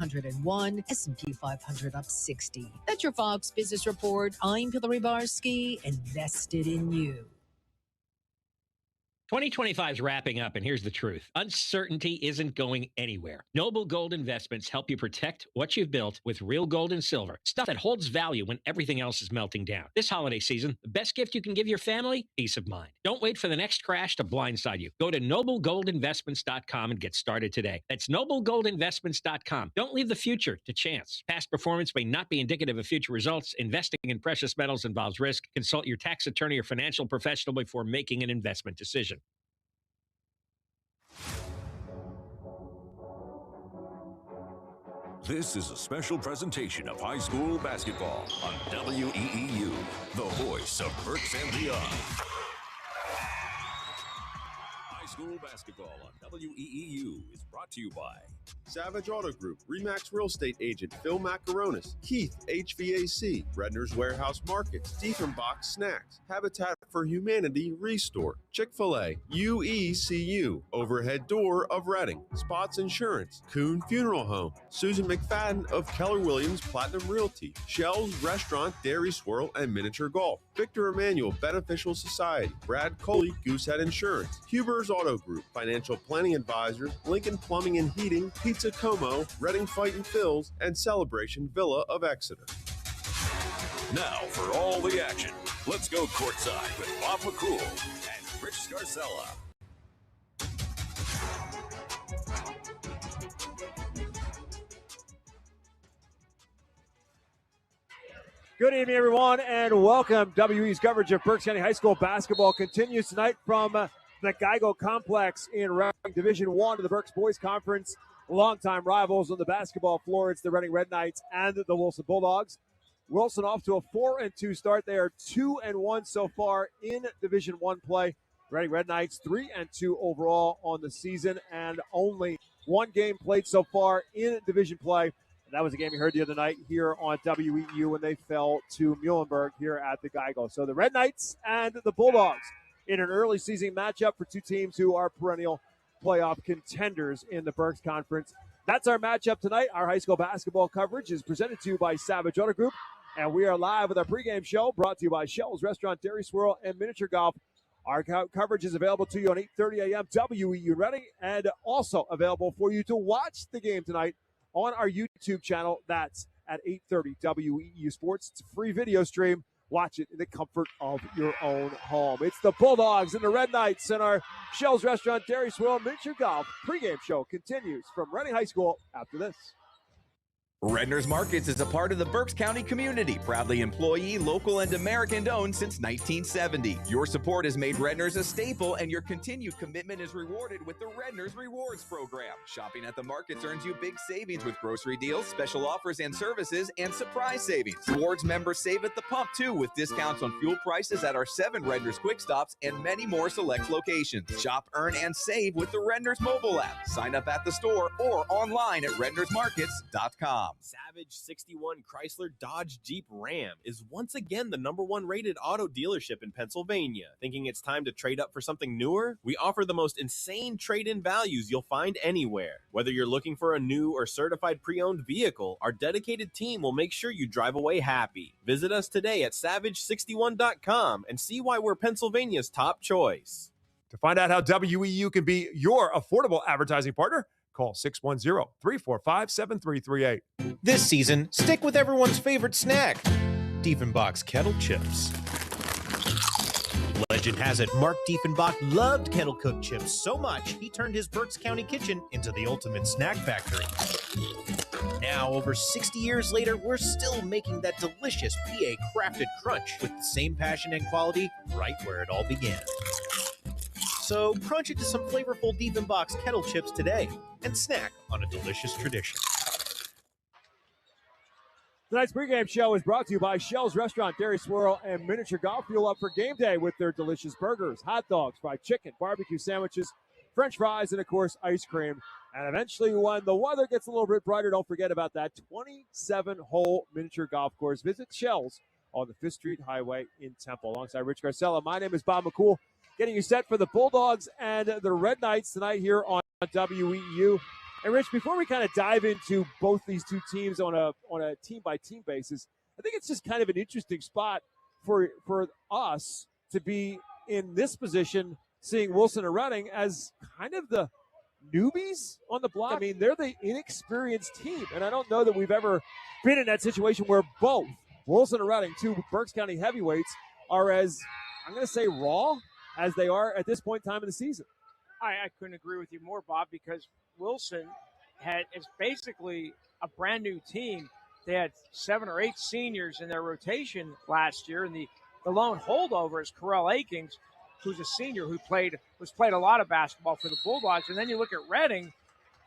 101, S&P 500 up 60. That's your Fox Business Report. I'm Hillary Barsky, invested in you. 2025 is wrapping up, and here's the truth. Uncertainty isn't going anywhere. Noble Gold Investments help you protect what you've built with real gold and silver, stuff that holds value when everything else is melting down. This holiday season, the best gift you can give your family? Peace of mind. Don't wait for the next crash to blindside you. Go to noblegoldinvestments.com and get started today. That's noblegoldinvestments.com. Don't leave the future to chance. Past performance may not be indicative of future results. Investing in precious metals involves risk. Consult your tax attorney or financial professional before making an investment decision. This is a special presentation of high school basketball on WEEU, the voice of Berks and beyond. High school basketball on WEEU is brought to you by Savage Auto Group, Remax Real Estate Agent Phil Macaronis, Keith HVAC, Redner's Warehouse Markets, Diefenbach Snacks, Habitat for Humanity Restore, Chick-fil-A, UECU, Overhead Door of Reading, Spots Insurance, Kuhn Funeral Home, Susan McFadden of Keller Williams Platinum Realty, Shell's Restaurant, Dairy Swirl, and Miniature Golf, Victor Emmanuel Beneficial Society, Brad Coley Goosehead Insurance, Huber's Auto Group, Financial Planning Advisors, Lincoln Plumbing and Heating, Pizza Como, Reading Fight and Phil's, and Celebration Villa of Exeter. Now for all the action, let's go courtside with Bob McCool and Rich Scarcella. Good evening, everyone, and welcome. WE's coverage of Berks County High School basketball continues tonight from the Geigo Complex in Reading Division I of the Berks Boys Conference. Longtime rivals on the basketball floor. It's the Reading Red Knights and the Wilson Bulldogs. Wilson off to a 4-2 start. They are 2-1 so far in Division I play. Reading Red Knights 3-2 overall on the season, and only one game played so far in division play. That was a game you heard the other night here on WEU when they fell to Muhlenberg here at the Geigo. So the Red Knights and the Bulldogs in an early season matchup for two teams who are perennial playoff contenders in the Berks Conference. That's our matchup tonight. Our high school basketball coverage is presented to you by Savage Auto Group, and we are live with our pregame show brought to you by Shell's Restaurant, Dairy Swirl, and Miniature Golf. Our coverage is available to you on 8:30 a.m. WEU Reading, and also available for you to watch the game tonight on our YouTube channel. That's at 8:30 WEU Sports. It's a free video stream. Watch it in the comfort of your own home. It's the Bulldogs and the Red Knights in our Shell's Restaurant, Dairy Swirl, Miniature Golf pregame show continues from Reading High School after this. Redner's Markets is a part of the Berks County community, proudly employee, local, and American-owned since 1970. Your support has made Redner's a staple, and your continued commitment is rewarded with the Redner's Rewards program. Shopping at the markets earns you big savings with grocery deals, special offers and services, and surprise savings. Rewards members save at the pump, too, with discounts on fuel prices at our 7 Redner's Quick Stops and many more select locations. Shop, earn, and save with the Redner's mobile app. Sign up at the store or online at rednersmarkets.com. Savage 61 Chrysler Dodge Jeep Ram is once again the #1 rated auto dealership in Pennsylvania. Thinking it's time to trade up for something newer? We offer the most insane trade-in values you'll find anywhere. Whether you're looking for a new or certified pre-owned vehicle, our dedicated team will make sure you drive away happy. Visit us today at savage61.com and see why we're Pennsylvania's top choice. To find out how WEU can be your affordable advertising partner, call 610-345-7338. This season, stick with everyone's favorite snack, Diefenbach's Kettle Chips. Legend has it, Mark Diefenbach loved kettle cooked chips so much, he turned his Berks County kitchen into the ultimate snack factory. Now, over 60 years later, we're still making that delicious PA crafted crunch with the same passion and quality right where it all began. So crunch into some flavorful Diefenbach's Kettle Chips today and snack on a delicious tradition. Tonight's pregame show is brought to you by Shell's Restaurant, Dairy Swirl, and Miniature Golf. Fuel up for game day with their delicious burgers, hot dogs, fried chicken, barbecue sandwiches, French fries, and, of course, ice cream. And eventually, when the weather gets a little bit brighter, don't forget about that 27-hole miniature golf course. Visit Shell's on the 5th Street Highway in Temple. Alongside Rich Garcella, my name is Bob McCool, getting you set for the Bulldogs and the Red Knights tonight here on WEU. And Rich, before we kind of dive into both these two teams on a team by team basis, I think it's just kind of an interesting spot for us to be in this position, seeing Wilson and Reading as kind of the newbies on the block. I mean, they're the inexperienced team, and I don't know that we've ever been in that situation where both Wilson and Reading, two Berks County heavyweights, are as, I'm going to say, raw as they are at this point in time in the season. I couldn't agree with you more, Bob, because Wilson is basically a brand new team. They had 7 or 8 seniors in their rotation last year, and the lone holdover is Corell Akings, who's a senior who's played a lot of basketball for the Bulldogs. And then you look at Reading.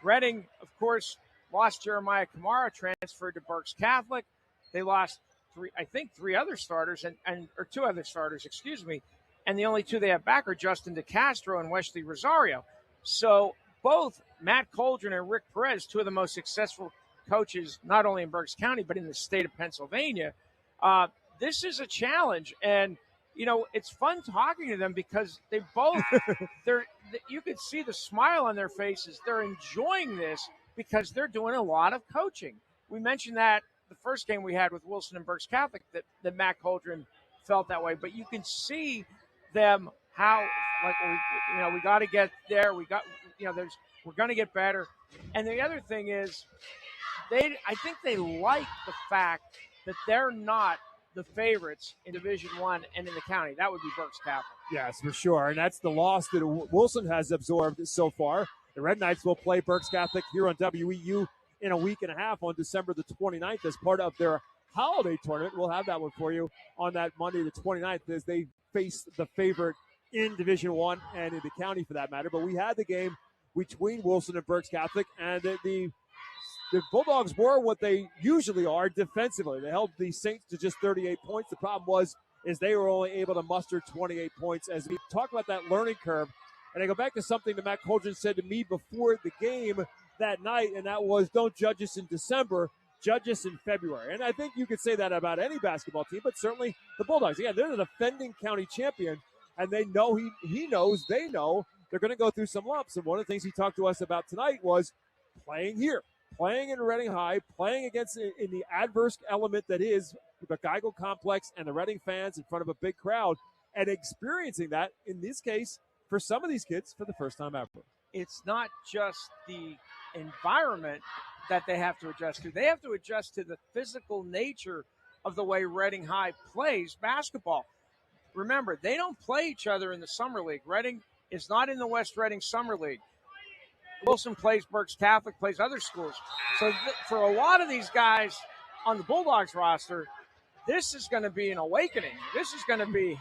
Reading, of course, lost Jeremiah Kamara, transferred to Berks Catholic. They lost 3 other starters or 2 other starters, and the only 2 they have back are Justin DeCastro and Wesley Rosario. So both Matt Coldren and Rick Perez, 2 of the most successful coaches, not only in Berks County, but in the state of Pennsylvania. This is a challenge. And, it's fun talking to them because they both, you could see the smile on their faces. They're enjoying this because they're doing a lot of coaching. We mentioned that the first game we had with Wilson and Berks Catholic that Matt Coldren felt that way. But you can see them how, we got to get there. We're going to get better. And the other thing is, I think they like the fact that they're not the favorites in Division I and in the county. That would be Berks Catholic. Yes, for sure. And that's the loss that Wilson has absorbed so far. The Red Knights will play Berks Catholic here on WEEU in a week and a half on December the 29th as part of their holiday tournament. We'll have that one for you on that Monday the 29th as they face the favorite in Division I and in the county for that matter. But we had the game between Wilson and Berks Catholic, and the Bulldogs were what they usually are defensively. They held the Saints to just 38 points. The problem is they were only able to muster 28 points. As we talk about that learning curve, and I go back to something that Matt Coldren said to me before the game that night, and that was, don't judge us in December, judge us in February. And I think you could say that about any basketball team, but certainly the Bulldogs. Again, they're the defending county champion, and they know he knows, they know they're going to go through some lumps. And one of the things he talked to us about tonight was playing here, playing in Reading High, playing against in the adverse element that is the Geigo Complex and the Reading fans in front of a big crowd, and experiencing that, in this case, for some of these kids for the first time ever. It's not just the environment that they have to adjust to. They have to adjust to the physical nature of the way Reading High plays basketball. Remember, they don't play each other in the Summer League. Reading is not in the West Reading Summer League. Wilson plays Berks Catholic, plays other schools. So for a lot of these guys on the Bulldogs roster, this is going to be an awakening. This is going to be,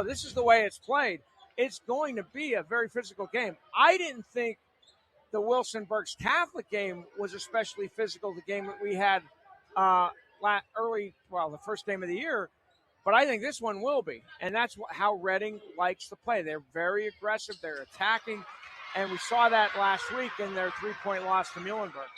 this is the way it's played. It's going to be a very physical game. I didn't think the Wilson Berks Catholic game was especially physical, the game that we had the first game of the year, but I think this one will be. And that's how Reading likes to play. They're very aggressive. They're attacking. And we saw that last week in their 3-point loss to Muhlenberg.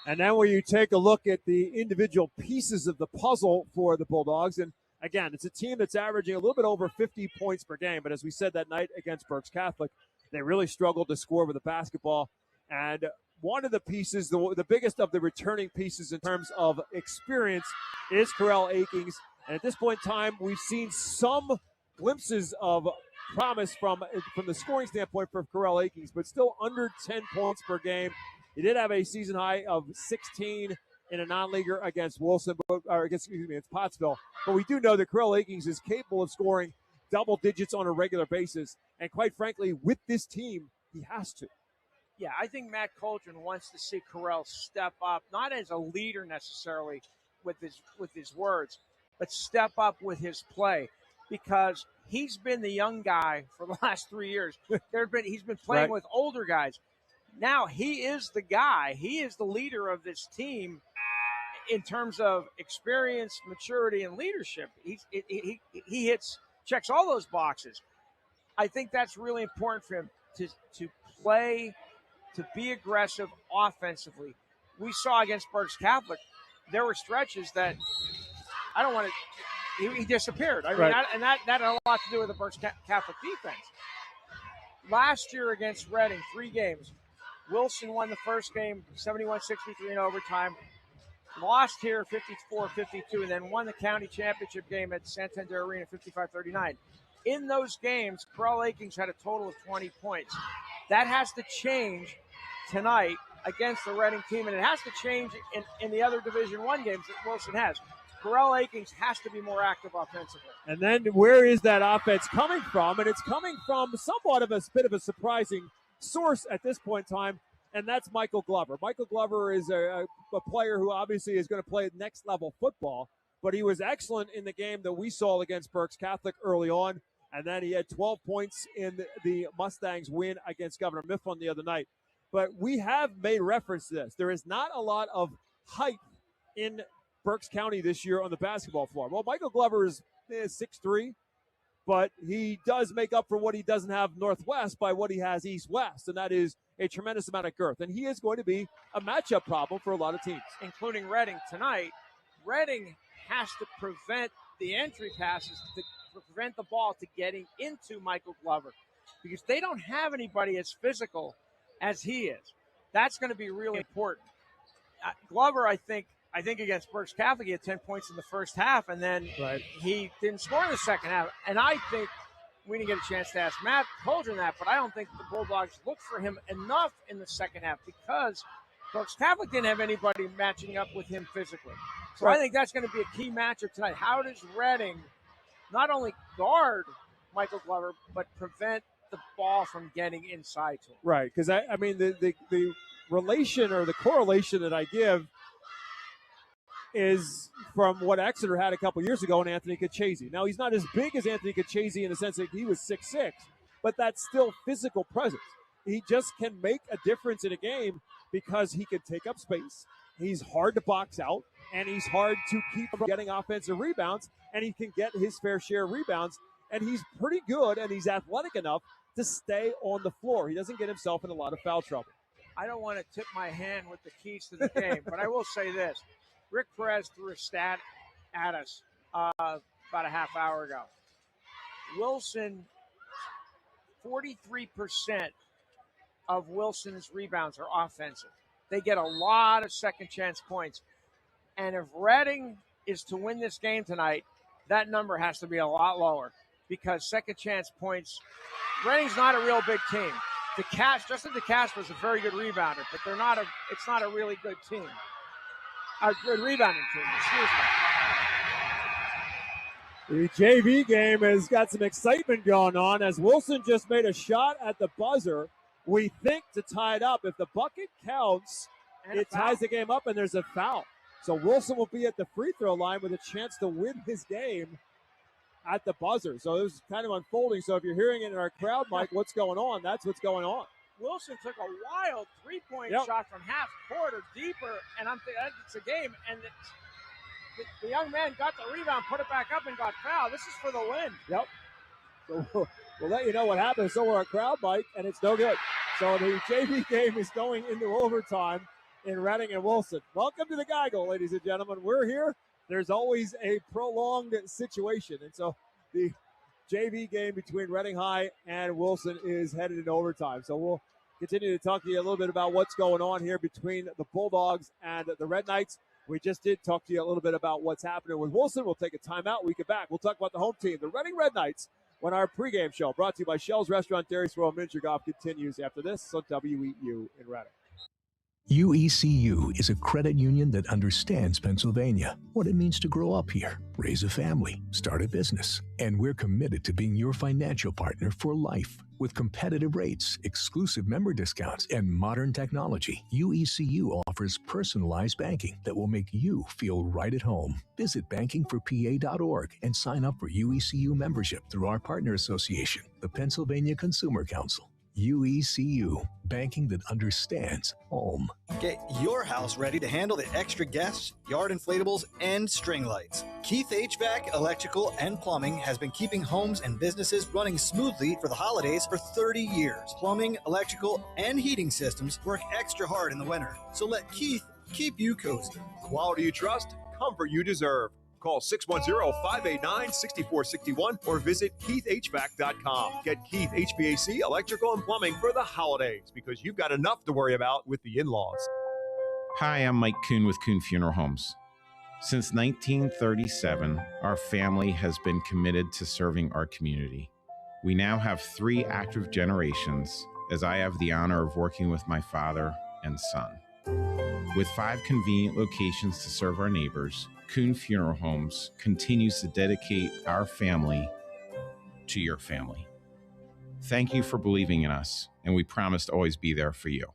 And then when you take a look at the individual pieces of the puzzle for the Bulldogs, and again, it's a team that's averaging a little bit over 50 points per game. But as we said that night against Berks Catholic, they really struggled to score with the basketball. And one of the pieces, the biggest of the returning pieces in terms of experience, is Corell Akings. And at this point in time, we've seen some glimpses of promise from the scoring standpoint for Corell Akings, but still under 10 points per game. He did have a season high of 16 in a non-leaguer against Pottsville. But we do know that Corell Akings is capable of scoring double digits on a regular basis. And quite frankly, with this team, he has to. Yeah, I think Matt Coldren wants to see Corell step up, not as a leader necessarily with his words, but step up with his play, because he's been the young guy for the last 3 years. He's been playing with older guys. Now he is the guy. He is the leader of this team in terms of experience, maturity, and leadership. He checks all those boxes. I think that's really important for him to play, to be aggressive offensively. We saw against Berks Catholic, there were stretches that he disappeared. I mean, and that had a lot to do with the Berks Catholic defense. Last year against Reading, 3 games, Wilson won the first game 71-63 in overtime, lost here 54-52, and then won the county championship game at Santander Arena 55-39. In those games, Corral Akings had a total of 20 points. That has to change tonight against the Reading team, and it has to change in the other Division I games that Wilson has. Corral Akings has to be more active offensively. And then where is that offense coming from? And it's coming from somewhat of a bit of a surprising source at this point in time, and that's Michael Glover. Michael Glover is a player who obviously is going to play next level football, but he was excellent in the game that we saw against Berks Catholic early on, and then he had 12 points in the Mustangs win against Governor Mifflin the other night. But we have made reference to this. There is not a lot of height in Berks County this year on the basketball floor. Well, Michael Glover is 6'3", but he does make up for what he doesn't have Northwest by what he has East-West, and that is a tremendous amount of girth. And he is going to be a matchup problem for a lot of teams. Including Reading tonight. Reading has to prevent the entry passes to prevent the ball to getting into Michael Glover because they don't have anybody as physical as he is. That's going to be really important. Glover, I think against Berks Catholic, he had 10 points in the first half, and then he didn't score in the second half. And I think we didn't get a chance to ask Matt Holdren that, but I don't think the Bulldogs looked for him enough in the second half because Berks Catholic didn't have anybody matching up with him physically. So I think that's going to be a key matchup tonight. How does Reading not only guard Michael Glover, but prevent the ball from getting inside to him? Right, because I mean the relation or the correlation that I give is from what Exeter had a couple years ago in Anthony Cachese. Now, he's not as big as Anthony Cachese in the sense that he was 6'6", but that's still physical presence. He just can make a difference in a game because he can take up space. He's hard to box out, and he's hard to keep from getting offensive rebounds, and he can get his fair share of rebounds, and he's pretty good, and he's athletic enough to stay on the floor. He doesn't get himself in a lot of foul trouble. I don't want to tip my hand with the keys to the game, but I will say this. Rick Perez threw a stat at us about a half hour ago. Wilson, 43% of Wilson's rebounds are offensive. They get a lot of second chance points. And if Reading is to win this game tonight, that number has to be a lot lower because second chance points, Reading's not a real big team. Justin DeCastro is a very good rebounder, but it's not a really good team. A good rebounding team, excuse me. The JV game has got some excitement going on as Wilson just made a shot at the buzzer. We think to tie it up. If the bucket counts, it ties the game up and there's a foul. So Wilson will be at the free throw line with a chance to win his game at the buzzer. So this is kind of unfolding. So if you're hearing it in our crowd, Mike, what's going on? That's what's going on. Wilson took a wild three-point shot from half court or deeper, and I'm thinking it's a game. And the young man got the rebound, put it back up, and got fouled. This is for the win. Yep. So we'll let you know what happens. So we're our crowd, Mike, and it's no good. So the JV game is going into overtime in Reading and Wilson. Welcome to the Geigle, ladies and gentlemen. We're here. There's always a prolonged situation, and so the JV game between Reading High and Wilson is headed into overtime. So we'll continue to talk to you a little bit about what's going on here between the Bulldogs and the Red Knights. We just did talk to you a little bit about what's happening with Wilson. We'll take a timeout. We get back. We'll talk about the home team, the Reading Red Knights, when our pregame show brought to you by Shell's Restaurant, Dairy Swirl, Miniature Golf continues after this on WEEU in Reading. UECU is a credit union that understands Pennsylvania, what it means to grow up here, raise a family, start a business. And we're committed to being your financial partner for life. With competitive rates, exclusive member discounts, and modern technology, UECU offers personalized banking that will make you feel right at home. Visit bankingforpa.org and sign up for UECU membership through our partner association, the Pennsylvania Consumer Council. UECU, banking that understands home. Get your house ready to handle the extra guests, yard inflatables, and string lights. Keith HVAC, Electrical, and Plumbing has been keeping homes and businesses running smoothly for the holidays for 30 years. Plumbing, electrical, and heating systems work extra hard in the winter. So let Keith keep you cozy. Quality you trust, comfort you deserve. Call 610-589-6461 or visit keithhvac.com. Get Keith HVAC, electrical, and plumbing for the holidays because you've got enough to worry about with the in-laws. Hi, I'm Mike Kuhn with Kuhn Funeral Homes. Since 1937, our family has been committed to serving our community. We now have 3 active generations, as I have the honor of working with my father and son. With 5 convenient locations to serve our neighbors, Kuhn Funeral Homes continues to dedicate our family to your family. Thank you for believing in us, and we promise to always be there for you.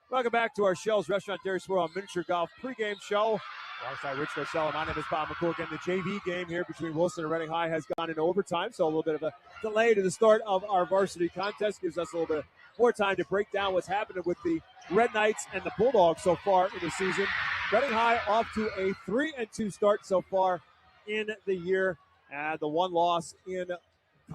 Welcome back to our Shell's Restaurant Dairy Swirl Miniature Golf pregame show. Alongside Rich Marcella, my name is Bob McCool. Again, the JV game here between Wilson and Reading High has gone into overtime, so a little bit of a delay to the start of our varsity contest. Gives us a little bit more time to break down what's happening with the Red Knights and the Bulldogs so far in the season. Reading High off to a 3-2 start so far in the year. And the one loss in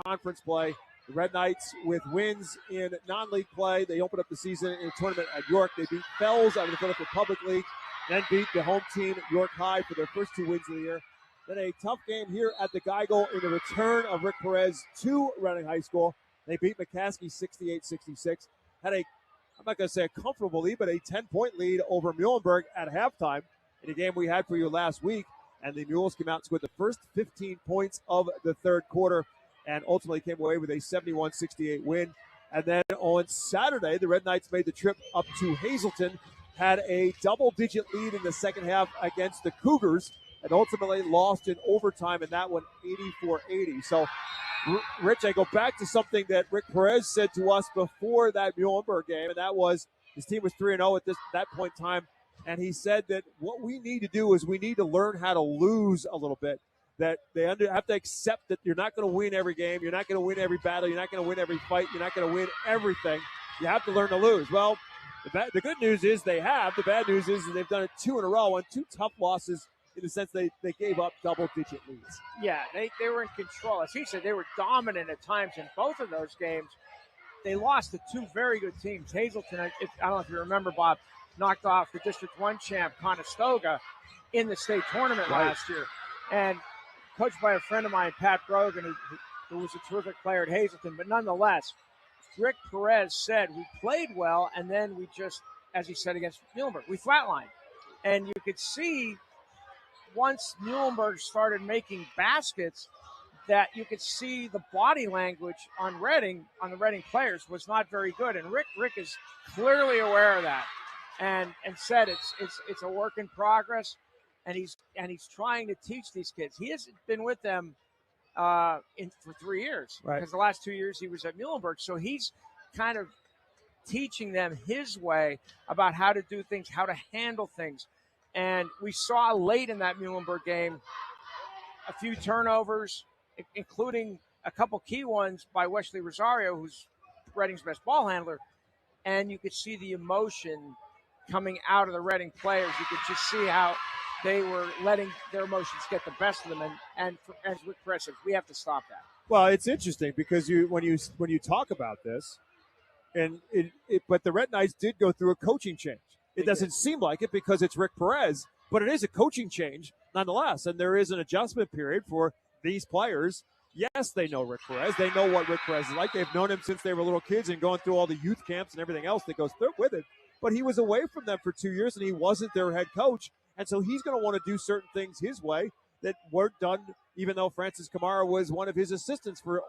conference play. The Red Knights with wins in non-league play. They opened up the season in a tournament at York. They beat Fells out of the Philadelphia Public League. Then beat the home team, York High, for their first 2 wins of the year. Then a tough game here at the Geigel in the return of Rick Perez to Reading High School. They beat McCaskey 68-66. Had a, I'm not going to say a comfortable lead, but a 10-point lead over Muhlenberg at halftime in a game we had for you last week. And the Mules came out and scored the first 15 points of the third quarter and ultimately came away with a 71-68 win. And then on Saturday, the Red Knights made the trip up to Hazleton, had a double-digit lead in the second half against the Cougars, and ultimately lost in overtime in that one, 84-80. So, Rich, I go back to something that Rick Perez said to us before that Muhlenberg game, and that was his team was 3-0 at that point in time, and he said that what we need to do is we need to learn how to lose a little bit, that they have to accept that you're not going to win every game, you're not going to win every battle, you're not going to win every fight, you're not going to win everything. You have to learn to lose. Well, the good news is they have. The bad news is they've done it 2 in a row on 2 tough losses in the sense they gave up double-digit leads. Yeah, they were in control. As he said, they were dominant at times in both of those games. They lost to 2 very good teams. Hazleton, I don't know if you remember, Bob, knocked off the District 1 champ, Conestoga, in the state tournament last year. And coached by a friend of mine, Pat Brogan, who was a terrific player at Hazleton. But nonetheless, Rick Perez said we played well, and then we just, as he said against Muhlenberg, we flatlined. And you could see once Muhlenberg started making baskets that you could see the body language on the Reading players was not very good. And Rick is clearly aware of that and said it's a work in progress, and he's trying to teach these kids. He hasn't been with them for 3 years, because the last 2 years he was at Muhlenberg. So he's kind of teaching them his way about how to do things, how to handle things. And we saw late in that Muhlenberg game a few turnovers, including a couple key ones by Wesley Rosario, who's Reading's best ball handler. And you could see the emotion coming out of the Reading players. You could just see how they were letting their emotions get the best of them, and as Rick Perez said, we have to stop that. Well, it's interesting because when you talk about this, but the Red Knights did go through a coaching change. It doesn't seem like it because it's Rick Perez, but it is a coaching change nonetheless, and there is an adjustment period for these players. Yes, they know Rick Perez. They know what Rick Perez is like. They've known him since they were little kids and going through all the youth camps and everything else that goes through with it. But he was away from them for 2 years, and he wasn't their head coach. And so he's going to want to do certain things his way that weren't done, even though Francis Kamara was one of his assistants for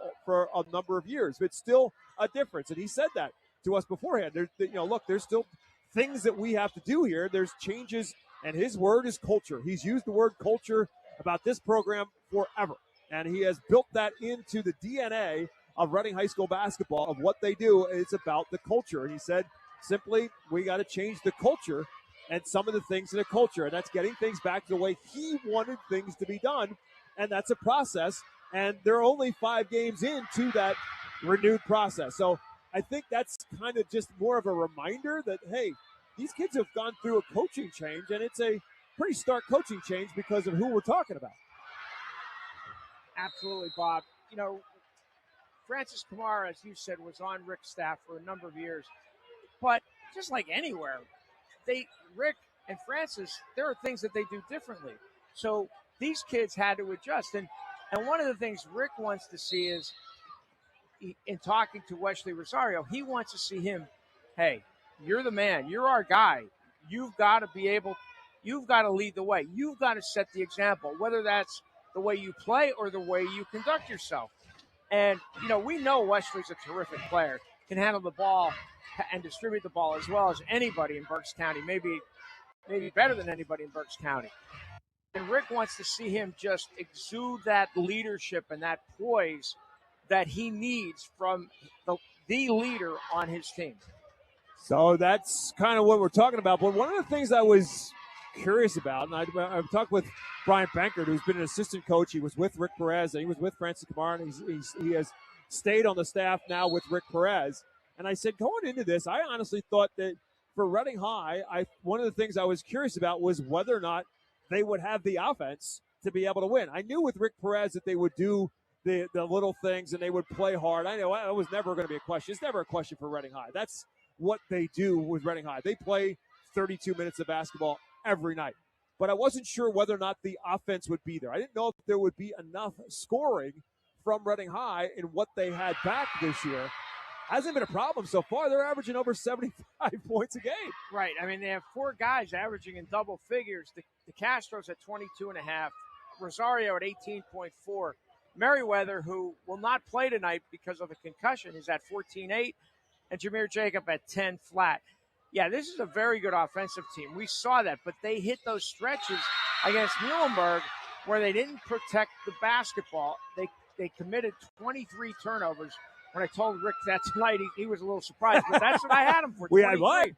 a number of years. But it's still a difference. And he said that to us beforehand. There's still things that we have to do here. There's changes, and his word is culture. He's used the word culture about this program forever. And he has built that into the DNA of Reading High School basketball, of what they do. It's about the culture. And he said, simply, we got to change the culture and some of the things in the culture. And that's getting things back to the way he wanted things to be done. And that's a process. And they're only 5 games into that renewed process. So I think that's kind of just more of a reminder that, hey, these kids have gone through a coaching change, and it's a pretty stark coaching change because of who we're talking about. Absolutely, Bob. Francis Kamara, as you said, was on Rick's staff for a number of years. But just like anywhere, Rick and Francis, there are things that they do differently. So these kids had to adjust. And one of the things Rick wants to see is, in talking to Wesley Rosario, he wants to see him, hey, you're the man. You're our guy. You've got to lead the way. You've got to set the example, whether that's the way you play or the way you conduct yourself. And, we know Wesley's a terrific player, can handle the ball and distribute the ball as well as anybody in Berks County, maybe better than anybody in Berks County. And Rick wants to see him just exude that leadership and that poise that he needs from the leader on his team. So that's kind of what we're talking about. But one of the things I was curious about, and I've talked with Brian Bankert, who's been an assistant coach. He was with Rick Perez, and he was with Francis Kamara, and he has stayed on the staff now with Rick Perez. And I said, going into this, I honestly thought that for Reading High, one of the things I was curious about was whether or not they would have the offense to be able to win. I knew with Rick Perez that they would do the little things and they would play hard. I know it was never going to be a question. It's never a question for Reading High. That's what they do with Reading High. They play 32 minutes of basketball every night. But I wasn't sure whether or not the offense would be there. I didn't know if there would be enough scoring from Reading High in what they had back this year. Hasn't been a problem so far. They're averaging over 75 points a game. Right. I mean, they have four guys averaging in double figures. The Castro's at 22.5. Rosario at 18.4. Merriweather, who will not play tonight because of a concussion, is at 14.8. And Jameer Jacob at 10 flat. Yeah, this is a very good offensive team. We saw that, but they hit those stretches against Muhlenberg where they didn't protect the basketball. They committed 23 turnovers. When I told Rick that tonight, he was a little surprised, but that's what I had him for. We had what?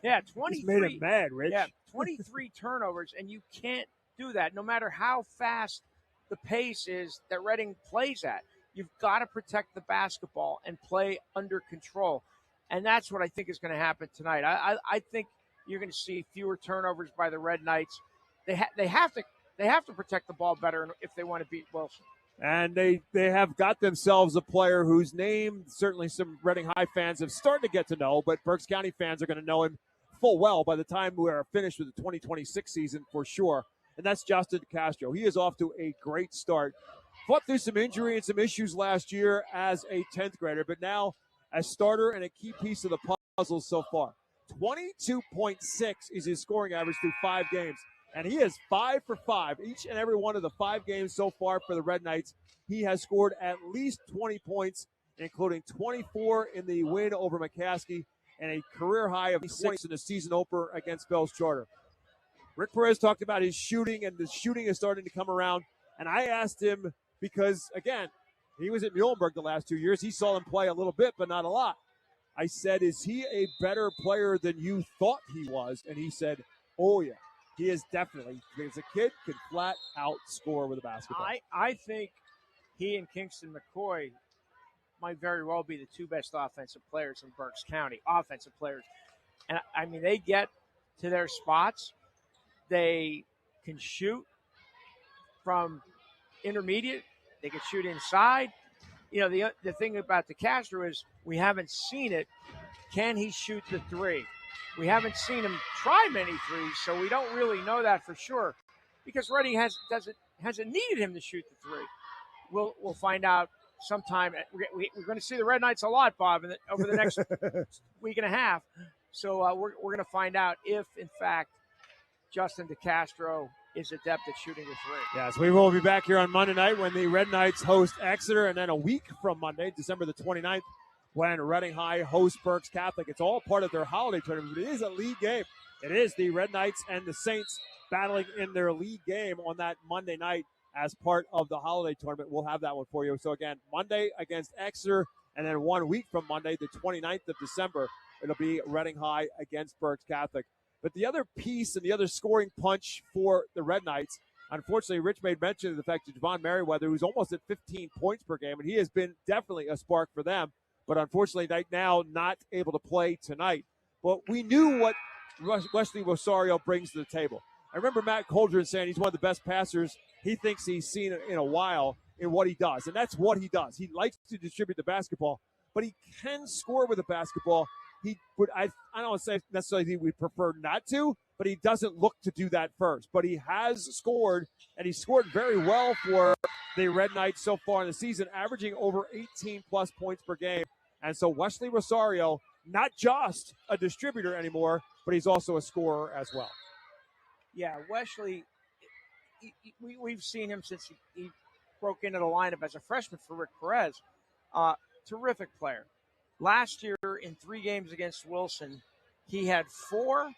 Yeah, 23. Just made him mad, Rich. Yeah, 23 turnovers, and you can't do that no matter how fast the pace is that Reading plays at. You've got to protect the basketball and play under control. And that's what I think is going to happen tonight. I think you're going to see fewer turnovers by the Red Knights. They have to protect the ball better if they want to beat Wilson. And they have got themselves a player whose name certainly some Reading High fans have started to get to know, but Berks County fans are going to know him full well by the time we are finished with the 2026 season for sure. And that's Justin Castro. He is off to a great start. Fought through some injury and some issues last year as a 10th grader, but now a starter and a key piece of the puzzle so far. 22.6 is his scoring average through 5 games. And he is 5 for 5. Each and every one of the 5 games so far for the Red Knights, he has scored at least 20 points, including 24 in the win over McCaskey and a career high of 6 in the season opener against Bell's Charter. Rick Perez talked about his shooting, and the shooting is starting to come around. And I asked him because, again, he was at Muhlenberg the last 2 years. He saw him play a little bit, but not a lot. I said, is he a better player than you thought he was? And he said, oh, yeah. He is definitely, because a kid can flat out score with a basketball. I think he and Kingston McCoy might very well be the two best offensive players in Berks County, offensive players. And, I mean, they get to their spots. They can shoot from intermediate. They can shoot inside. You know, the thing about the Castro is we haven't seen it. Can he shoot the three? We haven't seen him try many threes, so we don't really know that for sure because Reading hasn't needed him to shoot the three. We'll find out sometime. We're going to see the Red Knights a lot, Bob, over the next week and a half. So we're going to find out if, in fact, Justin DeCastro is adept at shooting the three. Yes, we will be back here on Monday night when the Red Knights host Exeter, and then a week from Monday, December the 29th, when Reading High hosts Berks Catholic. It's all part of their holiday tournament, but it is a league game. It is the Red Knights and the Saints battling in their league game on that Monday night as part of the holiday tournament. We'll have that one for you. So, again, Monday against Exeter, and then 1 week from Monday, the 29th of December, it'll be Reading High against Berks Catholic. But the other piece and the other scoring punch for the Red Knights, unfortunately, Rich made mention of the fact that Javon Merriweather, who's almost at 15 points per game, and he has been definitely a spark for them. But unfortunately, right now, not able to play tonight. But we knew what Wesley Rosario brings to the table. I remember Matt Coldren saying he's one of the best passers he thinks he's seen in a while in what he does. And that's what he does. He likes to distribute the basketball, but he can score with the basketball. He would, I don't want to say necessarily he would prefer not to, but he doesn't look to do that first. But he has scored, and he scored very well for the Red Knights so far in the season, averaging over 18-plus points per game. And so Wesley Rosario, not just a distributor anymore, but he's also a scorer as well. Yeah, Wesley, we've seen him since he broke into the lineup as a freshman for Rick Perez. Terrific player. Last year in 3 games against Wilson, he had 4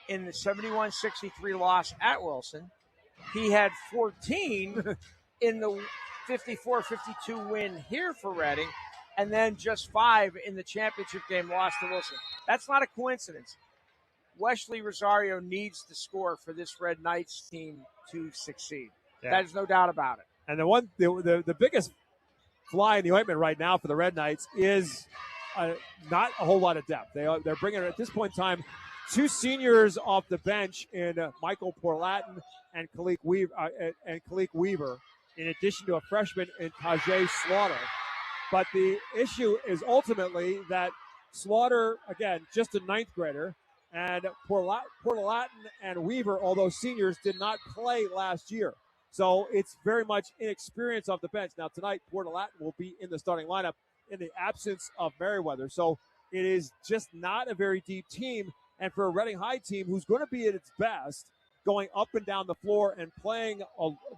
in the 71-63 loss at Wilson. He had 14 in the 54-52 win here for Reading, and then just 5 in the championship game loss to Wilson. That's not a coincidence. Wesley Rosario needs to score for this Red Knights team to succeed. Yeah. There's no doubt about it. And the biggest fly in the ointment right now for the Red Knights is not a whole lot of depth. They're bringing, at this point in time, 2 seniors off the bench in Michael Porlatin and Kalik Weaver, in addition to a freshman in Tajay Slaughter. But the issue is ultimately that Slaughter, again, just a 9th grader, and Porlatin and Weaver, although seniors, did not play last year. So it's very much inexperience off the bench. Now tonight, Porlatin will be in the starting lineup in the absence of Merriweather. So it is just not a very deep team. And for a Reading High team who's going to be at its best, going up and down the floor and playing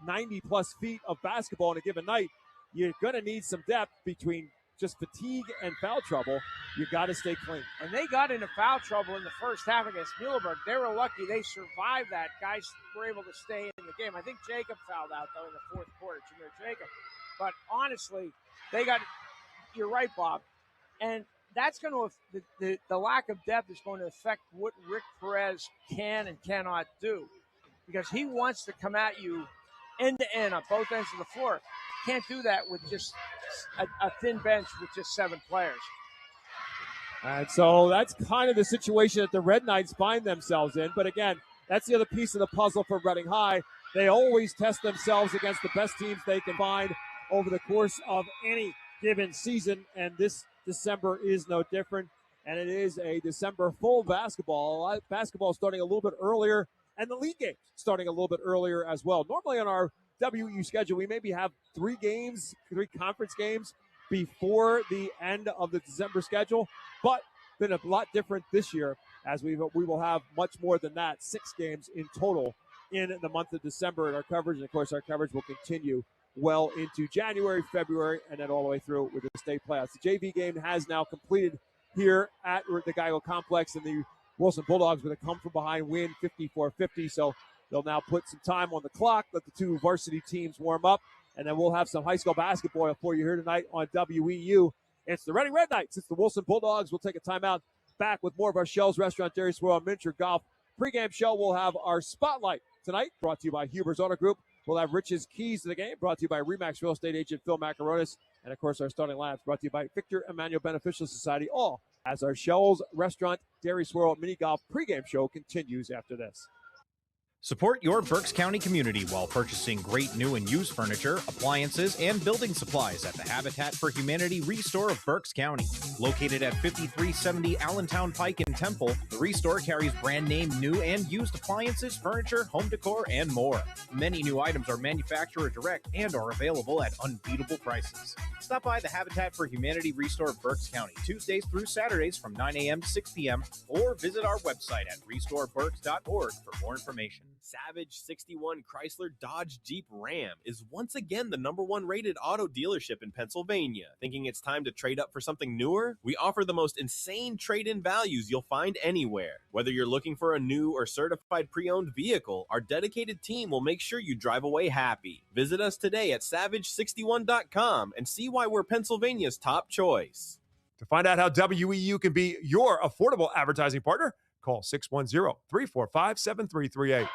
90-plus feet of basketball in a given night, you're going to need some depth between just fatigue and foul trouble. You got to stay clean. And they got into foul trouble in the first half against Muhlenberg. They were lucky they survived that. Guys were able to stay in the game. I think Jacob fouled out, though, in the 4th quarter, Jameer Jacob. But honestly, you're right, Bob. And that's going to, the lack of depth is going to affect what Rick Perez can and cannot do, because he wants to come at you end to end on both ends of the floor. Can't do that with just a thin bench with just 7 players. And so that's kind of the situation that the Red Knights find themselves in. But again, that's the other piece of the puzzle for Reading High. They always test themselves against the best teams they can find over the course of any given season, and this December is no different. And it is a December full basketball. Basketball starting a little bit earlier, and the league games starting a little bit earlier as well. Normally on our WEU schedule, we maybe have 3 conference games before the end of the December schedule, but been a lot different this year, as we will have much more than that, 6 games in total in the month of December in our coverage. And of course, our coverage will continue well into January, February, and then all the way through with the state playoffs. The JV game has now completed here at the Geico Complex, and the Wilson Bulldogs with a come-from-behind win, 54-50. So they'll now put some time on the clock, let the 2 varsity teams warm up, and then we'll have some high school basketball for you here tonight on WEU. It's the Reading Red Knights. It's the Wilson Bulldogs. We'll take a timeout. Back with more of our Shell's Restaurant, Dairy Swirl, and Miniature Golf. Pre-game show, we'll have our Spotlight tonight, brought to you by Huber's Auto Group. We'll have Rich's Keys to the Game, brought to you by RE/MAX Real Estate Agent Phil Macaronis. And, of course, our starting lineups brought to you by Victor Emmanuel Beneficial Society, all as our Shell's Restaurant, Dairy Swirl, Mini Golf pre-game show continues after this. Support your Berks County community while purchasing great new and used furniture, appliances, and building supplies at the Habitat for Humanity Restore of Berks County. Located at 5370 Allentown Pike in Temple, the Restore carries brand name new and used appliances, furniture, home decor, and more. Many new items are manufacturer direct and are available at unbeatable prices. Stop by the Habitat for Humanity Restore of Berks County Tuesdays through Saturdays from 9 a.m. to 6 p.m. or visit our website at restoreberks.org for more information. Savage 61 Chrysler Dodge Jeep Ram is once again the #1 rated auto dealership in Pennsylvania. Thinking it's time to trade up for something newer? We offer the most insane trade-in values you'll find anywhere. Whether you're looking for a new or certified pre-owned vehicle, our dedicated team will make sure you drive away happy. Visit us today at savage61.com and see why we're Pennsylvania's top choice. To find out how WEU can be your affordable advertising partner, call 610-345-7338.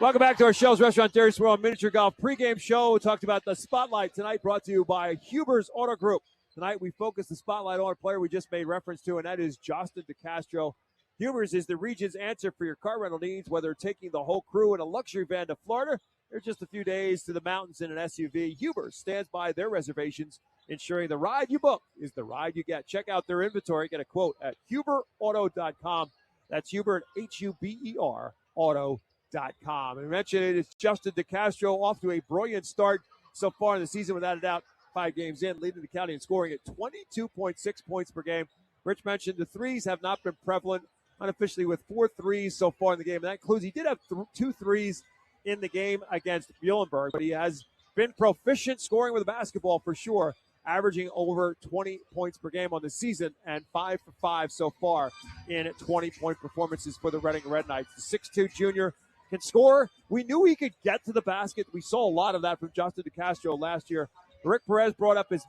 Welcome back to our Shell's Restaurant, Dairy Swirl, Miniature Golf pregame show. We talked about the Spotlight tonight, brought to you by Huber's Auto Group. Tonight, we focus the spotlight on a player we just made reference to, and that is Justin DeCastro. Huber's is the region's answer for your car rental needs, whether taking the whole crew in a luxury van to Florida or just a few days to the mountains in an SUV. Huber's stands by their reservations, ensuring the ride you book is the ride you get. Check out their inventory. Get a quote at huberauto.com. That's Hubert, Huber, auto.com. And we mentioned it is Justin DeCastro off to a brilliant start so far in the season, without a doubt. 5 games in, leading the county in scoring at 22.6 points per game. Rich mentioned the threes have not been prevalent, unofficially with 4 threes so far in the game. And that includes, he did have 2 threes in the game against Muhlenberg, but he has been proficient scoring with the basketball for sure, averaging over 20 points per game on the season and 5 for 5 so far in 20-point performances for the Reading Red Knights. The 6'2 junior can score. We knew he could get to the basket. We saw a lot of that from Justin DeCastro last year. Rick Perez brought up his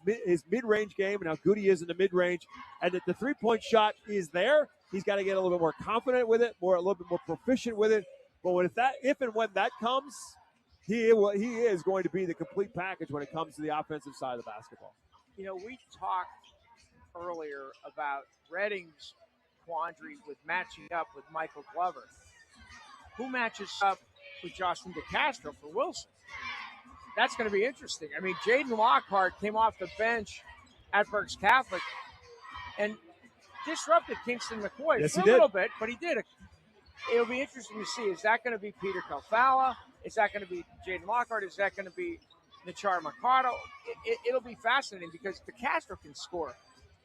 mid-range game and how good he is in the mid-range, and that the three-point shot is there. He's got to get a little bit more confident with it, a little bit more proficient with it. But if and when that comes, he is going to be the complete package when it comes to the offensive side of the basketball. You know, we talked earlier about Reading's quandary with matching up with Michael Glover. Who matches up with Justin DeCastro for Wilson? That's going to be interesting. I mean, Jaden Lockhart came off the bench at Berks Catholic and disrupted Kingston McCoy for a little bit, but he did. It'll be interesting to see. Is that going to be Peter Kofala? Is that going to be Jaden Lockhart? Is that going to be Nachar Mercado? It'll be fascinating because DeCastro can score.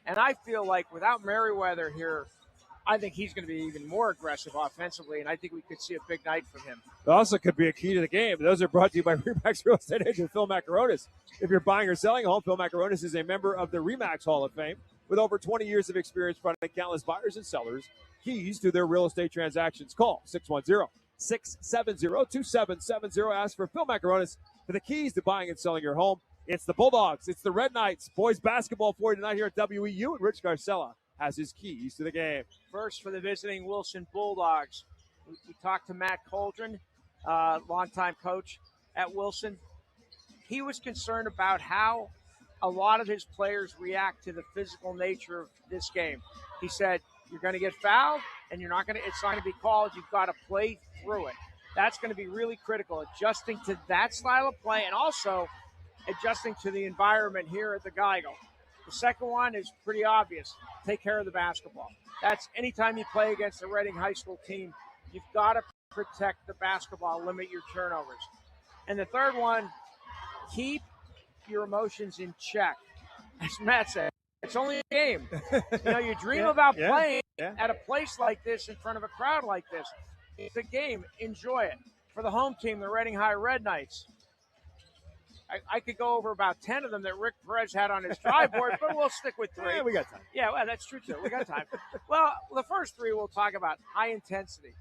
And I feel like without Merriweather here, I think he's going to be even more aggressive offensively, and I think we could see a big night from him. It also could be a key to the game. Those are brought to you by RE/MAX Real Estate agent Phil Macaronis. If you're buying or selling a home, Phil Macaronis is a member of the RE/MAX Hall of Fame with over 20 years of experience fronting countless buyers and sellers. Keys to their real estate transactions. Call 610-670-2770. Ask for Phil Macaronis for the keys to buying and selling your home. It's the Bulldogs. It's the Red Knights. Boys basketball for you tonight here at WEU, and Rich Garcella has his keys to the game. First for the visiting Wilson Bulldogs. We talked to Matt Coldren, longtime coach at Wilson. He was concerned about how a lot of his players react to the physical nature of this game. He said, you're going to get fouled, and it's not going to be called. You've got to play through it. That's going to be really critical, adjusting to that style of play and also adjusting to the environment here at the Geigo. The second one is pretty obvious. Take care of the basketball. That's anytime you play against a Reading High School team, you've got to protect the basketball, limit your turnovers. And the third one, keep your emotions in check. As Matt said, it's only a game. You dream about playing at a place like this in front of a crowd like this. It's a game. Enjoy it. For the home team, the Reading High Red Knights, I could go over about 10 of them that Rick Perez had on his drive board, but we'll stick with 3. Yeah, we got time. Yeah, well, that's true, too. We got time. Well, the first 3 we'll talk about high intensity.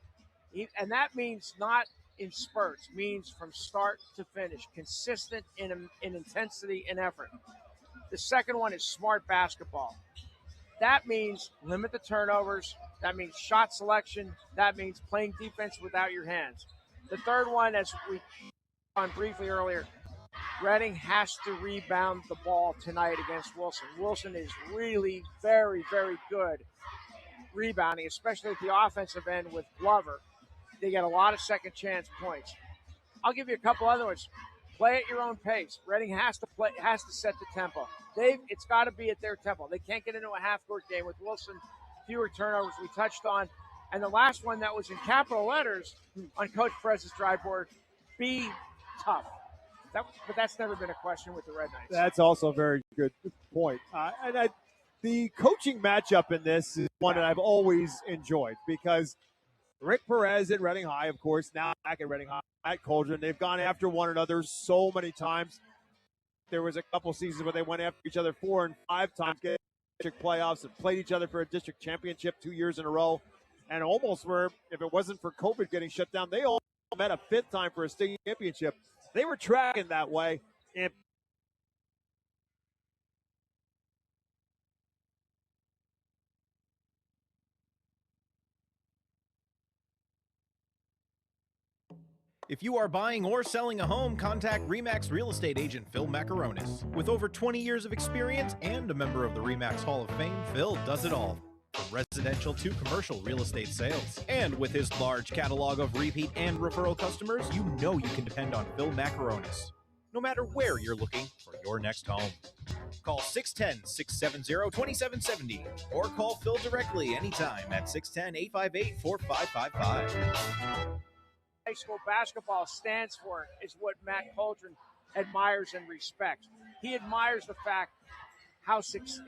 And that means not in spurts, means from start to finish, consistent in intensity and effort. The second one is smart basketball. That means limit the turnovers. That means shot selection. That means playing defense without your hands. The third one, as we on briefly earlier, Reading has to rebound the ball tonight against Wilson. Wilson is really very, very good rebounding, especially at the offensive end with Glover. They get a lot of second chance points. I'll give you a couple other ones. Play at your own pace. Reading has to set the tempo. It's got to be at their tempo. They can't get into a half-court game with Wilson. Fewer turnovers we touched on. And the last one that was in capital letters on Coach Perez's drive board, be tough. But that's never been a question with the Red Knights. That's also a very good point. The coaching matchup in this is one that I've always enjoyed because Rick Perez at Reading High, of course, now back at Reading High, at Coldren, they've gone after one another so many times. There was a couple seasons where they went after each other 4 and 5 times, getting district playoffs, and played each other for a district championship 2 years in a row. And almost were, if it wasn't for COVID getting shut down, they all met a 5th time for a state championship. They were tracking that way. And If you are buying or selling a home, contact RE/MAX Real Estate agent Phil Macaronis. With over 20 years of experience and a member of the RE/MAX Hall of Fame, Phil does it all. From residential to commercial real estate sales. And with his large catalog of repeat and referral customers, you know you can depend on Phil Macaronis. no matter where you're looking for your next home. Call 610-670-2770 or call Phil directly anytime at 610-858-4555. High school basketball stands for is what Matt Coldren admires and respects. He admires the fact how it's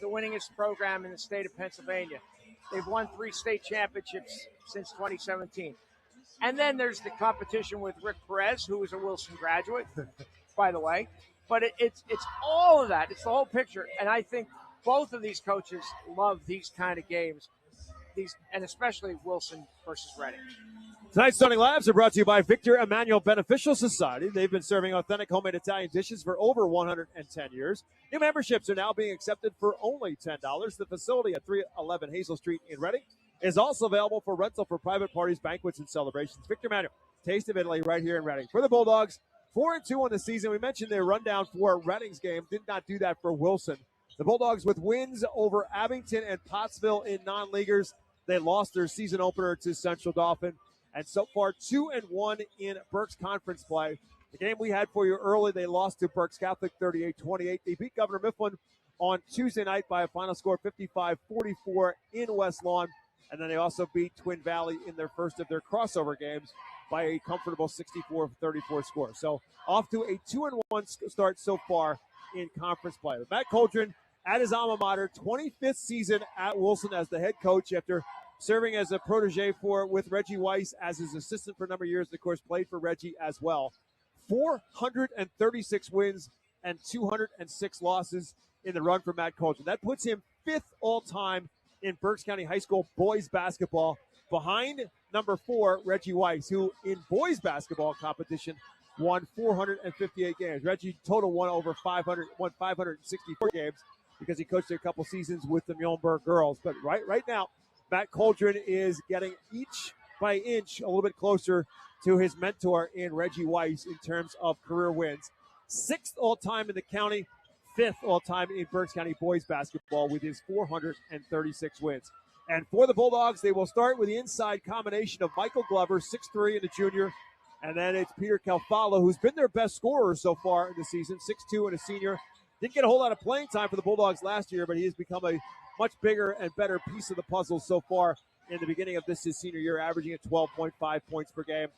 the winningest program in the state of Pennsylvania. They've won 3 state championships since 2017. And then there's the competition with Rick Perez, who is a Wilson graduate, by the way. But it's all of that. It's the whole picture. And I think both of these coaches love these kind of games, and especially Wilson versus Reading. Tonight's Starting Labs are brought to you by Victor Emmanuel Beneficial Society. They've been serving authentic homemade Italian dishes for over 110 years. New memberships are now being accepted for only $10. The facility at 311 Hazel Street in Reading is also available for rental for private parties, banquets, and celebrations. Victor Emmanuel, Taste of Italy, right here in Reading. For the Bulldogs, 4-2 on the season. We mentioned their rundown for Reading's game. Did not do that for Wilson. The Bulldogs with wins over Abington and Pottsville in non-leaguers. They lost their season opener to Central Dauphin. And so far, 2-1 in Berks Conference play. The game we had for you early, they lost to Berks Catholic 38-28. They beat Governor Mifflin on Tuesday night by a final score 55-44 in West Lawn. And then they also beat Twin Valley in their first of their crossover games by a comfortable 64-34 score. So off to a 2-1 start so far in conference play. But Matt Coldren at his alma mater, 25th season at Wilson as the head coach after serving as a protege with Reggie Weiss as his assistant for a number of years, and of course played for Reggie as well. 436 wins and 206 losses in the run for Matt Coldren. That puts him 5th all-time in Berks County High School boys basketball, behind number 4, Reggie Weiss, who in boys basketball competition won 458 games. Reggie total won 564 games because he coached a couple seasons with the Muhlenberg girls. But right now, Matt Coldren is getting inch by inch a little bit closer to his mentor in Reggie Weiss in terms of career wins. 6th all-time in the county, 5th all-time in Berks County boys basketball with his 436 wins. And for the Bulldogs, they will start with the inside combination of Michael Glover, 6'3", and a junior, and then it's Peter Calfalo, who's been their best scorer so far in the season, 6'2", and a senior. Didn't get a whole lot of playing time for the Bulldogs last year, but he has become a much bigger and better piece of the puzzle so far in the beginning of his senior year, averaging at 12.5 points per game.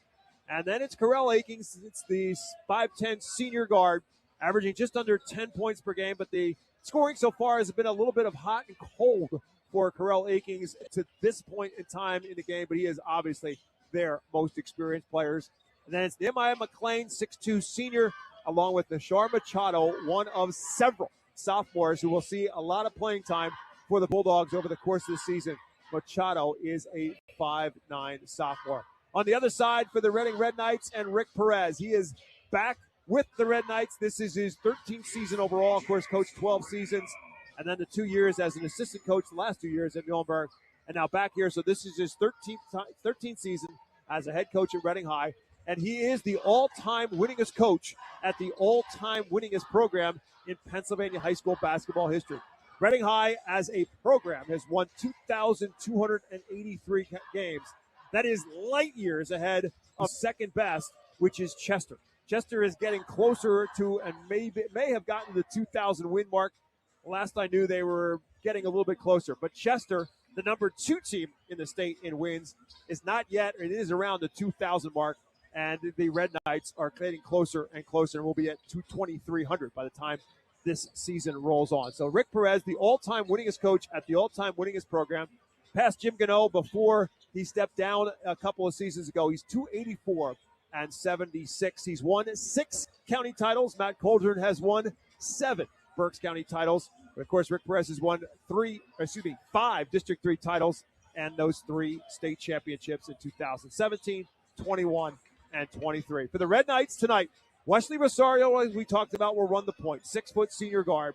And then it's Corell Akings. It's the 5'10 senior guard, averaging just under 10 points per game. But the scoring so far has been a little bit of hot and cold for Corell Akings to this point in time in the game. But he is obviously their most experienced players. And then it's Nehemiah McLean, 6'2 senior, along with Nashar Machado, one of several sophomores who will see a lot of playing time for the Bulldogs over the course of the season. Machado is a 5'9 sophomore. On the other side for the Reading Red Knights and Rick Perez. He is back with the Red Knights. This is his 13th season overall. Of course, coached 12 seasons. And then the 2 years as an assistant coach, the last 2 years at Muhlenberg. And now back here. So this is his 13th season as a head coach at Reading High. And he is the all-time winningest coach at the all-time winningest program in Pennsylvania high school basketball history. Reading High, as a program, has won 2,283 games. That is light years ahead of second best, which is Chester. Chester is getting closer to and may have gotten the 2,000 win mark. Last I knew, they were getting a little bit closer. But Chester, the number 2 team in the state in wins, is not yet. It is around the 2,000 mark. And the Red Knights are getting closer and closer, and will be at 2,300 by the time this season rolls on. So Rick Perez, the all-time winningest coach at the all-time winningest program, past Jim Gano before he stepped down a couple of seasons ago. He's 284 and 76. He's won 6 county titles. Matt Coldren has won 7 Berks County titles. But of course, Rick Perez has won 5 District 3 titles and those 3 state championships in 2017, 21, and 23. For the Red Knights tonight, Wesley Rosario, as we talked about, will run the point. 6-foot senior guard.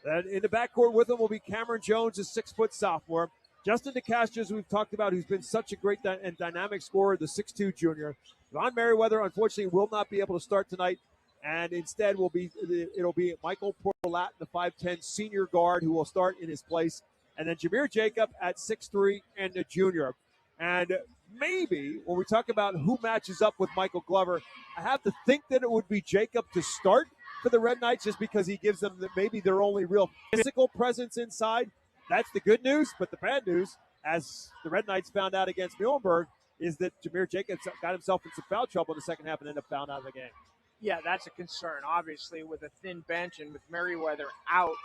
And in the backcourt with him will be Cameron Jones, a 6-foot sophomore. Justin DeCastro, as we've talked about, who's been such a great and dynamic scorer, the 6'2 junior. Ron Merriweather, unfortunately, will not be able to start tonight. And instead it'll be Michael Portolat, the 5'10 senior guard, who will start in his place. And then Jameer Jacob at 6'3 and a junior. And maybe when we talk about who matches up with Michael Glover, I have to think that it would be Jacob to start for the Red Knights just because he gives them maybe their only real physical presence inside. That's the good news, but the bad news, as the Red Knights found out against Muhlenberg, is that Jameer Jacobs got himself in some foul trouble in the second half and ended up fouled out of the game. Yeah, that's a concern, obviously, with a thin bench and with Merriweather out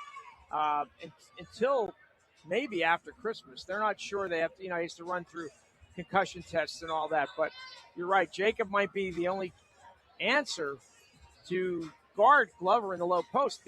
until maybe after Christmas. They're not sure. They have to, he has to run through concussion tests and all that. But you're right, Jacob might be the only answer to guard Glover in the low post.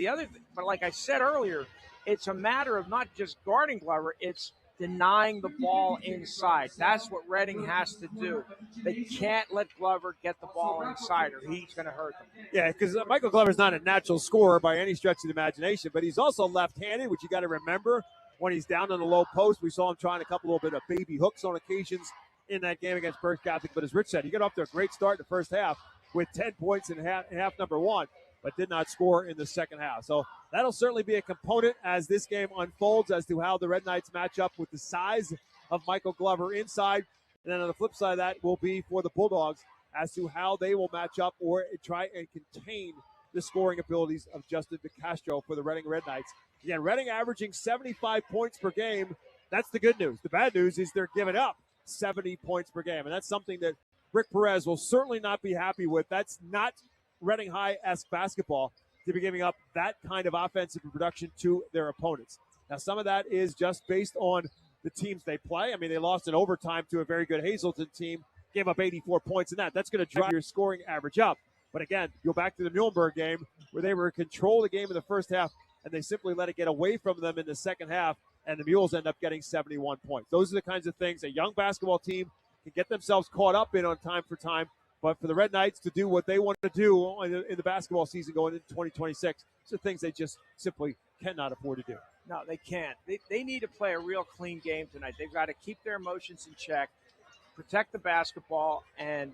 But like I said earlier, it's a matter of not just guarding Glover, it's denying the ball inside. That's what Reading has to do. They can't let Glover get the ball inside or he's going to hurt them. Yeah, because Michael Glover's not a natural scorer by any stretch of the imagination, but he's also left-handed, which you got to remember. When he's down on the low post, we saw him trying a little bit of baby hooks on occasions in that game against Berks Catholic. But as Rich said, he got off to a great start in the first half with 10 points in half number one, but did not score in the second half. So that'll certainly be a component as this game unfolds as to how the Red Knights match up with the size of Michael Glover inside. And then on the flip side of that will be for the Bulldogs as to how they will match up or try and contain the scoring abilities of Justin DeCastro for the Reading Red Knights. Again, Reading averaging 75 points per game. That's the good news. The bad news is they're giving up 70 points per game, and that's something that Rick Perez will certainly not be happy with. That's not Reading High-esque basketball to be giving up that kind of offensive production to their opponents. Now, some of that is just based on the teams they play. I mean, they lost in overtime to a very good Hazleton team, gave up 84 points in that. That's going to drive your scoring average up. But again, go back to the Muhlenberg game where they were in control of the game in the first half, and they simply let it get away from them in the second half, and the Mules end up getting 71 points. Those are the kinds of things a young basketball team can get themselves caught up in on time for time. But for the Red Knights to do what they want to do in the basketball season going into 2026, these are things they just simply cannot afford to do. No, they can't. They need to play a real clean game tonight. They've got to keep their emotions in check, protect the basketball, and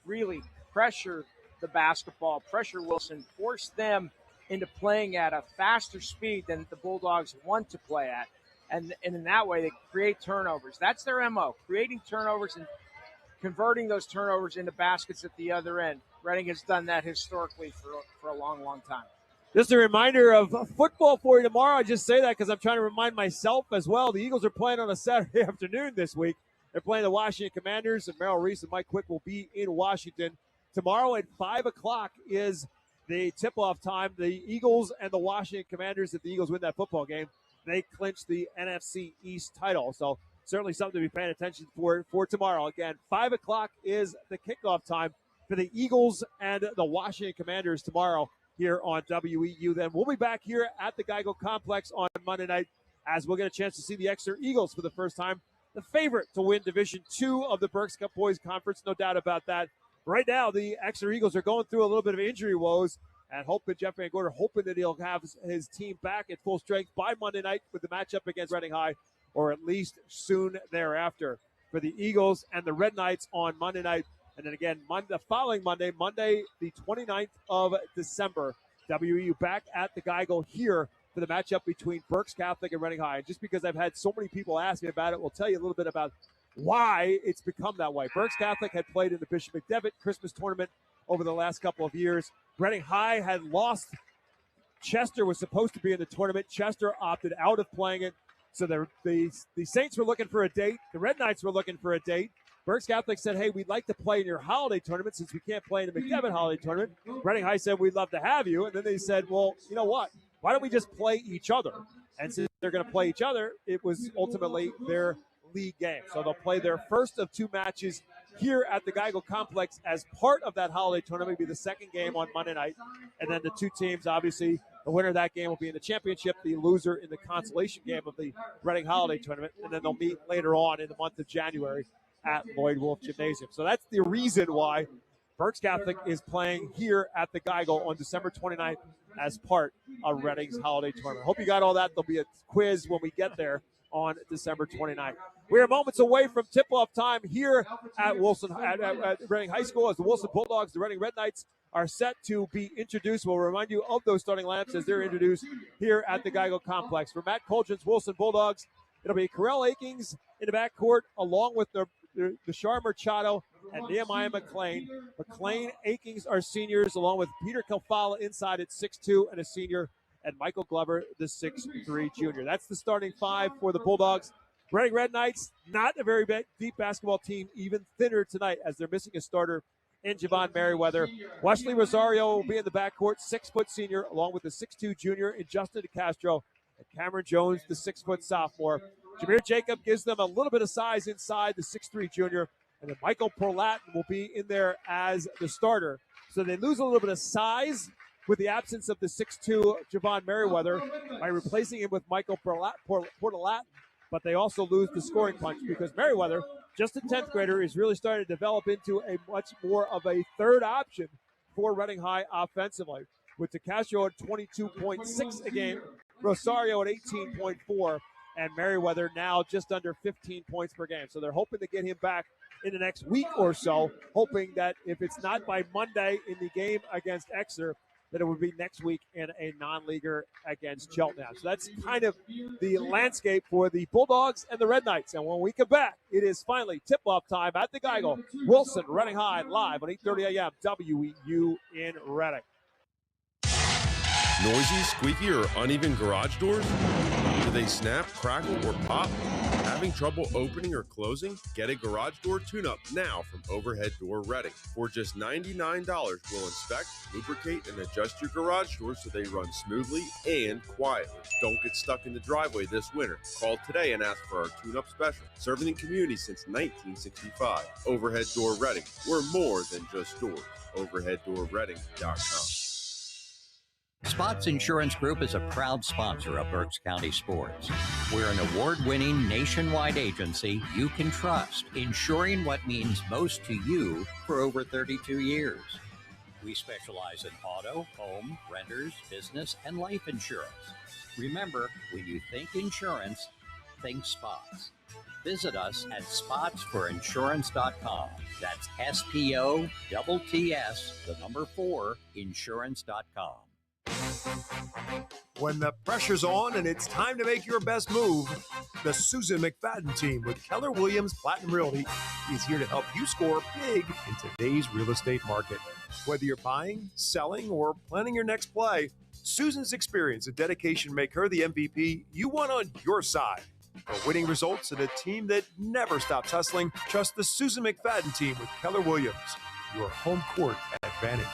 really pressure the basketball, pressure Wilson, force them into playing at a faster speed than the Bulldogs want to play at. And in that way, they create turnovers. That's their MO, creating turnovers and converting those turnovers into baskets at the other end. Reading has done that historically for a long, long time. Just a reminder of football for you tomorrow. I just say that because I'm trying to remind myself as well. The Eagles are playing on a Saturday afternoon this week. They're playing the Washington Commanders, and Merrill Reese and Mike Quick will be in Washington. Tomorrow at 5 o'clock is the tip-off time. The Eagles and the Washington Commanders, if the Eagles win that football game, they clinch the NFC East title. So certainly something to be paying attention for tomorrow. Again, 5 o'clock is the kickoff time for the Eagles and the Washington Commanders tomorrow here on WEEU. Then we'll be back here at the Geico Complex on Monday night as we'll get a chance to see the Exeter Eagles for the first time. The favorite to win Division II of the Berks Cup Boys Conference, no doubt about that. Right now, the Exeter Eagles are going through a little bit of injury woes, and Jeff Van Gorder hoping that he'll have his team back at full strength by Monday night with the matchup against Reading High, or at least soon thereafter. For the Eagles and the Red Knights on Monday night, and then again, the following Monday, the 29th of December, WEU back at the Geico here for the matchup between Berks Catholic and Reading High. And just because I've had so many people ask me about it, we'll tell you a little bit about why it's become that way. Berks Catholic had played in the Bishop McDevitt Christmas tournament over the last couple of years. Reading High had lost. Chester was supposed to be in the tournament. Chester opted out of playing it. So the Saints were looking for a date. The Red Knights were looking for a date. Berks Catholic said, hey, we'd like to play in your holiday tournament since we can't play in the McDevitt holiday tournament. Reading High said, we'd love to have you. And then they said, well, you know what? Why don't we just play each other? And since they're going to play each other, it was ultimately their league game. So they'll play their first of two matches here at the Geico Complex as part of that holiday tournament. It'll be the second game on Monday night. And then the two teams, obviously, the winner of that game will be in the championship, the loser in the consolation game of the Reading Holiday Tournament. And then they'll meet later on in the month of January at Lloyd Wolf Gymnasium. So that's the reason why Berks Catholic is playing here at the Geico on December 29th as part of Reading's holiday tournament. Hope you got all that. There'll be a quiz when we get there on December 29th. We are moments away from tip-off time here at Reading High School as the Wilson Bulldogs, the Reading Red Knights, are set to be introduced. We'll remind you of those starting lineups as they're introduced here at the Geico Complex. For Matt Colgin's Wilson Bulldogs, it'll be Carell Akings in the backcourt, along with Deshar Machado and Nehemiah McLean. McLean, Akings are seniors, along with Peter Kalfala inside at 6'2", and a senior, and Michael Glover, the 6'3" junior. That's the starting five for the Bulldogs. Reading Red Knights, not a very deep basketball team, even thinner tonight as they're missing a starter in Javon Merriweather. Wesley Rosario will be in the backcourt, 6-foot senior, along with the 6'2" junior in Justin DeCastro, and Cameron Jones, the 6-foot sophomore. Jameer Jacob gives them a little bit of size inside, the 6'3" junior, and then Michael Perlatin will be in there as the starter. So they lose a little bit of size with the absence of the 6'2" Javon Merriweather by replacing him with Michael Perlatin. But they also lose the scoring punch because Merriweather, just a 10th grader, is really starting to develop into a much more of a third option for Reading High offensively. With DeCastro at 22.6 a game, Rosario at 18.4, and Merriweather now just under 15 points per game. So they're hoping to get him back in the next week or so, hoping that if it's not by Monday in the game against Exeter, that it would be next week in a non-leaguer against Cheltenham. So that's kind of the landscape for the Bulldogs and the Red Knights. And when we come back, it is finally tip-off time at the Geigle. Wilson, Reading High, live on 8:30 a.m. WEEU in Reading. Noisy, squeaky, or uneven garage doors? Do they snap, crackle, or pop? Having trouble opening or closing? Get a garage door tune-up now from Overhead Door Reading. For just $99, we'll inspect, lubricate, and adjust your garage doors so they run smoothly and quietly. Don't get stuck in the driveway this winter. Call today and ask for our tune-up special. Serving the community since 1965. Overhead Door Reading. We're more than just doors. OverheadDoorReading.com. Spots Insurance Group is a proud sponsor of Berks County Sports. We're an award-winning nationwide agency you can trust, insuring what means most to you for over 32 years. We specialize in auto, home, renters, business, and life insurance. Remember, when you think insurance, think Spots. Visit us at spotsforinsurance.com. That's SPOTTS, 4, insurance.com. When the pressure's on and it's time to make your best move, the Susan McFadden team with Keller Williams Platinum Realty is here to help you score big in today's real estate market. Whether you're buying, selling, or planning your next play, Susan's experience and dedication make her the MVP you want on your side. For winning results and a team that never stops hustling, trust the Susan McFadden team with Keller Williams, your home court advantage.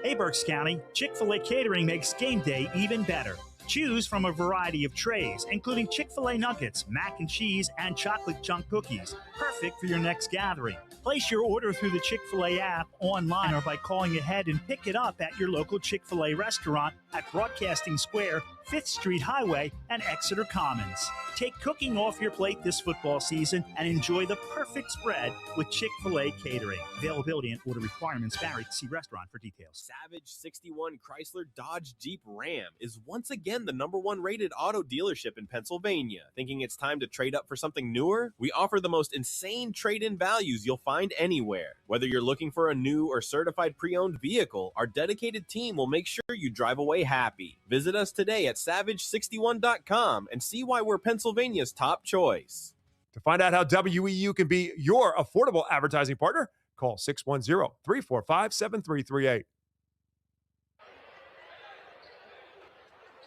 Hey, Berks County, Chick-fil-A Catering makes game day even better. Choose from a variety of trays, including Chick-fil-A nuggets, mac and cheese, and chocolate chunk cookies. Perfect for your next gathering. Place your order through the Chick-fil-A app, online, or by calling ahead and pick it up at your local Chick-fil-A restaurant at Broadcasting Square, 5th Street Highway, and Exeter Commons. Take cooking off your plate this football season and enjoy the perfect spread with Chick-fil-A Catering. Availability and order requirements vary. See restaurant for details. Savage 61 Chrysler Dodge Jeep Ram is once again the #1 rated auto dealership in Pennsylvania. Thinking it's time to trade up for something newer? We offer the most insane trade-in values you'll find anywhere. Whether you're looking for a new or certified pre-owned vehicle, our dedicated team will make sure you drive away happy. Visit us today at savage61.com and see why we're Pennsylvania's top choice. To find out how WEU can be your affordable advertising partner, call 610-345-7338.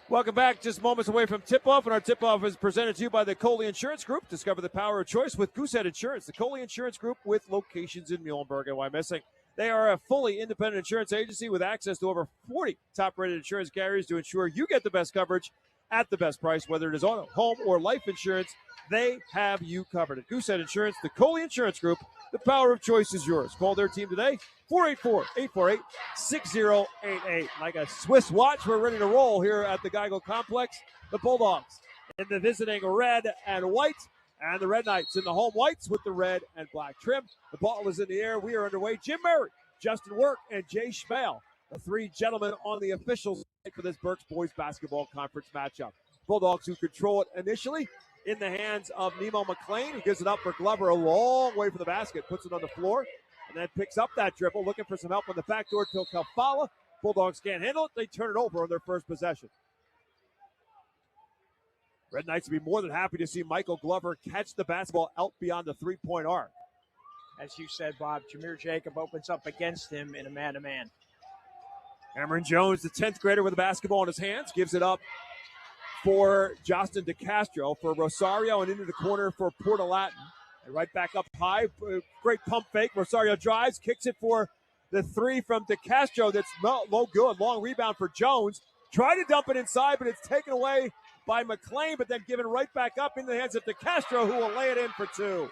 Welcome back. Just moments away from tip-off, and our tip-off is presented to you by the Coley Insurance Group. Discover the power of choice with Goosehead Insurance. The Coley Insurance Group with locations in Muhlenberg and Wyomissing. They are a fully independent insurance agency with access to over 40 top-rated insurance carriers to ensure you get the best coverage at the best price, whether it is auto, home, or life insurance. They have you covered. At Goosehead Insurance, the Coley Insurance Group, the power of choice is yours. Call their team today, 484-848-6088. Like a Swiss watch, we're ready to roll here at the Geigle Complex. The Bulldogs in the visiting red and white, and the Red Knights in the home whites with the red and black trim. The ball is in the air. We are underway. Jim Murray, Justin Work, and Jay Schmale, the three gentlemen on the official side for this Berks Boys Basketball Conference matchup. Bulldogs who control it initially in the hands of Nemo McLean, who gives it up for Glover a long way from the basket, puts it on the floor, and then picks up that dribble, looking for some help on the backdoor till Kalfala. Bulldogs can't handle it. They turn it over on their first possession. Red Knights would be more than happy to see Michael Glover catch the basketball out beyond the three-point arc. As you said, Bob, Jameer Jacob opens up against him in a man-to-man. Cameron Jones, the 10th grader with the basketball in his hands, gives it up for Justin DeCastro for Rosario and into the corner for Porta Latin. And right back up high. Great pump fake. Rosario drives, kicks it for the three from DeCastro. That's low good. Long rebound for Jones. Tried to dump it inside, but it's taken away by McLean, but then given right back up in the hands of DeCastro, who will lay it in for two.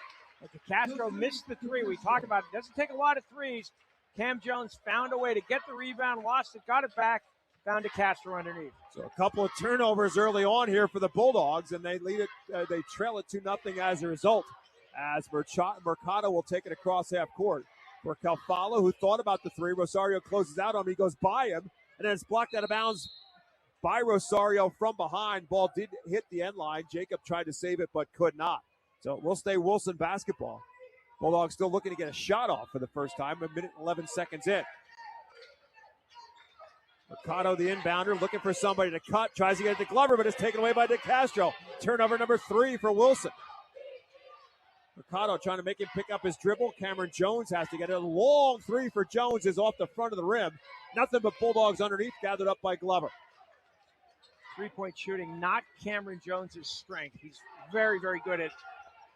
DeCastro missed the three. We talked about it. Doesn't take a lot of threes. Cam Jones found a way to get the rebound, lost it, got it back, found DeCastro underneath. So a couple of turnovers early on here for the Bulldogs, and they lead it. They trail it 2-0 as a result. As Mercado will take it across half court for Calfalo, who thought about the three. Rosario closes out on him. He goes by him, and then it's blocked out of bounds by Rosario from behind. Ball did hit the end line. Jacob tried to save it, but could not. So we'll stay Wilson basketball. Bulldogs still looking to get a shot off for the first time, 1 minute and 11 seconds in. Mercado, the inbounder, looking for somebody to cut. Tries to get it to Glover, but it's taken away by DeCastro. Turnover number 3 for Wilson. Mercado trying to make him pick up his dribble. Cameron Jones has to get it. A long three for Jones is off the front of the rim. Nothing but Bulldogs underneath, gathered up by Glover. Three-point shooting, not Cameron Jones' strength. He's very, very good at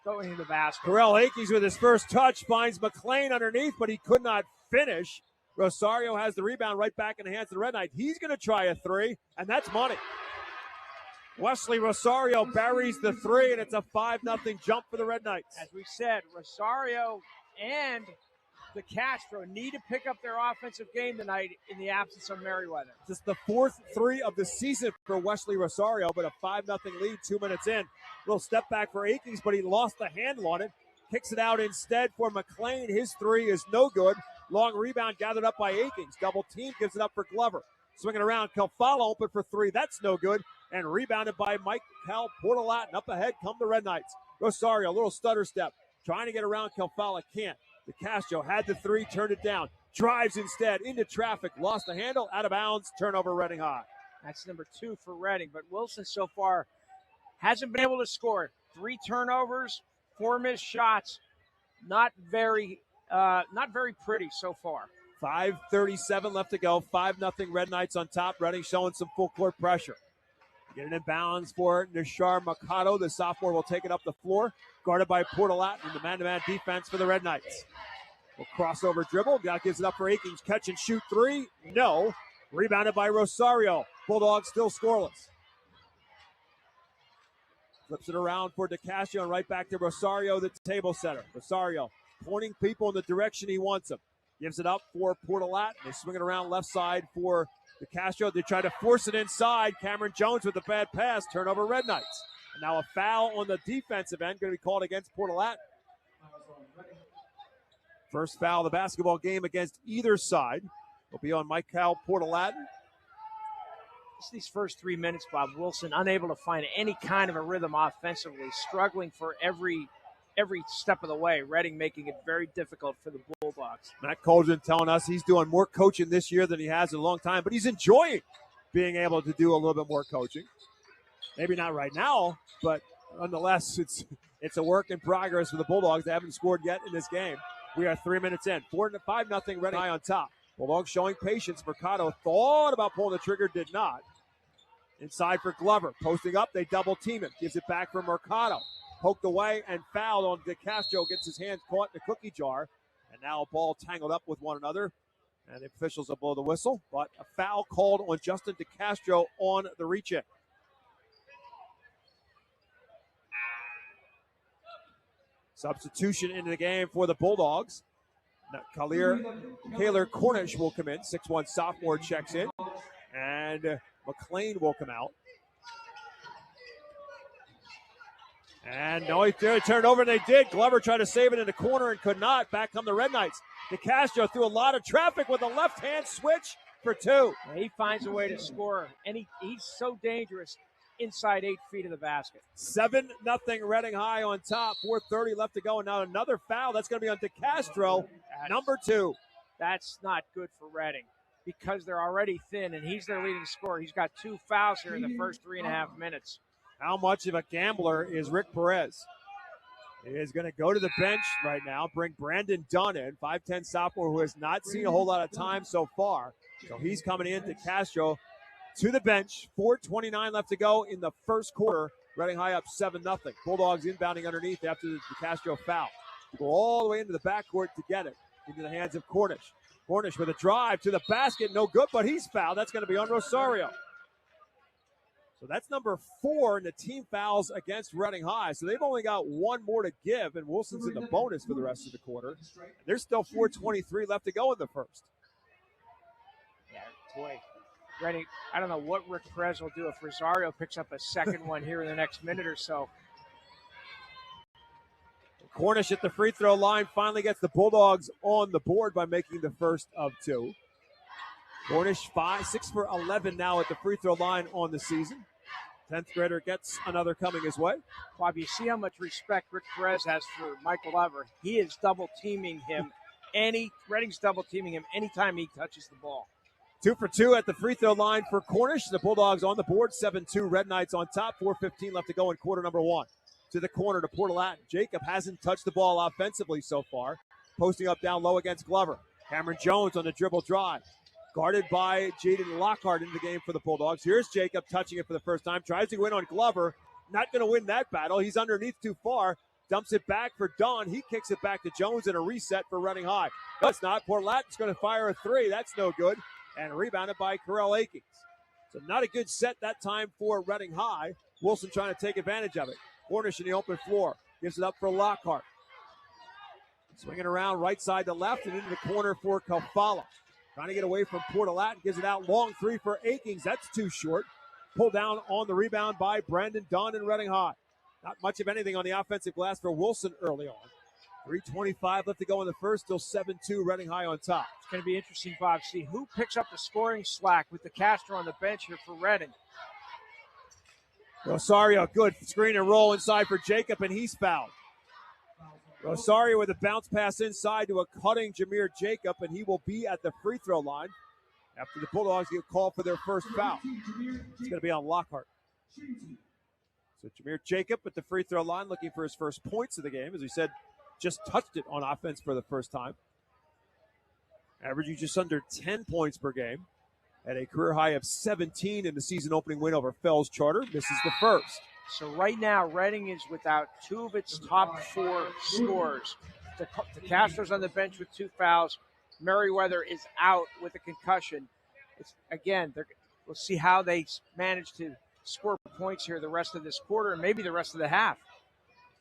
going to the basket. Terrell Akings with his first touch finds McLean underneath, but he could not finish. Rosario has the rebound right back in the hands of the Red Knights. He's going to try a three, and that's money. Wesley Rosario buries the three, and it's a 5-0 jump for the Red Knights. As we said, Rosario and DeCastro need to pick up their offensive game tonight in the absence of Merriweather. This is the 4th three of the season for Wesley Rosario, but a 5-0 lead 2 minutes in. Little step back for Akings, but he lost the handle on it. Kicks it out instead for McLean. His three is no good. Long rebound gathered up by Akings. Double team gives it up for Glover. Swinging around, Calfalo open for three. That's no good. And rebounded by Mike Cal Portalatin. Up ahead come the Red Knights. Rosario, a little stutter step. Trying to get around Calfalo, can't. DeCastro had the three, turned it down. Drives instead into traffic. Lost the handle, out of bounds. Turnover, Reading High. That's number 2 for Reading. But Wilson so far hasn't been able to score. 3 turnovers, 4 missed shots. Not very pretty so far. 5:37 left to go. 5-0 Red Knights on top. Reading showing some full court pressure. Getting in balance for Nishar Mercado. The sophomore will take it up the floor. Guarded by Portalatin. The man-to-man defense for the Red Knights. Will crossover dribble. That gives it up for Akings. Catch and shoot three. No. Rebounded by Rosario. Bulldogs still scoreless. Flips it around for DeCastro and right back to Rosario, the table setter. Rosario pointing people in the direction he wants them. Gives it up for Portalatin. They swing it around left side for DeCastro. They try to force it inside. Cameron Jones with a bad pass. Turnover, Red Knights. And now a foul on the defensive end going to be called against Portalatin. First foul of the basketball game against either side will be on Michael Portalatin. These first 3 minutes, Bob, Wilson unable to find any kind of a rhythm offensively, struggling for every step of the way. Reading making it very difficult for the Bulldogs. Matt Colgan telling us he's doing more coaching this year than he has in a long time, but he's enjoying being able to do a little bit more coaching. Maybe not right now, but nonetheless, it's a work in progress for the Bulldogs. They haven't scored yet in this game. We are 3 minutes in. 5-0 Reading High on top. Bulldogs showing patience. Mercado thought about pulling the trigger, did not. Inside for Glover. Posting up, they double team him. Gives it back for Mercado. Poked away and fouled on DeCastro. Gets his hands caught in the cookie jar. And now a ball tangled up with one another. And the officials will blow the whistle. But a foul called on Justin DeCastro on the reach-in. Substitution into the game for the Bulldogs. Kaylor Cornish will come in. 6'1" sophomore checks in. And McLean will come out. And no, he turned over, and they did. Glover tried to save it in the corner and could not. Back come the Red Knights. DeCastro threw a lot of traffic with a left-hand switch for two. He finds a way to score, and he's so dangerous inside 8 feet of the basket. 7-0 Reading High on top. 4:30 left to go, and now another foul. That's going to be on DeCastro, number 2. That's not good for Reading because they're already thin, and he's their leading scorer. He's got 2 fouls here in the first 3.5 minutes. How much of a gambler is Rick Perez? He is going to go to the bench right now, bring Brandon Dunn in, 5'10 sophomore who has not seen a whole lot of time so far. So he's coming in to Castro to the bench. 4:29 left to go in the first quarter. Reading High up 7-0. Bulldogs inbounding underneath after the Castro foul. Go all the way into the backcourt to get it into the hands of Cornish. Cornish with a drive to the basket, no good, but he's fouled. That's going to be on Rosario. So that's number 4 in the team fouls against Reading High. So they've only got one more to give, and Wilson's in the bonus for the rest of the quarter. There's still 4:23 left to go in the first. Yeah, boy. Reading, I don't know what Rick Perez will do if Rosario picks up a second one here in the next minute or so. Cornish at the free throw line finally gets the Bulldogs on the board by making the first of 2. Cornish 6 for 11 now at the free throw line on the season. 10th grader gets another coming his way. Bob, you see how much respect Rick Perez has for Michael Lever. He is double teaming him. Reading's double teaming him anytime he touches the ball. 2 for 2 at the free throw line for Cornish. The Bulldogs on the board, 7-2. Red Knights on top, 4:15 left to go in quarter number 1. To the corner to Portalatin. Jacob hasn't touched the ball offensively so far. Posting up down low against Glover. Cameron Jones on the dribble drive. Guarded by Jaden Lockhart in the game for the Bulldogs. Here's Jacob touching it for the first time. Tries to win on Glover. Not going to win that battle. He's underneath too far. Dumps it back for Dunn. He kicks it back to Jones and a reset for Reading High. No, it's not. Portalatin's going to fire a 3. That's no good. And rebounded by Carell Akings. So not a good set that time for Reading High. Wilson trying to take advantage of it. Cornish in the open floor. Gives it up for Lockhart. Swinging around right side to left and into the corner for Kafala. Trying to get away from Portalatin. Gives it out long 3 for Akings. That's too short. Pulled down on the rebound by Brandon Dunn and Reading High. Not much of anything on the offensive glass for Wilson early on. 3:25 left to go in the first. Still 7-2 Reading High on top. It's going to be interesting, Bob. See who picks up the scoring slack with the Castro on the bench here for Reading. Rosario, good screen and roll inside for Jacob, and he's fouled. Rosario with a bounce pass inside to a cutting Jameer Jacob, and he will be at the free throw line after the Bulldogs get called for their first foul. It's going to be on Lockhart. So Jameer Jacob at the free throw line looking for his first points of the game. As we said, just touched it on offense for the first time. Averaging just under 10 points per game. At a career high of 17 in the season opening win over Fells Charter. Misses the first. So right now, Reading is without 2 of its top 4 scorers. The Castro's on the bench with 2 fouls. Merriweather is out with a concussion. We'll see how they manage to score points here the rest of this quarter and maybe the rest of the half.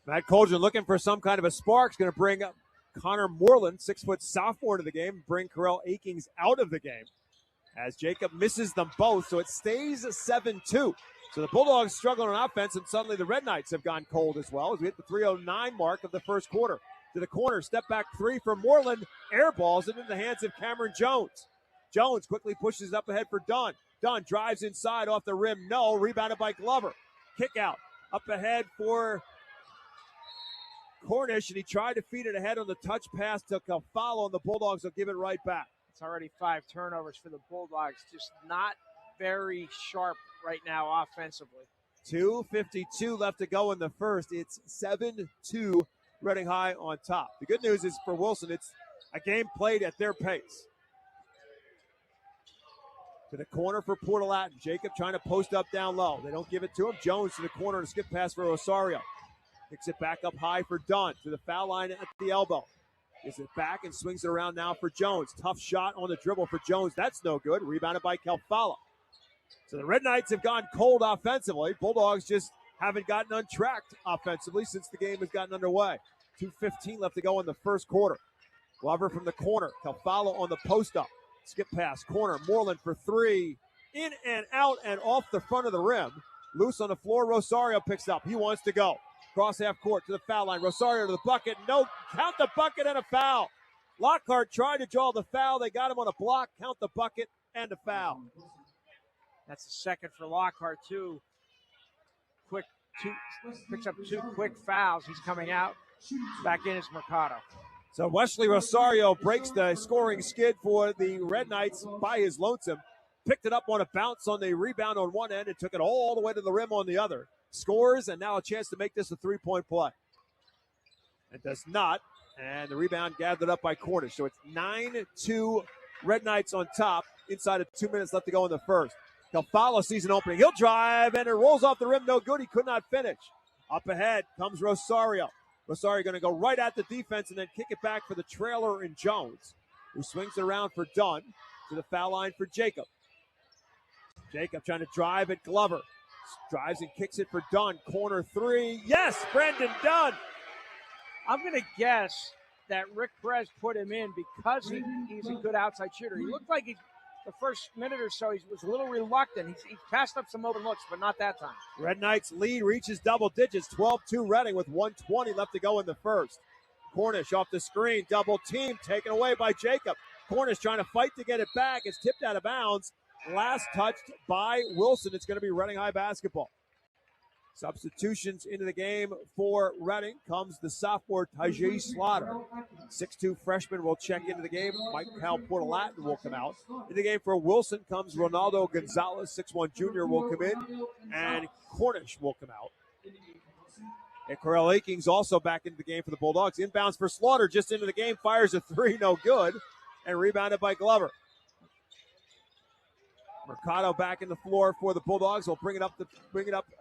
Matt Colgan looking for some kind of a spark. Is going to bring up Connor Moreland, 6-foot sophomore, to the game. Bring Carell Akings out of the game. As Jacob misses them both, so it stays 7-2. So the Bulldogs struggling on offense, and suddenly the Red Knights have gone cold as well as we hit the 3:09 mark of the first quarter. To the corner, step back 3 for Moreland, airballs it into the hands of Cameron Jones. Jones quickly pushes up ahead for Dunn. Dunn drives inside off the rim, no, rebounded by Glover. Kick out, up ahead for Cornish, and he tried to feed it ahead on the touch pass to Kafalo, and the Bulldogs will give it right back. It's already 5 turnovers for the Bulldogs. Just not very sharp right now offensively. 2:52 left to go in the first. It's 7-2 Reading High on top. The good news is for Wilson, it's a game played at their pace. To the corner for Portalatin. Jacob trying to post up down low. They don't give it to him. Jones to the corner to skip pass for Rosario. Picks it back up high for Dunn. To the foul line at the elbow. Gives it back and swings it around now for Jones. Tough shot on the dribble for Jones. That's no good. Rebounded by Kelfala. So the Red Knights have gone cold offensively. Bulldogs just haven't gotten untracked offensively since the game has gotten underway. 2:15 left to go in the first quarter. Glover from the corner. Kelfala on the post up. Skip pass. Corner. Moreland for 3. In and out and off the front of the rim. Loose on the floor. Rosario picks up. He wants to go. Cross half court to the foul line. Rosario to the bucket. No, count the bucket and a foul. Lockhart tried to draw the foul. They got him on a block. Count the bucket and a foul. That's the second for Lockhart, too. Picks up 2 quick fouls. He's coming out. Back in is Mercado. So Wesley Rosario breaks the scoring skid for the Red Knights by his lonesome. Picked it up on a bounce on the rebound on one end and took it all the way to the rim on the other. scores, and now a chance to make this a three-point play. It does not, and the rebound gathered up by Cornish. So it's 9-2 Red Knights on top, inside of 2 minutes left to go in the first. Calfalo sees an opening. He'll drive, and it rolls off the rim. No good. He could not finish. Up ahead comes Rosario. Rosario going to go right at the defense and then kick it back for the trailer in Jones, who swings it around for Dunn to the foul line for Jacob. Jacob trying to drive at Glover. Drives and kicks it for Dunn. Corner three. Yes, Brendan Dunn. I'm going to guess that Rick Perez put him in because he's a good outside shooter. He looked like the first minute or so, he was a little reluctant. He passed up some open looks, but not that time. Red Knights lead reaches double digits, 12-2 Reading with 1:20 left to go in the first. Cornish off the screen, double team, taken away by Jacob. Cornish trying to fight to get it back. It's tipped out of bounds. Last touched by Wilson. It's going to be Reading High basketball. Substitutions into the game for Reading comes the sophomore Tajay Slaughter. 6'2 freshman will check into the game. Michael Portalatin will come out. In the game for Wilson comes Ronaldo Gonzalez. 6'1 junior will come in. And Cornish will come out. And Corell Akings also back into the game for the Bulldogs. Inbounds for Slaughter just into the game. Fires a three, no good. And rebounded by Glover. Mercado back in the floor for the Bulldogs. Will bring it up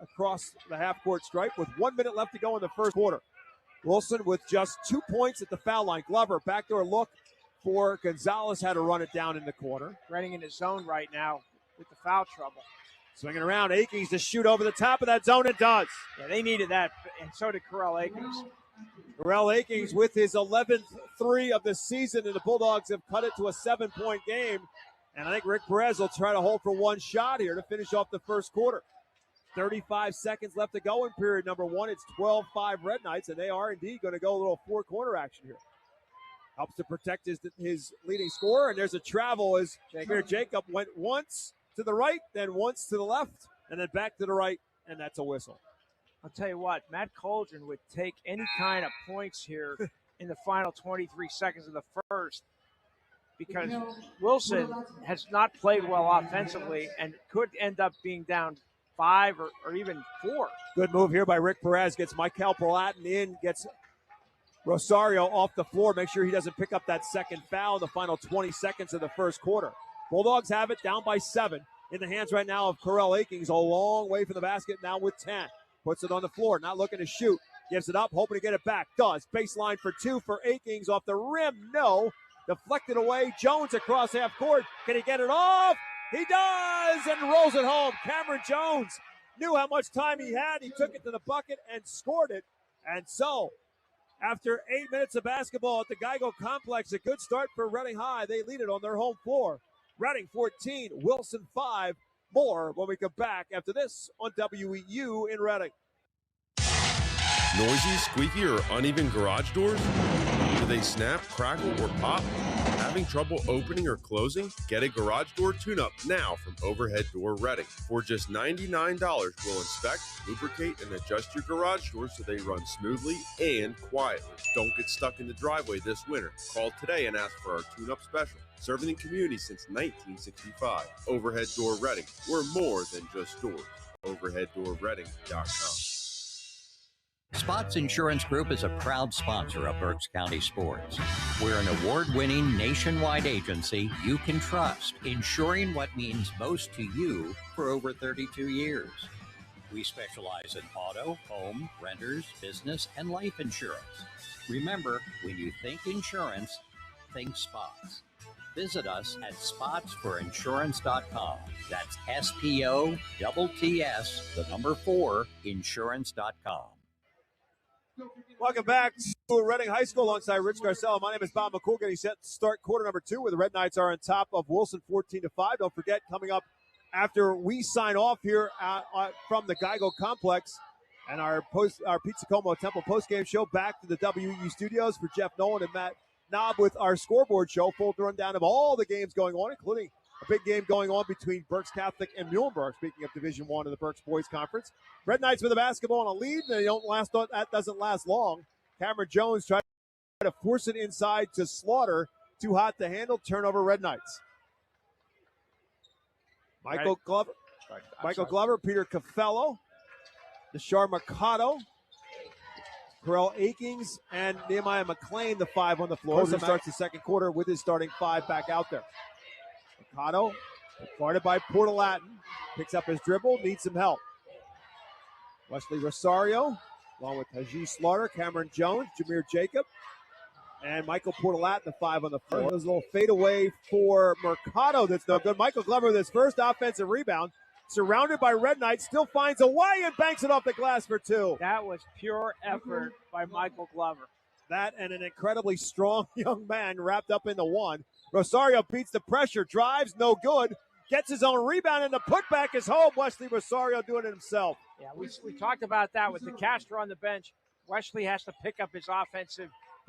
across the half-court stripe with 1 minute left to go in the first quarter. Wilson with just 2 points at the foul line. Glover, backdoor look for Gonzalez, had to run it down in the corner. Running in his zone right now with the foul trouble. Swinging around, Akings to shoot over the top of that zone. It does. Yeah, they needed that, and so did Corell Akings. Corell Akings with his 11th three of the season, and the Bulldogs have cut it to a 7-point game. And I think Rick Perez will try to hold for one shot here to finish off the first quarter. 35 seconds left to go in period number one. It's 12-5 Red Knights, and they are indeed going to go a little four-corner action here. Helps to protect his leading scorer, and there's a travel as Jacob went once to the right, then once to the left, and then back to the right, and that's a whistle. I'll tell you what, Matt Colgin would take any kind of points here in the final 23 seconds of the first, because Wilson has not played well offensively and could end up being down 5 or even 4. Good move here by Rick Perez. Gets Michael Portalatin in, gets Rosario off the floor. Make sure he doesn't pick up that second foul in the final 20 seconds of the first quarter. Bulldogs have it down by 7. In the hands right now of Corell Akings, a long way from the basket now with 10. Puts it on the floor, not looking to shoot. Gives it up, hoping to get it back. Does. Baseline for 2 for Akings off the rim. No. Deflected away. Jones across half court. Can he get it off? He does, and rolls it home. Cameron Jones knew how much time he had. He took it to the bucket and scored it. And so, after 8 minutes of basketball at the Geico Complex, a good start for Reading High. They lead it on their home floor. Reading 14, Wilson 5. More when we come back after this on WEEU in Reading. Noisy, squeaky, or uneven garage doors? Do they snap, crackle, or pop? Having trouble opening or closing? Get a garage door tune-up now from Overhead Door Reading. For just $99, we'll inspect, lubricate, and adjust your garage doors so they run smoothly and quietly. Don't get stuck in the driveway this winter. Call today and ask for our tune-up special. Serving the community since 1965. Overhead Door Reading. We're more than just doors. OverheadDoorReading.com. Spots Insurance Group is a proud sponsor of Berks County sports. We're an award-winning nationwide agency you can trust, insuring what means most to you for over 32 years. We specialize in auto, home, renters, business, and life insurance. Remember, when you think insurance, think Spots. Visit us at spotsforinsurance.com. That's SPOTTS, 4, insurance.com. Welcome back to Reading High School alongside Rich Garcella. My name is Bob McCool, getting set to start quarter number 2, where the Red Knights are on top of Wilson 14-5. Don't forget, coming up after we sign off here from the Geico Complex and our Pizza Como Temple postgame show, back to the WEU studios for Jeff Nolan and Matt Knob with our scoreboard show. Full rundown of all the games going on, including a big game going on between Berks Catholic and Muhlenberg, speaking of Division I of the Berks Boys Conference. Red Knights with the basketball on a lead, and that doesn't last long. Cameron Jones tried to force it inside to Slaughter. Too hot to handle. Turnover, Red Knights. Michael Glover, Peter Caffello. Deshar Mercado, Terrell Akings, and Nehemiah McLean, the 5 on the floor. Colson starts the second quarter with his starting 5 back out there. Mercado, guarded by Portalatin, picks up his dribble, needs some help. Wesley Rosario, along with Haji Slaughter, Cameron Jones, Jameer Jacob, and Michael Portalatin, the 5 on the floor. There's a little fadeaway for Mercado that's no good. Michael Glover with his first offensive rebound, surrounded by Red Knights, still finds a way and banks it off the glass for 2. That was pure effort by Michael Glover. That and an incredibly strong young man wrapped up into 1. Rosario beats the pressure, drives, no good, gets his own rebound, and the putback is home. Wesley Rosario doing it himself. Yeah, we talked about that with DeCastro on the bench. Wesley has to pick up his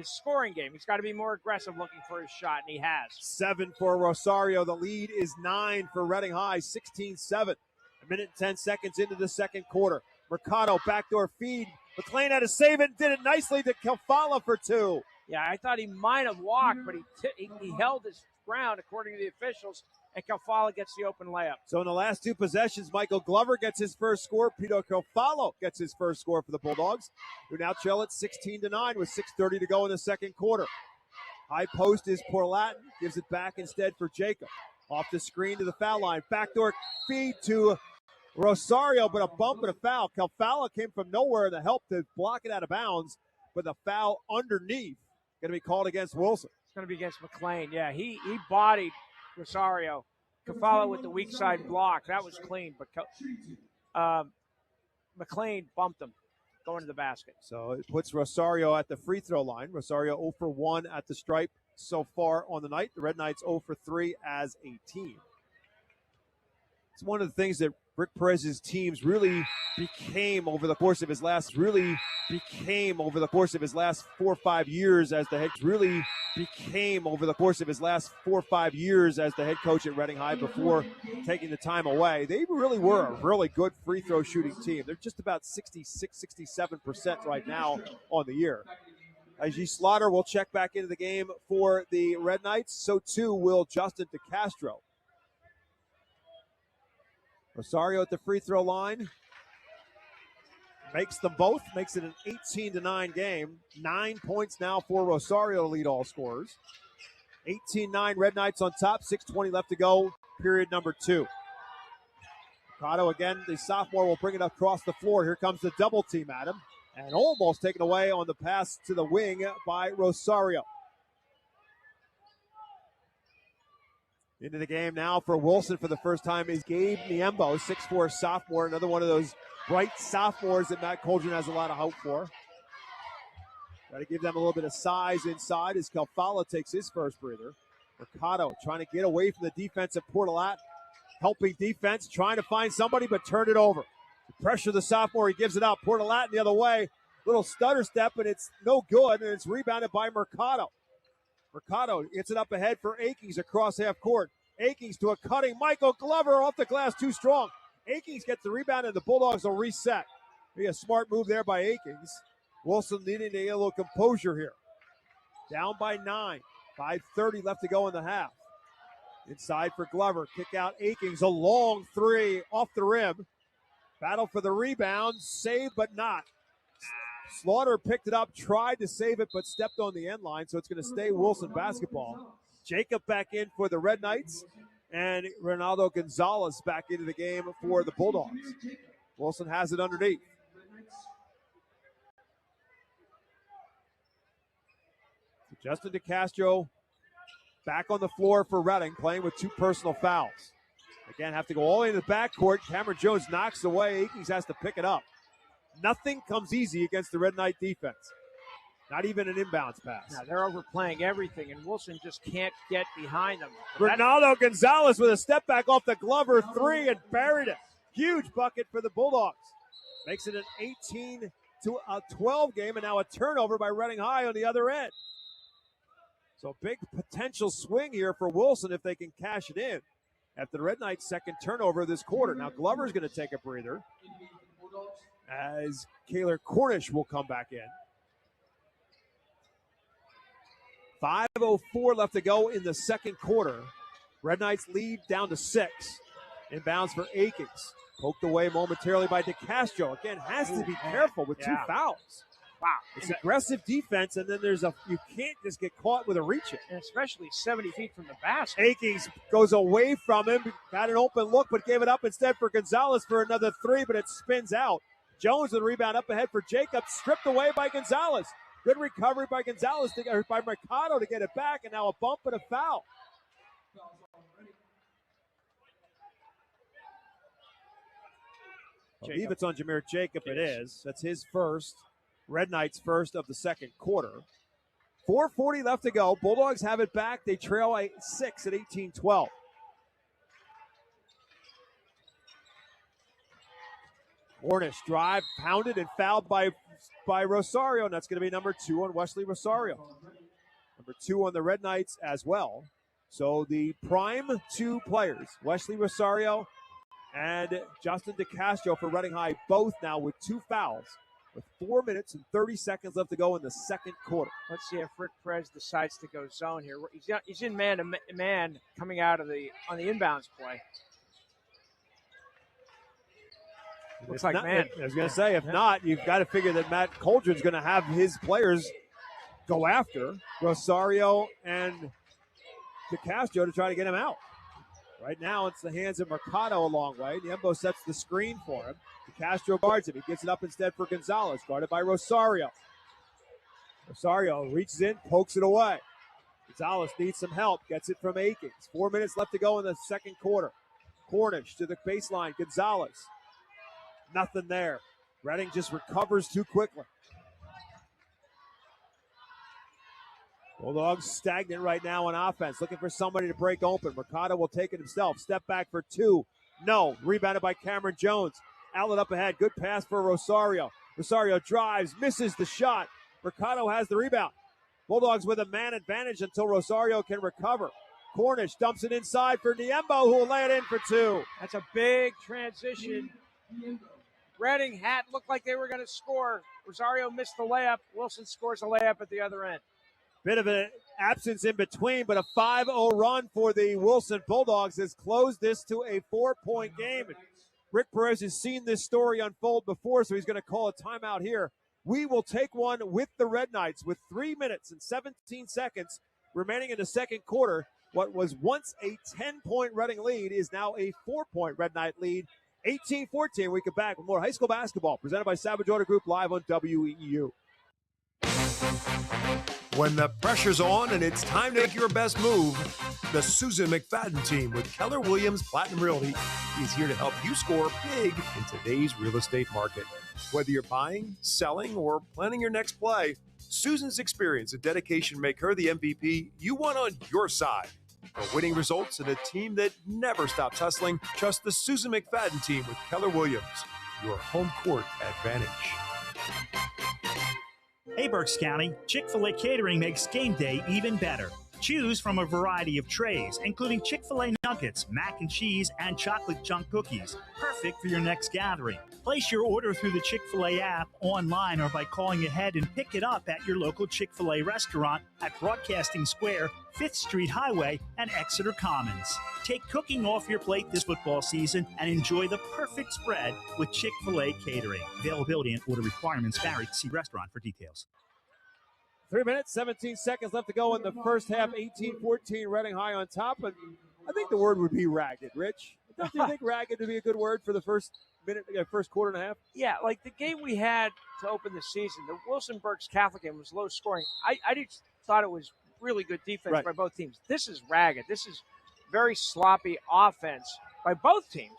scoring game. He's got to be more aggressive looking for his shot, and he has. 7 for Rosario. The lead is 9 for Reading High, 16-7. A minute and 10 seconds into the second quarter. Mercado, backdoor feed. McLean had to save it and did it nicely to Kelfala for 2. Yeah, I thought he might have walked, but he held his ground, according to the officials, and Kelfala gets the open layup. So in the last 2 possessions, Michael Glover gets his first score. Peter Kelfala gets his first score for the Bulldogs, who now trail at 16-9 with 6:30 to go in the second quarter. High post is Portalatin, gives it back instead for Jacob. Off the screen to the foul line. Backdoor feed to Rosario, but a bump and a foul. Kelfala came from nowhere in the help to block it out of bounds, but the foul underneath going to be called against Wilson. It's going to be against McLean. Yeah, he bodied Rosario. Kelfala with the weak side block. That was clean, but McLean bumped him going to the basket. So it puts Rosario at the free throw line. Rosario 0 for 1 at the stripe so far on the night. The Red Knights 0 for 3 as a team. It's one of the things that Rick Perez's teams really became over the course of his last 4 or 5 years as the head coach at Reading High before taking the time away. They really were a really good free throw shooting team. They're just about 66-67% right now on the year. Haji Slaughter will check back into the game for the Red Knights. So too will Justin DeCastro. Rosario at the free throw line. Makes them both. Makes it an 18-9 game. 9 points now for Rosario to lead all scorers. 18-9 Red Knights on top. 6:20 left to go. Period number 2. Mercado again, the sophomore, will bring it across the floor. Here comes the double team at him. And almost taken away on the pass to the wing by Rosario. Into the game now for Wilson for the first time is Gabe Niembo, 6'4 sophomore, another one of those bright sophomores that Matt Coldren has a lot of hope for. Got to give them a little bit of size inside as Kelfala takes his first breather. Mercado trying to get away from the defense of Portalatin. Helping defense, trying to find somebody, but turn it over. Pressure the sophomore, he gives it out. Portalatin the other way. Little stutter step, and it's no good, and it's rebounded by Mercado. Mercado gets it up ahead for Akings across half court. Akings to a cutting Michael Glover off the glass, too strong. Akings gets the rebound, and the Bulldogs will reset. Be a smart move there by Akings. Wilson needing to get a little composure here. Down by 9. 5:30 left to go in the half. Inside for Glover. Kick out Akings. A long 3 off the rim. Battle for the rebound. Save, but not. Slaughter picked it up, tried to save it, but stepped on the end line, so it's going to stay Wilson basketball. Jacob back in for the Red Knights, and Ronaldo Gonzalez back into the game for the Bulldogs. Wilson has it underneath. Justin DeCastro back on the floor for Reading, playing with 2 personal fouls. Again, have to go all the way into the backcourt. Cameron Jones knocks away. Akings has to pick it up. Nothing comes easy against the Red Knight defense. Not even an inbounds pass. No, they're overplaying everything, and Wilson just can't get behind them. Ronaldo Gonzalez with a step back off the Glover 3 and buried it. Huge bucket for the Bulldogs. Makes it an 18-12 game, and now a turnover by Reading High on the other end. So big potential swing here for Wilson if they can cash it in after the Red Knights' second turnover this quarter. Now Glover's going to take a breather as Kaylor Cornish will come back in. 5:04 left to go in the second quarter. Red Knights lead down to 6. Inbounds for Akings. Poked away momentarily by DeCastro. Again, has to be careful with two fouls. Wow. It's aggressive defense, and then you can't just get caught with a reach-in. And especially 70 feet from the basket. Akings goes away from him, got an open look, but gave it up instead for Gonzalez for another three, but it spins out. Jones with the rebound up ahead for Jacobs, stripped away by Gonzalez. Good recovery by Gonzalez, by Mercado to get it back, and now a bump and a foul. I believe it's on Jameer Jacob. It is. That's his first. Red Knights first of the second quarter. 4:40 left to go. Bulldogs have it back. They trail 6 at 18-12. Cornish drive, pounded and fouled by Rosario, and that's going to be number 2 on Wesley Rosario. Number 2 on the Red Knights as well. So the prime 2 players, Wesley Rosario and Justin DeCastro for Reading High, both now with 2 fouls. With 4 minutes and 30 seconds left to go in the second quarter. Let's see if Rick Perez decides to go zone here. He's in man-to-man coming out of on the inbounds play. Looks like man. I was going to say, if not, you've got to figure that Matt Coldren's going to have his players go after Rosario and DeCastro to try to get him out. Right now, it's the hands of Mercado a long way. Niembo sets the screen for him. DeCastro guards him. He gets it up instead for Gonzalez, guarded by Rosario. Rosario reaches in, pokes it away. Gonzalez needs some help, gets it from Akins. 4 minutes left to go in the second quarter. Cornish to the baseline. Gonzalez. Nothing there. Reading just recovers too quickly. Bulldogs stagnant right now on offense, looking for somebody to break open. Mercado will take it himself. Step back for 2. No. Rebounded by Cameron Jones. Outlet up ahead. Good pass for Rosario. Rosario drives, misses the shot. Mercado has the rebound. Bulldogs with a man advantage until Rosario can recover. Cornish dumps it inside for Niembo, who will lay it in for 2. That's a big transition. Reading looked like they were going to score. Rosario missed the layup. Wilson scores a layup at the other end. Bit of an absence in between, but a 5-0 run for the Wilson Bulldogs has closed this to a 4-point game. Rick Perez has seen this story unfold before, so he's going to call a timeout here. We will take one with the Red Knights with 3 minutes and 17 seconds remaining in the second quarter. What was once a 10-point Reading lead is now a 4-point Red Knight lead. 18-14. We come back with more high school basketball presented by Savage Auto Group live on WEEU. When the pressure's on and it's time to make your best move, the Susan McFadden team with Keller Williams Platinum Realty is here to help you score big in today's real estate market. Whether you're buying, selling, or planning your next play, Susan's experience and dedication make her the MVP you want on your side. For winning results and a team that never stops hustling, trust the Susan McFadden team with Keller Williams, your home court advantage. Hey, Berks County, Chick-fil-A Catering makes game day even better. Choose from a variety of trays, including Chick-fil-A nuggets, mac and cheese, and chocolate chunk cookies. Perfect for your next gathering. Place your order through the Chick-fil-A app, online, or by calling ahead and pick it up at your local Chick-fil-A restaurant at Broadcasting Square, 5th Street Highway, and Exeter Commons. Take cooking off your plate this football season and enjoy the perfect spread with Chick-fil-A Catering. Availability and order requirements vary. See restaurant for details. 3 minutes, 17 seconds left to go in the first half. 18-14, Reading High on top. And I think the word would be ragged, Rich. Don't you think ragged would be a good word for the first quarter and a half? Yeah, like the game we had to open the season, the Wilson Berks Catholic game was low scoring. I just thought it was really good defense by both teams. This is ragged. This is very sloppy offense by both teams.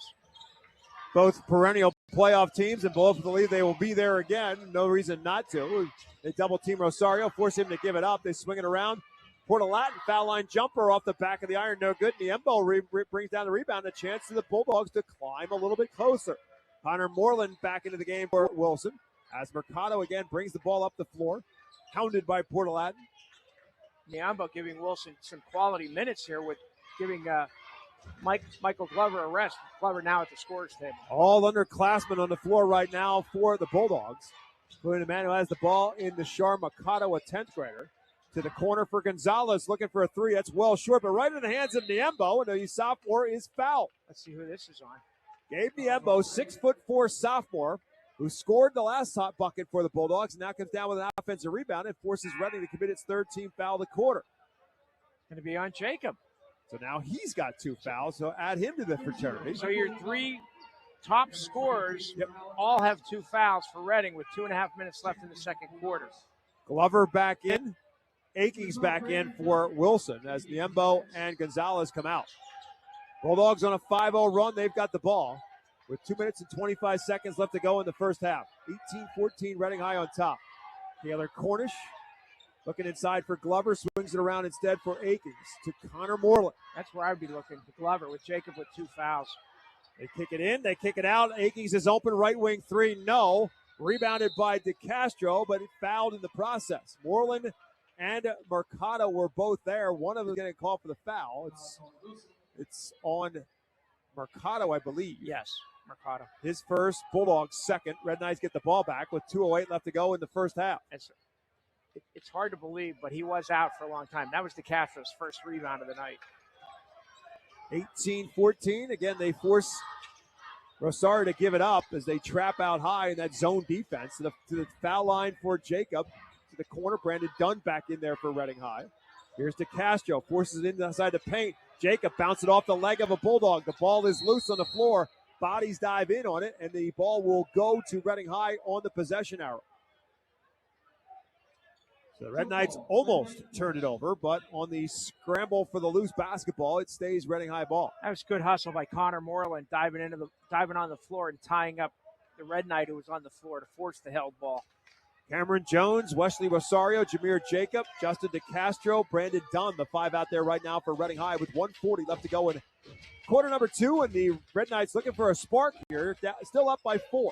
Both perennial playoff teams, and both believe they will be there again. No reason not to. They double-team Rosario, force him to give it up. They swing it around. Portalatin, foul line jumper off the back of the iron, no good. Niembo brings down the rebound, a chance for the Bulldogs to climb a little bit closer. Connor Moreland back into the game for Wilson, as Mercado again brings the ball up the floor, hounded by Portalatin. Niembo giving Wilson some quality minutes here with giving Michael Glover a rest. Glover now at the scorer's table. All underclassmen on the floor right now for the Bulldogs, including the man who has the ball in the Shar Mercado, a 10th grader. To the corner for Gonzalez, looking for a three. That's well short, but right in the hands of Niembo, and the sophomore is fouled. Let's see who this is on. Gabe Niembo, 6'4" sophomore, who scored the last hot bucket for the Bulldogs, and now comes down with an offensive rebound and forces Reading to commit its third team foul of the quarter. Going to be on Jacob. So now he's got 2 fouls, so add him to the fraternity. So your 3 top scorers all have 2 fouls for Reading with 2.5 minutes left in the second quarter. Glover back in. Akings back in for Wilson as Niembo and Gonzalez come out. Bulldogs on a 5-0 run. They've got the ball with 2 minutes and 25 seconds left to go in the first half. 18-14, Reading High on top. Taylor Cornish looking inside for Glover. Swings it around instead for Akings to Connor Moreland. That's where I'd be looking for Glover with Jacob with 2 fouls. They kick it in. They kick it out. Akings is open. Right wing 3. No. Rebounded by DeCastro, but it fouled in the process. Moreland and Mercado were both there. One of them getting called for the foul. It's on Mercado, I believe. Yes, Mercado. His first, Bulldogs second. Red Knights get the ball back with 2:08 left to go in the first half. It's hard to believe, but he was out for a long time. That was DeCastro's first rebound of the night. 18-14. Again, they force Rosario to give it up as they trap out high in that zone defense. To the foul line for Jacob. To the corner, Brandon Dunn back in there for Reading High. Here's DeCastro, forces it inside the paint. Jacob bounced it off the leg of a Bulldog. The ball is loose on the floor. Bodies dive in on it, and the ball will go to Reading High on the possession arrow. So the Red Knights almost turned it over, but on the scramble for the loose basketball, it stays Reading High ball. That was good hustle by Connor Moreland, diving on the floor and tying up the Red Knight who was on the floor to force the held ball. Cameron Jones, Wesley Rosario, Jameer Jacob, Justin DeCastro, Brandon Dunn, the 5 out there right now for Reading High with 1:40 left to go in quarter number 2, and the Red Knights looking for a spark here, still up by 4.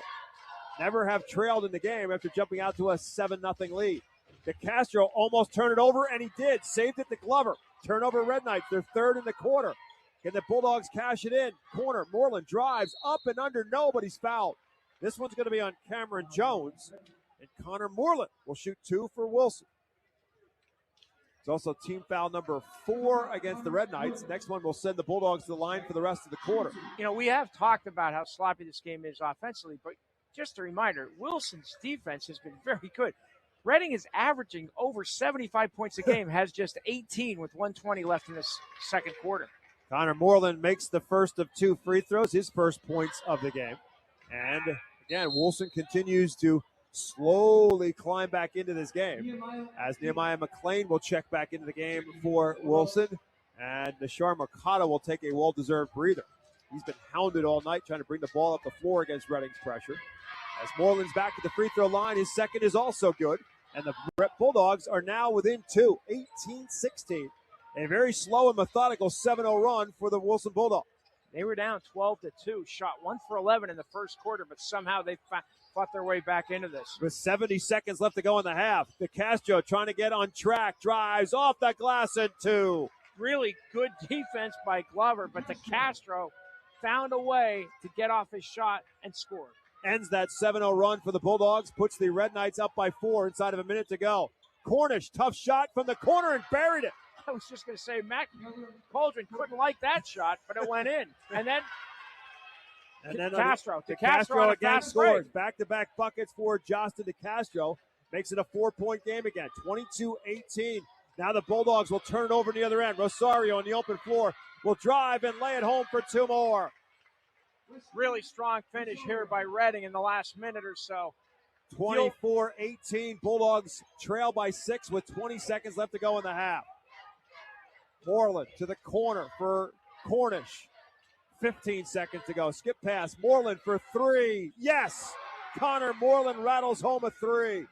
Never have trailed in the game after jumping out to a 7-0 lead. DeCastro almost turned it over, and he did. Saved it to Glover. Turnover Red Knights, they're third in the quarter. Can the Bulldogs cash it in? Corner, Moreland drives up and under, nobody's fouled. This one's going to be on Cameron Jones. And Connor Moreland will shoot 2 for Wilson. It's also team foul number 4 against the Red Knights. Next one will send the Bulldogs to the line for the rest of the quarter. You know, we have talked about how sloppy this game is offensively, but just a reminder, Wilson's defense has been very good. Reading is averaging over 75 points a game, has just 18 with 1:20 left in this second quarter. Connor Moreland makes the first of 2 free throws, his first points of the game. And again, Wilson continues to slowly climb back into this game as Nehemiah McClain will check back into the game for Wilson, and Nashar Mercado will take a well-deserved breather. He's been hounded all night trying to bring the ball up the floor against Reading's pressure. As Moreland's back at the free throw line, his second is also good, and the Bulldogs are now within 2, 18-16. A very slow and methodical 7-0 run for the Wilson Bulldogs. They were down 12-2, shot 1 for 11 in the first quarter, but somehow they fought their way back into this. With 70 seconds left to go in the half, DeCastro trying to get on track, drives off the glass and 2. Really good defense by Glover, but DeCastro found a way to get off his shot and scored. Ends that 7-0 run for the Bulldogs, puts the Red Knights up by 4 inside of a minute to go. Cornish, tough shot from the corner and buried it. I was just going to say, Mac Cauldron couldn't like that shot, but it went in. And then DeCastro again scores. Back-to-back buckets for Justin DeCastro. Makes it a 4-point game again, 22-18. Now the Bulldogs will turn it over to the other end. Rosario on the open floor will drive and lay it home for 2 more. Really strong finish here by Reading in the last minute or so. 24-18. Bulldogs trail by 6 with 20 seconds left to go in the half. Moreland to the corner for Cornish. 15 seconds to go. Skip pass. Moreland for 3. Yes! Connor Moreland rattles home a 3.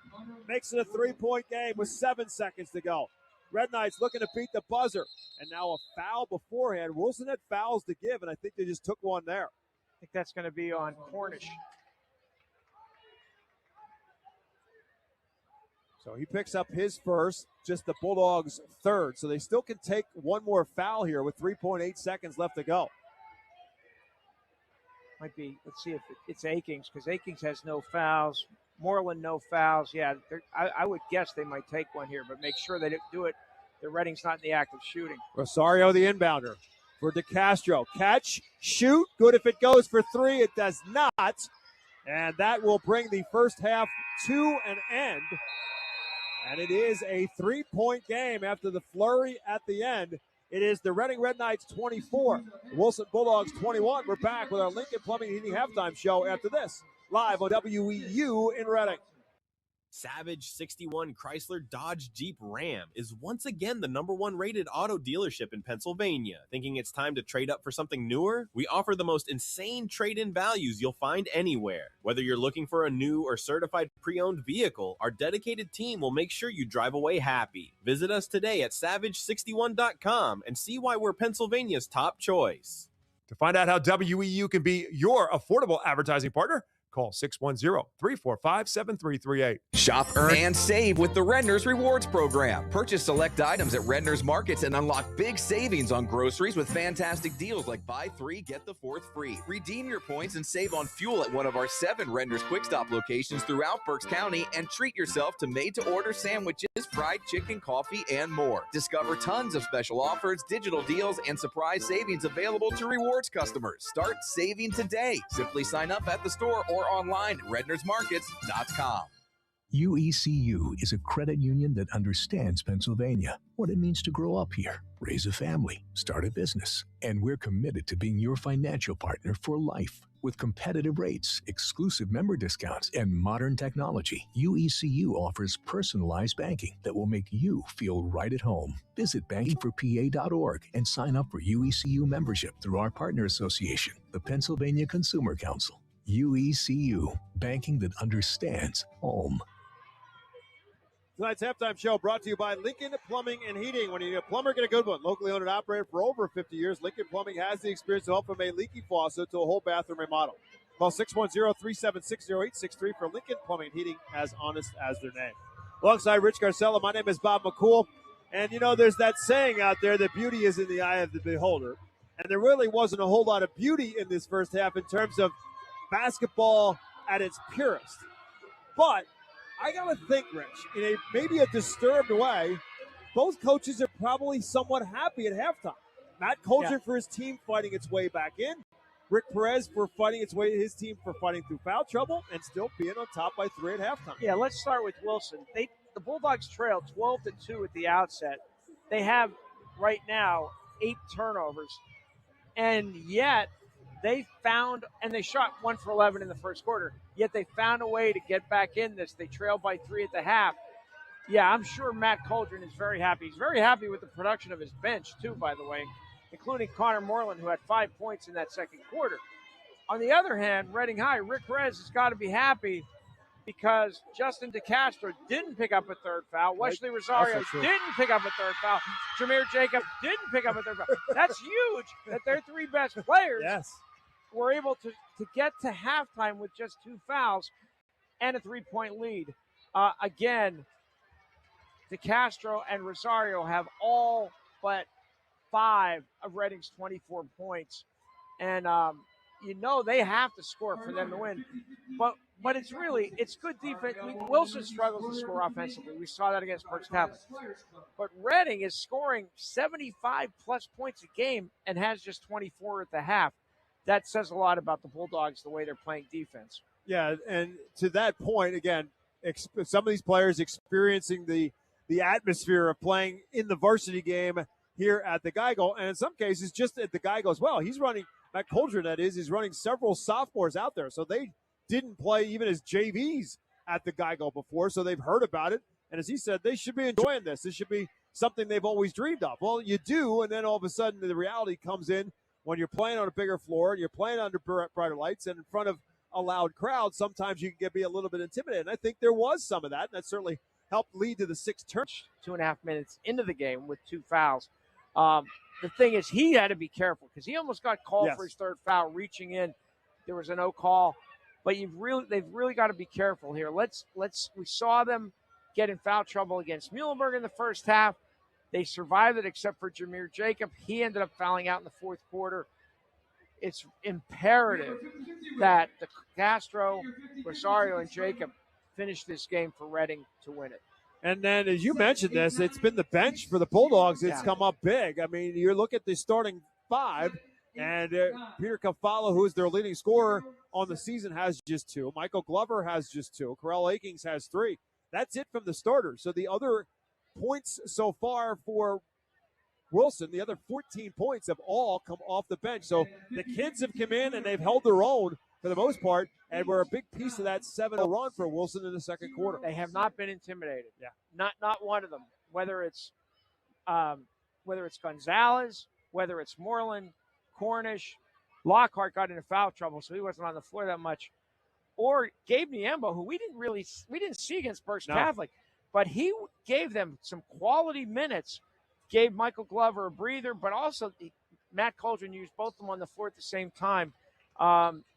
Makes it a 3-point game with 7 seconds to go. Red Knights looking to beat the buzzer. And now a foul beforehand. Wilson had fouls to give, and I think they just took one there. I think that's going to be on Cornish. So he picks up his first, just the Bulldogs' third. So they still can take one more foul here with 3.8 seconds left to go. Might be, let's see if it's Akings, because Akings has no fouls. Moreland, no fouls. Yeah, I would guess they might take one here, but make sure they do it. The Reading's not in the act of shooting. Rosario, the inbounder. for DeCastro. Catch, shoot, good if it goes for three. It does not. And that will bring the first half to an end. And it is a 3-point game after the flurry at the end. It is the Reading Red Knights 24, Wilson Bulldogs 21. We're back with our Lincoln Plumbing and Heating halftime show after this, live on WEEU in Reading. Savage 61 Chrysler Dodge Jeep Ram is once again the #1 rated auto dealership in Pennsylvania. Thinking it's time to trade up for something newer? We offer the most insane trade-in values you'll find anywhere. Whether you're looking for a new or certified pre-owned vehicle, our dedicated team will make sure you drive away happy. Visit us today at savage61.com and see why we're Pennsylvania's top choice. To find out how WEU can be your affordable advertising partner, call 610-345-7338. Shop, earn, and save with the Redner's Rewards Program. Purchase select items at Redner's Markets and unlock big savings on groceries with fantastic deals like buy 3, get the 4th free. Redeem your points and save on fuel at one of our 7 Redner's Quick Stop locations throughout Berks County, and treat yourself to made-to-order sandwiches, fried chicken, coffee, and more. Discover tons of special offers, digital deals, and surprise savings available to rewards customers. Start saving today. Simply sign up at the store or online at rednersmarkets.com. UECU is a credit union that understands Pennsylvania, what it means to grow up here, raise a family, start a business. And we're committed to being your financial partner for life. With competitive rates, exclusive member discounts, and modern technology, UECU offers personalized banking that will make you feel right at home. Visit bankingforpa.org and sign up for UECU membership through our partner association, the Pennsylvania Consumer Council. UECU, banking that understands home. Tonight's halftime show brought to you by Lincoln Plumbing and Heating. When you need a plumber, get a good one. Locally owned and operated for over 50 years, Lincoln Plumbing has the experience to help from a leaky faucet to a whole bathroom remodel. Call 610-376-0863 for Lincoln Plumbing and Heating, as honest as their name. Alongside Rich Garcella, my name is Bob McCool. And, you know, there's that saying out there that beauty is in the eye of the beholder. And there really wasn't a whole lot of beauty in this first half in terms of basketball at its purest. But I got to think, Rich, in a maybe a disturbed way, both coaches are probably somewhat happy at halftime. Matt Coulter for his team fighting its way back in. Rick Perez for fighting its way, his team for fighting through foul trouble and still being on top by 3 at halftime. Yeah, let's start with Wilson. The Bulldogs trail 12-2 at the outset. They have right now 8 turnovers, and yet they found, and they shot 1 for 11 in the first quarter, yet they found a way to get back in this. They trailed by 3 at the half. Yeah, I'm sure Matt Coldren is very happy. He's very happy with the production of his bench, too, by the way, including Connor Moreland, who had 5 points in that second quarter. On the other hand, Reading High, Rick Perez has got to be happy because Justin DeCastro didn't pick up a third foul. Wesley Rosario didn't pick up a third foul. Jameer Jacob didn't pick up a third foul. That's huge that their 3 best players were able to get to halftime with just 2 fouls and a 3-point lead. Again, DeCastro and Rosario have all but 5 of Reading's 24 points. And, you know they have to score for them to win. But it's good defense. I mean, Wilson struggles to score offensively. We saw that against Berks Catholic. But Reading is scoring 75-plus points a game and has just 24 at the half. That says a lot about the Bulldogs, the way they're playing defense. Yeah, and to that point, again, some of these players experiencing the atmosphere of playing in the varsity game here at the Geigo, and in some cases just at the Geigo as well. He's running, Matt Coldren that is, running several sophomores out there, so they didn't play even as JVs at the Geigo before, so they've heard about it, and as he said, they should be enjoying this. This should be something they've always dreamed of. Well, you do, and then all of a sudden the reality comes in when you're playing on a bigger floor, and you're playing under brighter lights, and in front of a loud crowd, sometimes you can be a little bit intimidated, and I think there was some of that, and that certainly helped lead to the 6th turn. 2.5 minutes into the game with 2 fouls. The thing is, he had to be careful because he almost got called for his 3rd foul, reaching in. There was a no call, but they've really got to be careful here. We saw them get in foul trouble against Muhlenberg in the first half. They survived it except for Jameer Jacob. He ended up fouling out in the 4th quarter. It's imperative that the Castro, Rosario, and Jacob finish this game for Reading to win it. And then, as you mentioned this, it's been the bench for the Bulldogs. It's come up big. I mean, you look at the starting 5. And Peter Kafala, who is their leading scorer on the season, has just 2. Michael Glover has just 2. Corell Akings has 3. That's it from the starters. So the other points so far for Wilson, the other 14 points have all come off the bench. So the kids have come in and they've held their own for the most part, and we're a big piece of that 7-0 run for Wilson in the second quarter. They have not been intimidated. Yeah, not one of them. Whether it's Gonzalez, whether it's Moreland, Cornish, Lockhart got into foul trouble, so he wasn't on the floor that much, or Gabe Niembo, who we didn't see against Berks Catholic, but he gave them some quality minutes. Gave Michael Glover a breather, but also Matt Coldren used both of them on the floor at the same time.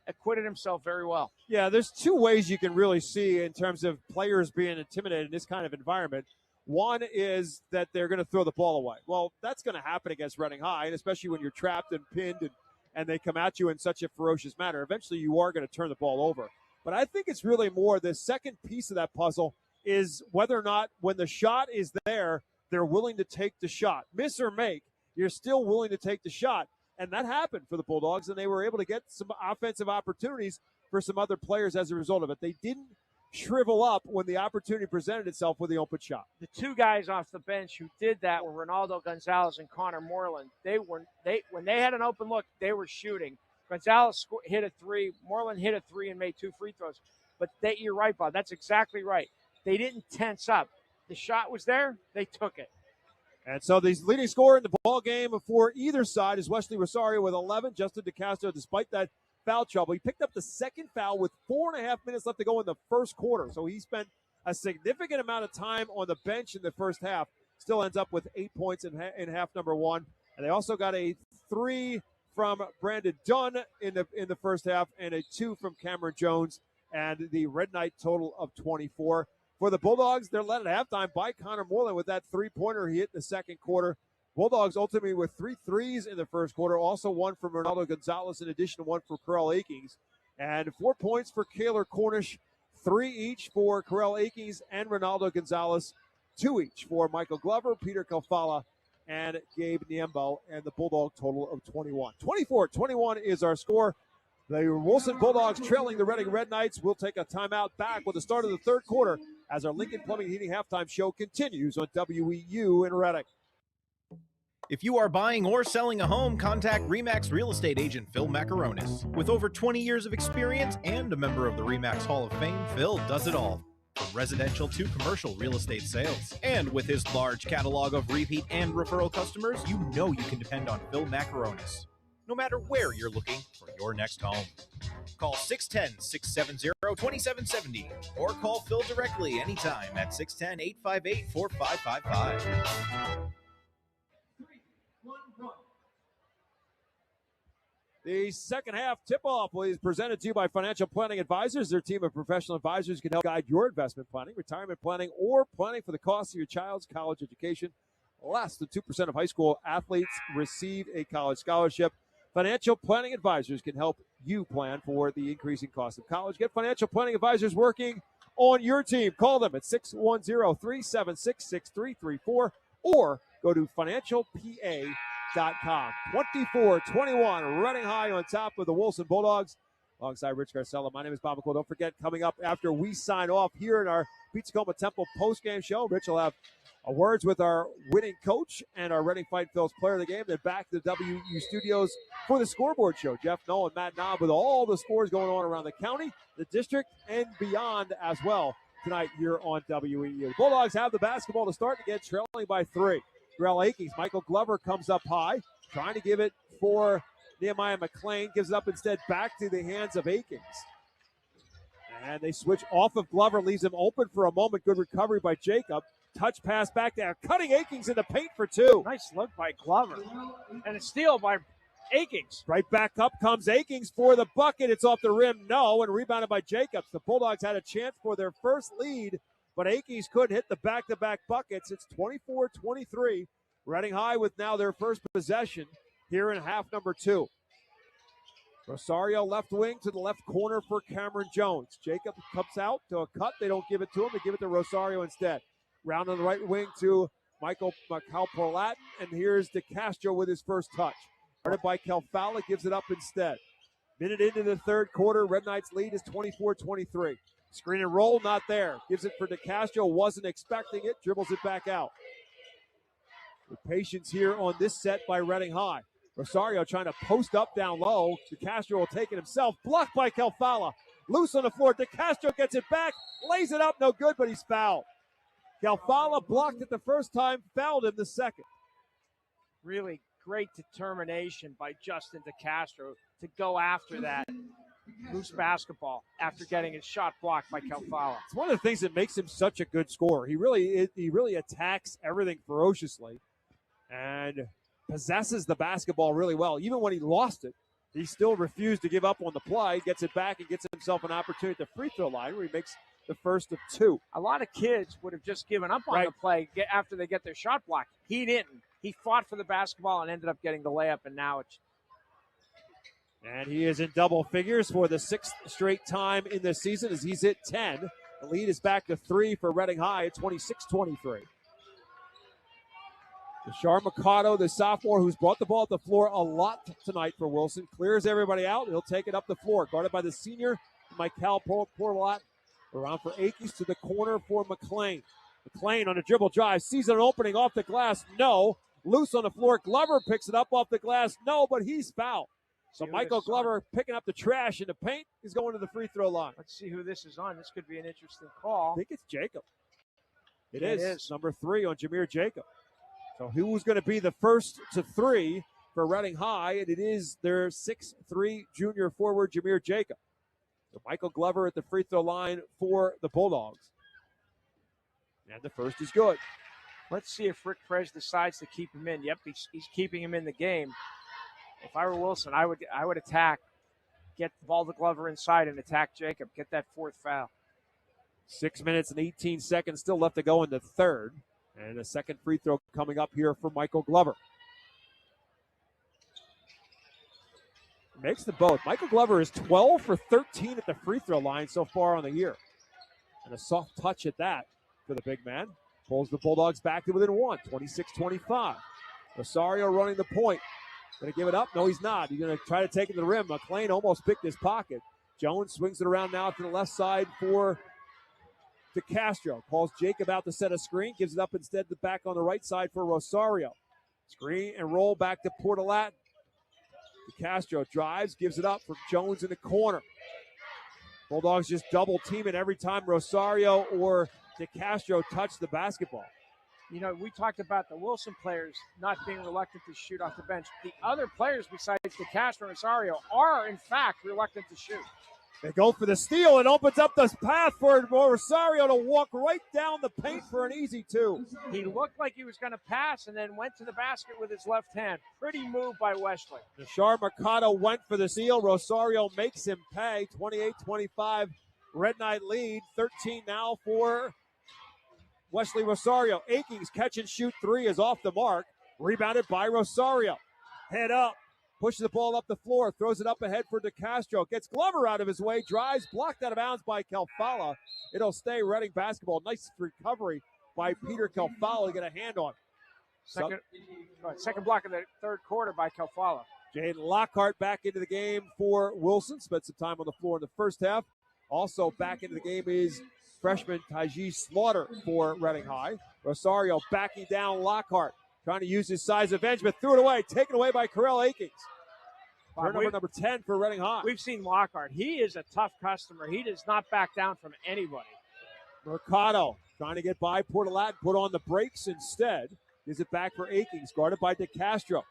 Acquitted himself very well. Yeah, there's 2 ways you can really see in terms of players being intimidated in this kind of environment. One is that they're going to throw the ball away. Well, that's going to happen against Reading High, and especially when you're trapped and pinned and they come at you in such a ferocious manner. Eventually, you are going to turn the ball over. But I think it's really more the second piece of that puzzle is whether or not when the shot is there, they're willing to take the shot. Miss or make, you're still willing to take the shot. And that happened for the Bulldogs, and they were able to get some offensive opportunities for some other players as a result of it. They didn't shrivel up when the opportunity presented itself with the open shot. The 2 guys off the bench who did that were Ronaldo Gonzalez and Connor Moreland. When they had an open look, they were shooting. Gonzalez hit a 3, Moreland hit a 3 and made 2 free throws. But you're right, Bob. That's exactly right. They didn't tense up. The shot was there. They took it. And so the leading scorer in the ball game for either side is Wesley Rosario with 11. Justin DeCastro, despite that foul trouble, he picked up the second foul with 4.5 minutes left to go in the first quarter. So he spent a significant amount of time on the bench in the first half. Still ends up with 8 points in half number 1. And they also got a 3 from Brandon Dunn in the first half and a 2 from Cameron Jones, and the Red Knight total of 24. For the Bulldogs, they're led at halftime by Connor Moreland with that 3-pointer he hit in the second quarter. Bulldogs ultimately with 3 threes in the first quarter, also 1 from Ronaldo Gonzalez, in addition to 1 for Corell Akings. And 4 points for Kaylor Cornish, 3 each for Corell Akings and Ronaldo Gonzalez, 2 each for Michael Glover, Peter Kofala, and Gabe Niembo, and the Bulldog total of 21. 24-21 is our score. The Wilson Bulldogs trailing the Reading Red Knights. We'll take a timeout back with the start of the third quarter as our Lincoln Plumbing Heating halftime show continues on WEEU in Reading. If you are buying or selling a home, contact RE/MAX real estate agent Phil Macaronis. With over 20 years of experience and a member of the RE/MAX Hall of Fame, Phil does it all, from residential to commercial real estate sales. And with his large catalog of repeat and referral customers, you know you can depend on Phil Macaronis, no matter where you're looking for your next home. Call 610-670-2770 or call Phil directly anytime at 610-858-4555. The second half tip-off is presented to you by Financial Planning Advisors. Their team of professional advisors can help guide your investment planning, retirement planning, or planning for the cost of your child's college education. Less than 2% of high school athletes receive a college scholarship. Financial Planning Advisors can help you plan for the increasing cost of college. Get Financial Planning Advisors working on your team. Call them at 610-376-6334 or go to financialpa.com. 24-21, Reading High on top of the Wilson Bulldogs. Alongside Rich Garcella, my name is Bob McCall. Don't forget, coming up after we sign off here in our Pizza-Coma Temple postgame show, Rich will have words with our winning coach and our Reading Fight Phil's player of the game. Then back to the WEEU studios for the scoreboard show. Jeff Noel and Matt Knob with all the scores going on around the county, the district, and beyond as well tonight here on WEEU. The Bulldogs have the basketball to start again, trailing by 3. Corell Akings, Michael Glover comes up high, trying to give it for Nehemiah McLean, gives it up instead back to the hands of Akings. And they switch off of Glover, leaves him open for a moment. Good recovery by Jacob. Touch pass back there, cutting Akings in the paint for 2. Nice look by Glover. And a steal by Akings. Right back up comes Akings for the bucket. It's off the rim, no, and rebounded by Jacobs. The Bulldogs had a chance for their first lead, but Akings couldn't hit the back-to-back buckets. It's 24-23. Reading High with now their first possession here in half number 2. Rosario left wing to the left corner for Cameron Jones. Jacob comes out to a cut. They don't give it to him. They give it to Rosario instead. Round on the right wing to Michael Porlat, and here's DeCastro with his first touch. Guarded by Calfala, gives it up instead. Minute into the third quarter, Red Knights lead is 24-23. Screen and roll, not there. Gives it for DeCastro, wasn't expecting it, dribbles it back out. With patience here on this set by Reading High. Rosario trying to post up down low. DeCastro will take it himself. Blocked by Calfala. Loose on the floor. DeCastro gets it back. Lays it up. No good, but he's fouled. Calfala blocked it the first time. Fouled him the second. Really great determination by Justin DeCastro to go after that loose basketball after getting his shot blocked by Calfala. It's one of the things that makes him such a good scorer. He really attacks everything ferociously and possesses the basketball really well. Even when he lost it, he still refused to give up on the play, gets it back, and gets himself an opportunity at the free throw line where he makes the first of two. A lot of kids would have just given up on the play after they get their shot blocked. He didn't. He fought for the basketball and ended up getting the layup, and now it's... And he is in double figures for the sixth straight time in this season as he's hit 10. The lead is back to 3 for Reading High at 26-23. Deshar Mikado, the sophomore who's brought the ball at the floor a lot tonight for Wilson, clears everybody out. He'll take it up the floor. Guarded by the senior, Michael Portlat. Around for Akins to the corner for McLean. McLean on a dribble drive, sees an opening off the glass. No. Loose on the floor. Glover picks it up off the glass. No, but he's fouled. So Michael Glover picking up the trash in the paint. He's going to the free throw line. Let's see who this is on. This could be an interesting call. I think it's Jacob. It is. Number 3 on Jameer Jacob. So who was going to be the first to 3 for Reading High? And it is their 6'3" junior forward, Jameer Jacob. So Michael Glover at the free throw line for the Bulldogs. And the first is good. Let's see if Rick Perez decides to keep him in. Yep, he's keeping him in the game. If I were Wilson, I would attack, get the ball to Glover inside and attack Jacob, get that fourth foul. 6 minutes and 18 seconds still left to go in the third. And a second free throw coming up here for Michael Glover. Makes the both. Michael Glover is 12 for 13 at the free throw line so far on the year. And a soft touch at that for the big man. Pulls the Bulldogs back to within 1, 26-25. Rosario running the point. Going to give it up? No, he's not. He's going to try to take it to the rim. McLean almost picked his pocket. Jones swings it around now to the left side for DeCastro. Calls Jacob out to set a screen. Gives it up instead to back on the right side for Rosario. Screen and roll back to Portalatin. DeCastro drives, gives it up for Jones in the corner. Bulldogs just double team it every time Rosario or DeCastro touch the basketball. You know, we talked about the Wilson players not being reluctant to shoot off the bench. The other players besides DeCastro and Rosario are, in fact, reluctant to shoot. They go for the steal. It opens up this path for Rosario to walk right down the paint for an easy 2. He looked like he was going to pass and then went to the basket with his left hand. Pretty move by Wesley. Deshar Mikado went for the steal. Rosario makes him pay. 28-25 Red Knight lead. 13 now for Wesley Rosario. Akings catch and shoot 3 is off the mark. Rebounded by Rosario. Head up. Pushes the ball up the floor. Throws it up ahead for DeCastro. Gets Glover out of his way. Drives. Blocked out of bounds by Calfala. It'll stay Reading basketball. Nice recovery by Peter Calfala to get a hand on. Second block of the third quarter by Calfala. Jaden Lockhart back into the game for Wilson. Spent some time on the floor in the first half. Also back into the game is freshman Taiji Slaughter for Reading High. Rosario backing down Lockhart. Trying to use his size advantage, but threw it away. Taken away by Karel Akings. Turnover number 10 for Reading High. We've seen Lockhart. He is a tough customer. He does not back down from anybody. Mercado trying to get by Portalatin. Put on the brakes instead. Gives it back for Akings. Guarded by DeCastro.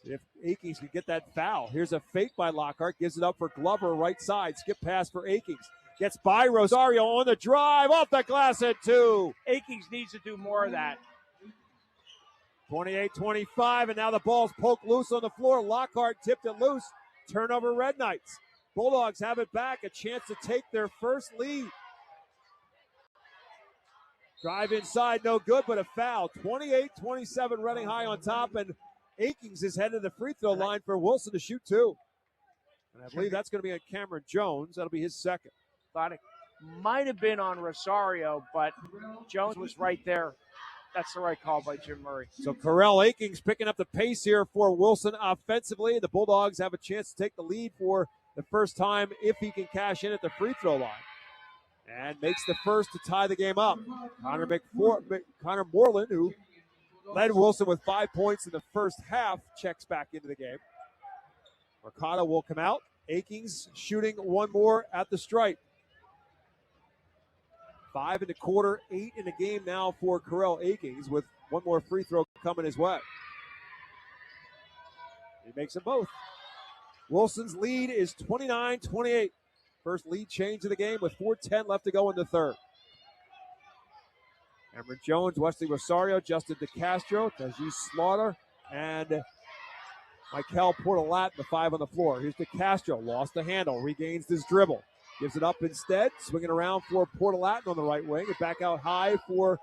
If Akings can get that foul. Here's a fake by Lockhart. Gives it up for Glover, right side. Skip pass for Akings. Gets by Rosario on the drive. Off the glass at 2. Akings needs to do more of that. 28-25, and now the ball's poked loose on the floor. Lockhart tipped it loose. Turnover Red Knights. Bulldogs have it back. A chance to take their first lead. Drive inside, no good, but a foul. 28-27, Reading High on top, and Akings is headed to the free throw line for Wilson to shoot 2. And I believe that's going to be on Cameron Jones. That'll be his second. Thought it might have been on Rosario, but Jones was right there That's the right call by Jim Murray. So Corell Akings picking up the pace here for Wilson offensively. The Bulldogs have a chance to take the lead for the first time if he can cash in at the free throw line. And makes the first to tie the game up. Connor Moreland, who led Wilson with 5 points in the first half, checks back into the game. Mercado will come out. Akings shooting one more at the stripe. 5 in the quarter, 8 in the game now for Corell Akings, with one more free throw coming his way. He makes them both. Wilson's lead is 29-28. First lead change of the game with 4:10 left to go in the third. Cameron Jones, Wesley Rosario, Justin DeCastro, Tajee Slaughter, and Michael Portalat, the 5 on the floor. Here's DeCastro, lost the handle, regains his dribble. Gives it up instead, swinging around for Portalat on the right wing. And back out high for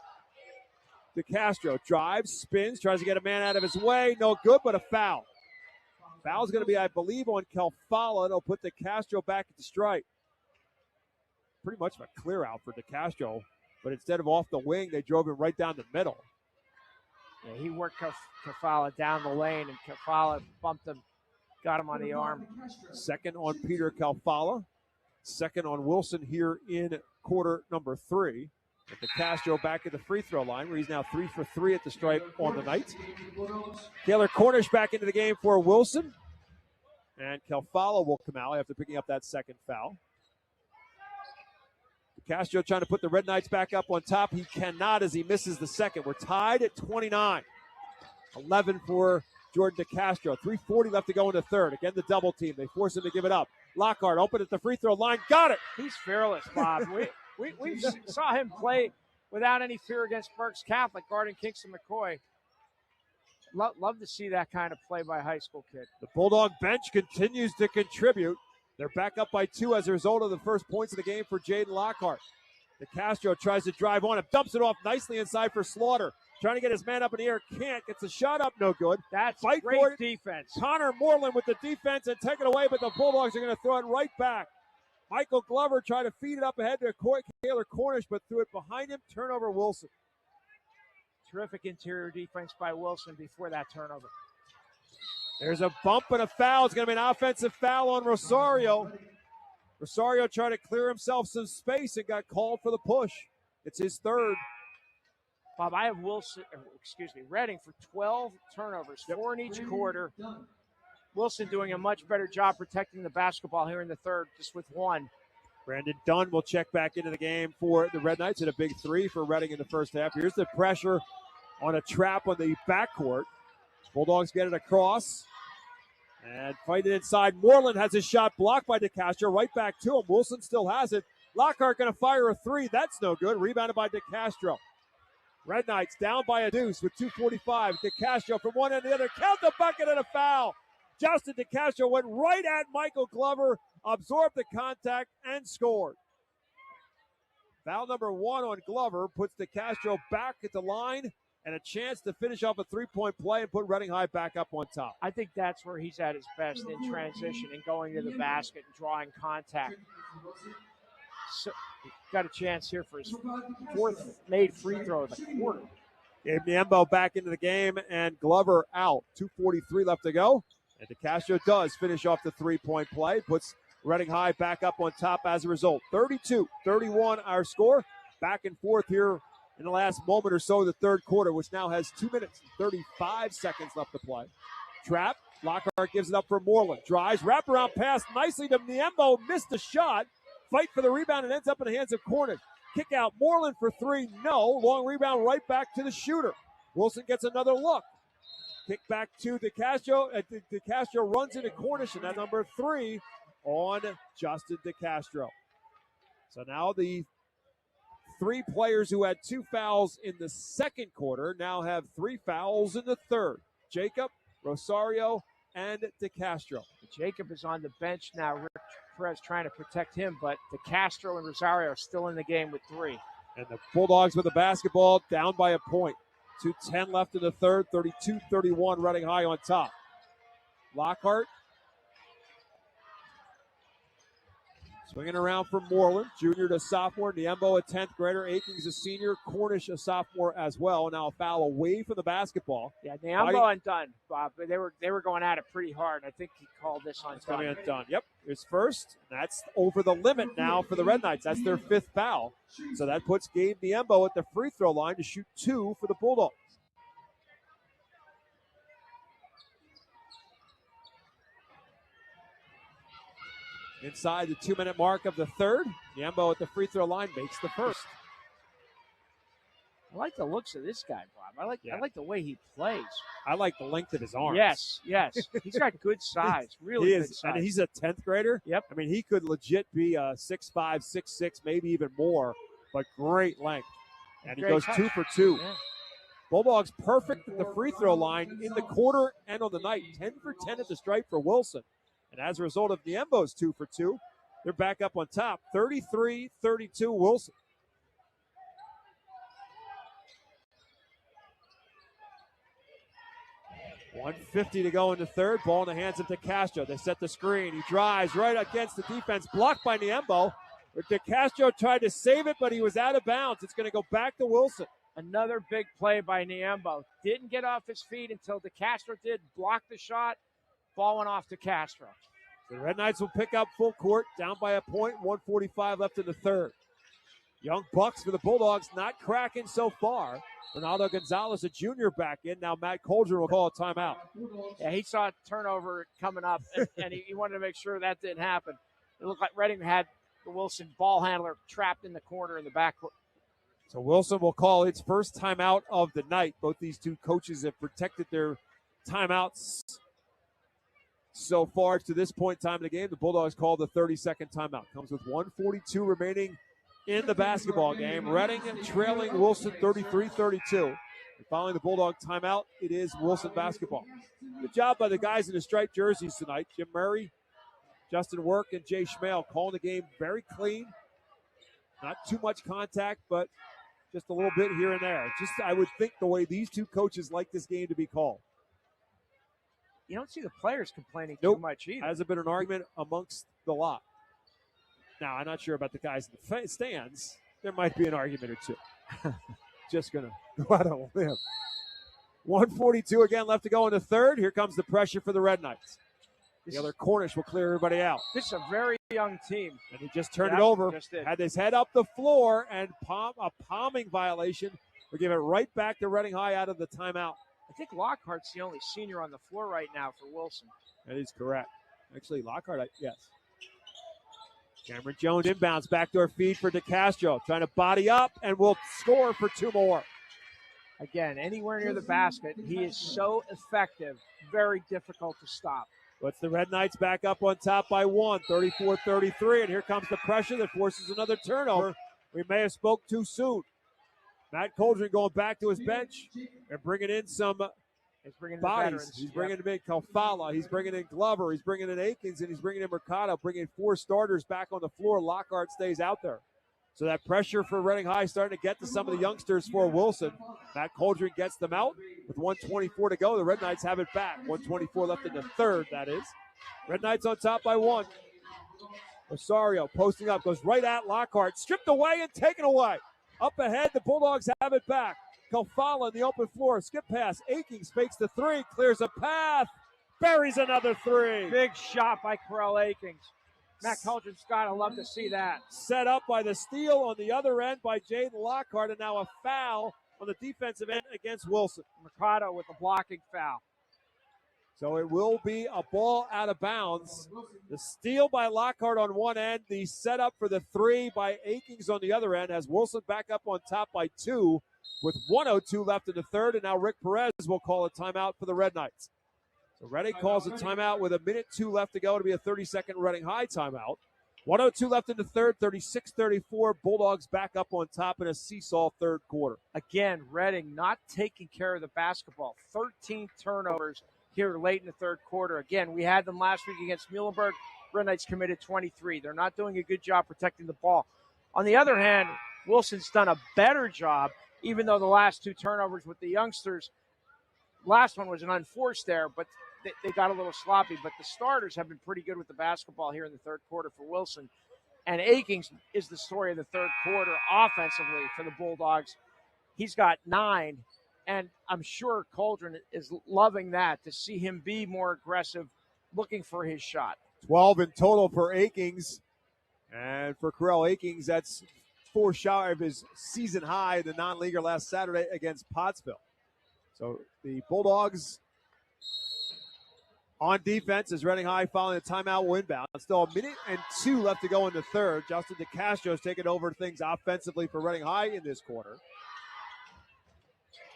DeCastro. Drives, spins, tries to get a man out of his way. No good, but a foul. Foul's going to be, I believe, on Kelfala. It'll put DeCastro back at the stripe. Pretty much a clear out for DeCastro, but instead of off the wing, they drove him right down the middle. Yeah, he worked Kafala down the lane, and Kafala bumped him, got him on the arm. Second on Peter Kelfala. Second on Wilson here in quarter number 3. With DeCastro back at the free throw line, where he's now 3 for 3 at the stripe on the night. Taylor Cornish back into the game for Wilson. And Kelfala will come out after picking up that second foul. DeCastro trying to put the Red Knights back up on top. He cannot as he misses the second. We're tied at 29. 11 for Jordan DeCastro. 3:40 left to go in the third. Again, the double team. They force him to give it up. Lockhart open at the free throw line. Got it. He's fearless, Bob. we saw him play without any fear against Berks Catholic, guarding Kingston McCoy. Love to see that kind of play by a high school kid. The Bulldog bench continues to contribute. They're back up by 2 as a result of the first points of the game for Jaden Lockhart. DeCastro tries to drive on him, dumps it off nicely inside for Slaughter. Trying to get his man up in the air, can't. Gets the shot up, no good. That's Fight great for it. defense. Connor Moreland with the defense and take it away, but the Bulldogs are going to throw it right back. Michael Glover tried to feed it up ahead to Taylor Cornish, but threw it behind him. Turnover, Wilson. Terrific interior defense by Wilson before that turnover. There's a bump and a foul. It's going to be an offensive foul on Rosario. Rosario tried to clear himself some space and got called for the push. It's his third. Bob, I have Reading for 12 turnovers, 4 in each quarter. Wilson doing a much better job protecting the basketball here in the third, just with 1. Brandon Dunn will check back into the game for the Red Knights at a big 3 for Reading in the first half. Here's the pressure on a trap on the backcourt. Bulldogs get it across and fight it inside. Moreland has his shot blocked by DeCastro. Right back to him. Wilson still has it. Lockhart going to fire a 3. That's no good. Rebounded by DeCastro. Red Knights down by a deuce with 2:45. DeCastro from one end to the other. Count the bucket and a foul. Justin DeCastro went right at Michael Glover, absorbed the contact, and scored. Foul number 1 on Glover puts DeCastro back at the line and a chance to finish off a 3-point play and put Reading High back up on top. I think that's where he's at his best, in transition and going to the basket and drawing contact. So, got a chance here for his 4th made free throw of the quarter. Gabe Niembo back into the game and Glover out. 2:43 left to go. And DeCastro does finish off the 3-point play. Puts Reading High back up on top as a result. 32-31 our score. Back and forth here in the last moment or so of the third quarter, which now has 2 minutes and 35 seconds left to play. Trap. Lockhart gives it up for Moreland. Drives. Wraparound pass nicely to Niembo. Missed the shot. Fight for the rebound and ends up in the hands of Cornish. Kick out. Moreland for 3. No. Long rebound right back to the shooter. Wilson gets another look. Kick back to DeCastro. DeCastro runs into Cornish, and that number 3 on Justin DeCastro. So now the 3 players who had 2 fouls in the second quarter now have 3 fouls in the third. Jacob, Rosario, and DeCastro. Jacob is on the bench now. Rick Perez trying to protect him, but DeCastro and Rosario are still in the game with 3. And the Bulldogs with the basketball down by a point. 2:10 left in the third, 32-31, Reading High on top. Swinging around for Moreland, junior to sophomore. Niembo, a 10th grader. Akings, a senior. Cornish, a sophomore as well. Now a foul away from the basketball. Yeah, Niembo undone, Bob. But they were going at it pretty hard. I think he called this undone. Yep, his first. That's over the limit now for the Red Knights. That's their 5th foul. So that puts Gabe Niembo at the free throw line to shoot 2 for the Bulldogs. Inside the 2-minute mark of the third, Niembo at the free throw line makes the first. I like the looks of this guy, Bob. I like the way he plays. I like the length of his arms. Yes. He's got good size, really good size. And he's a 10th grader. Yep. I mean, he could legit be a 6'5", 6'6", maybe even more, but great length. And he goes touch. 2 for 2. Yeah. Bulldogs perfect at the free throw line in the quarter and on the night. 10 for 10 at the stripe for Wilson. And as a result of Niembo's 2 for 2, they're back up on top. 33-32 Wilson. .150 to go in the third. Ball in the hands of DeCastro. They set the screen. He drives right against the defense. Blocked by Niembo. DeCastro tried to save it, but he was out of bounds. It's going to go back to Wilson. Another big play by Niembo. Didn't get off his feet until DeCastro did. Blocked the shot. Ball went off to Castro. The Red Knights will pick up full court, down by a point, 1:45 left in the third. Young Bucks for the Bulldogs, not cracking so far. Ronaldo Gonzalez, a junior, back in. Now Matt Coldren will call a timeout. Yeah, he saw a turnover coming up, and he wanted to make sure that didn't happen. It looked like Reading had the Wilson ball handler trapped in the corner in the backcourt. So Wilson will call its first timeout of the night. Both these two coaches have protected their timeouts so far to this point in time in the game. The Bulldogs call the 30-second timeout. Comes with 1:42 remaining in the basketball game. Reading trailing Wilson 33-32. And following the Bulldog timeout, it is Wilson basketball. Good job by the guys in the striped jerseys tonight. Jim Murray, Justin Work, and Jay Schmale calling the game very clean. Not too much contact, but just a little bit here and there. Just, I would think, the way these two coaches like this game to be called. You don't see the players complaining too much either. Hasn't been an argument amongst the lot. Now, I'm not sure about the guys in the stands. There might be an argument or two. Just going to go out on a limb. 1:42 again left to go in the third. Here comes the pressure for the Red Knights. The other Cornish will clear everybody out. This is a very young team. And he just turned it over. Had his head up the floor, and a palming violation. We'll give it right back to Reading High out of the timeout. I think Lockhart's the only senior on the floor right now for Wilson. That is correct. Actually, Lockhart, yes. Cameron Jones inbounds, backdoor feed for DeCastro. Trying to body up and will score for 2 more. Again, anywhere near the basket, he is so effective, very difficult to stop. Puts the Red Knights back up on top by 1, 34-33. And here comes the pressure that forces another turnover. We may have spoke too soon. Matt Coldren going back to his bench and bringing in some bodies. He's bringing in Kalfala. He's bringing in Glover. He's bringing in Akins, and he's bringing in Mercado, bringing 4 starters back on the floor. Lockhart stays out there. So that pressure for Reading High starting to get to some of the youngsters for Wilson. Matt Coldren gets them out with 1:24 to go. The Red Knights have it back. 1:24 left in the third, that is. Red Knights on top by 1. Rosario posting up, goes right at Lockhart. Stripped away and taken away. Up ahead, the Bulldogs have it back. Kalfala in the open floor. Skip pass. Akings fakes the 3. Clears a path. Buries another 3. Big shot by Corell Akings. Matt Coldren's got to love to see that. Set up by the steal on the other end by Jaden Lockhart, and now a foul on the defensive end against Wilson. Mercado with a blocking foul. So it will be a ball out of bounds. The steal by Lockhart on one end, the setup for the 3 by Akings on the other end, has Wilson back up on top by 2 with 1:02 left in the third, and now Rick Perez will call a timeout for the Red Knights. So Reading calls a timeout with 1:02 left to go to be a 30-second Reading High timeout. 1:02 left in the third, 36-34. Bulldogs back up on top in a seesaw third quarter. Again, Reading not taking care of the basketball. 13 turnovers here late in the third quarter. Again, we had them last week against Muhlenberg. Red Knights committed 23. They're not doing a good job protecting the ball. On the other hand, Wilson's done a better job, even though the last 2 turnovers with the youngsters, last one was an unforced error, but they got a little sloppy. But the starters have been pretty good with the basketball here in the third quarter for Wilson. And Akings is the story of the third quarter offensively for the Bulldogs. He's got 9, and I'm sure Cauldron is loving that, to see him be more aggressive, looking for his shot. 12 in total for Akings. And for Corell Akings, that's 4 shy of his season high, the non-leaguer last Saturday against Pottsville. So the Bulldogs on defense as Reading High following a timeout will inbound. Still 1 minute and 2 left to go in the third. Justin DeCastro's taking over things offensively for Reading High in this quarter.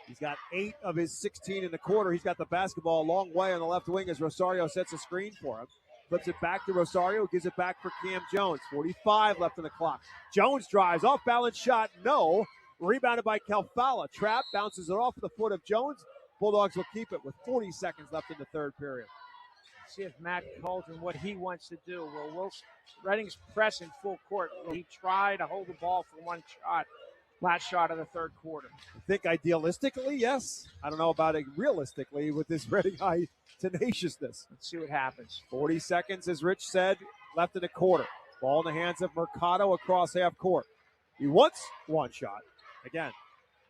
He's got 8 of his 16 in the quarter. He's got the basketball a long way on the left wing as Rosario sets a screen for him. Flips it back to Rosario, gives it back for Cam Jones. 45 left on the clock. Jones drives, off balance shot, no. Rebounded by Calfala. Trap, bounces it off the foot of Jones. Bulldogs will keep it with 40 seconds left in the third period. See if Matt Cauldron, what he wants to do. Will Wilson, Reading's press in full court. Will he try to hold the ball for one shot? Last shot of the third quarter. I think idealistically, yes. I don't know about it realistically with this Reading High tenaciousness. Let's see what happens. 40 seconds, as Rich said, left in the quarter. Ball in the hands of Mercado across half court. He wants one shot. Again,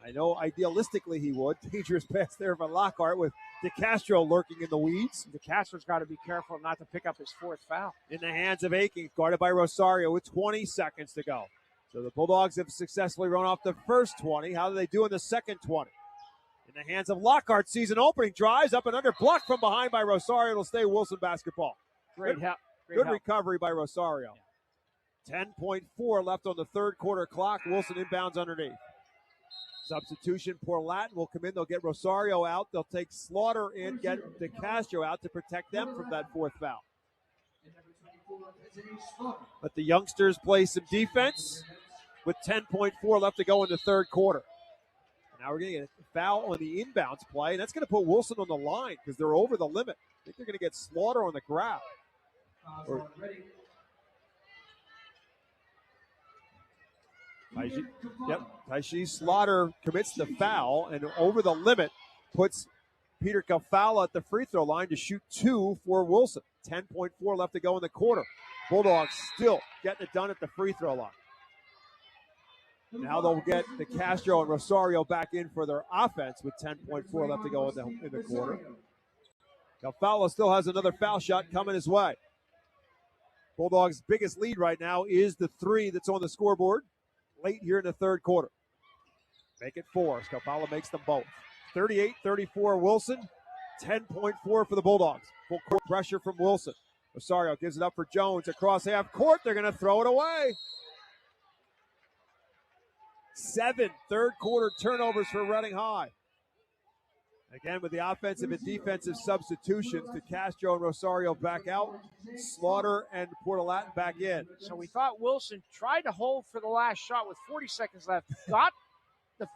I know idealistically he would. Dangerous pass there for Lockhart with DeCastro lurking in the weeds. DeCastro's got to be careful not to pick up his 4th foul. In the hands of Akings, guarded by Rosario with 20 seconds to go. So the Bulldogs have successfully run off the first 20. How do they do in the second 20? In the hands of Lockhart, season opening, drives up and under, blocked from behind by Rosario. It'll stay Wilson basketball. Great help. Good recovery by Rosario. Yeah. 10.4 left on the third quarter clock. Wilson inbounds underneath. Substitution, Portlatin will come in. They'll get Rosario out. They'll take Slaughter in, get DeCastro out to protect them from that 4th foul. But the youngsters play some defense with 10.4 left to go in the third quarter. Now we're going to get a foul on the inbounds play, and that's going to put Wilson on the line because they're over the limit. I think they're going to get Slaughter on the grab. Taishi Slaughter commits the foul, and over the limit puts Peter Calfala at the free throw line to shoot 2 for Wilson. 10.4 left to go in the quarter. Bulldogs still getting it done at the free throw line. Now they'll get DeCastro and Rosario back in for their offense with 10.4 left to go in the quarter. Calfala still has another foul shot coming his way. Bulldogs' biggest lead right now is the 3 that's on the scoreboard late here in the third quarter. Make it 4. Calfala makes them both. 38-34 Wilson, 10.4 for the Bulldogs. Full court pressure from Wilson. Rosario gives it up for Jones across half court. They're going to throw it away. 7 third quarter turnovers for Reading High. Again, with the offensive and defensive substitutions, DeCastro and Rosario back out. Slaughter and Portlatin back in. So we thought Wilson tried to hold for the last shot with 40 seconds left. Got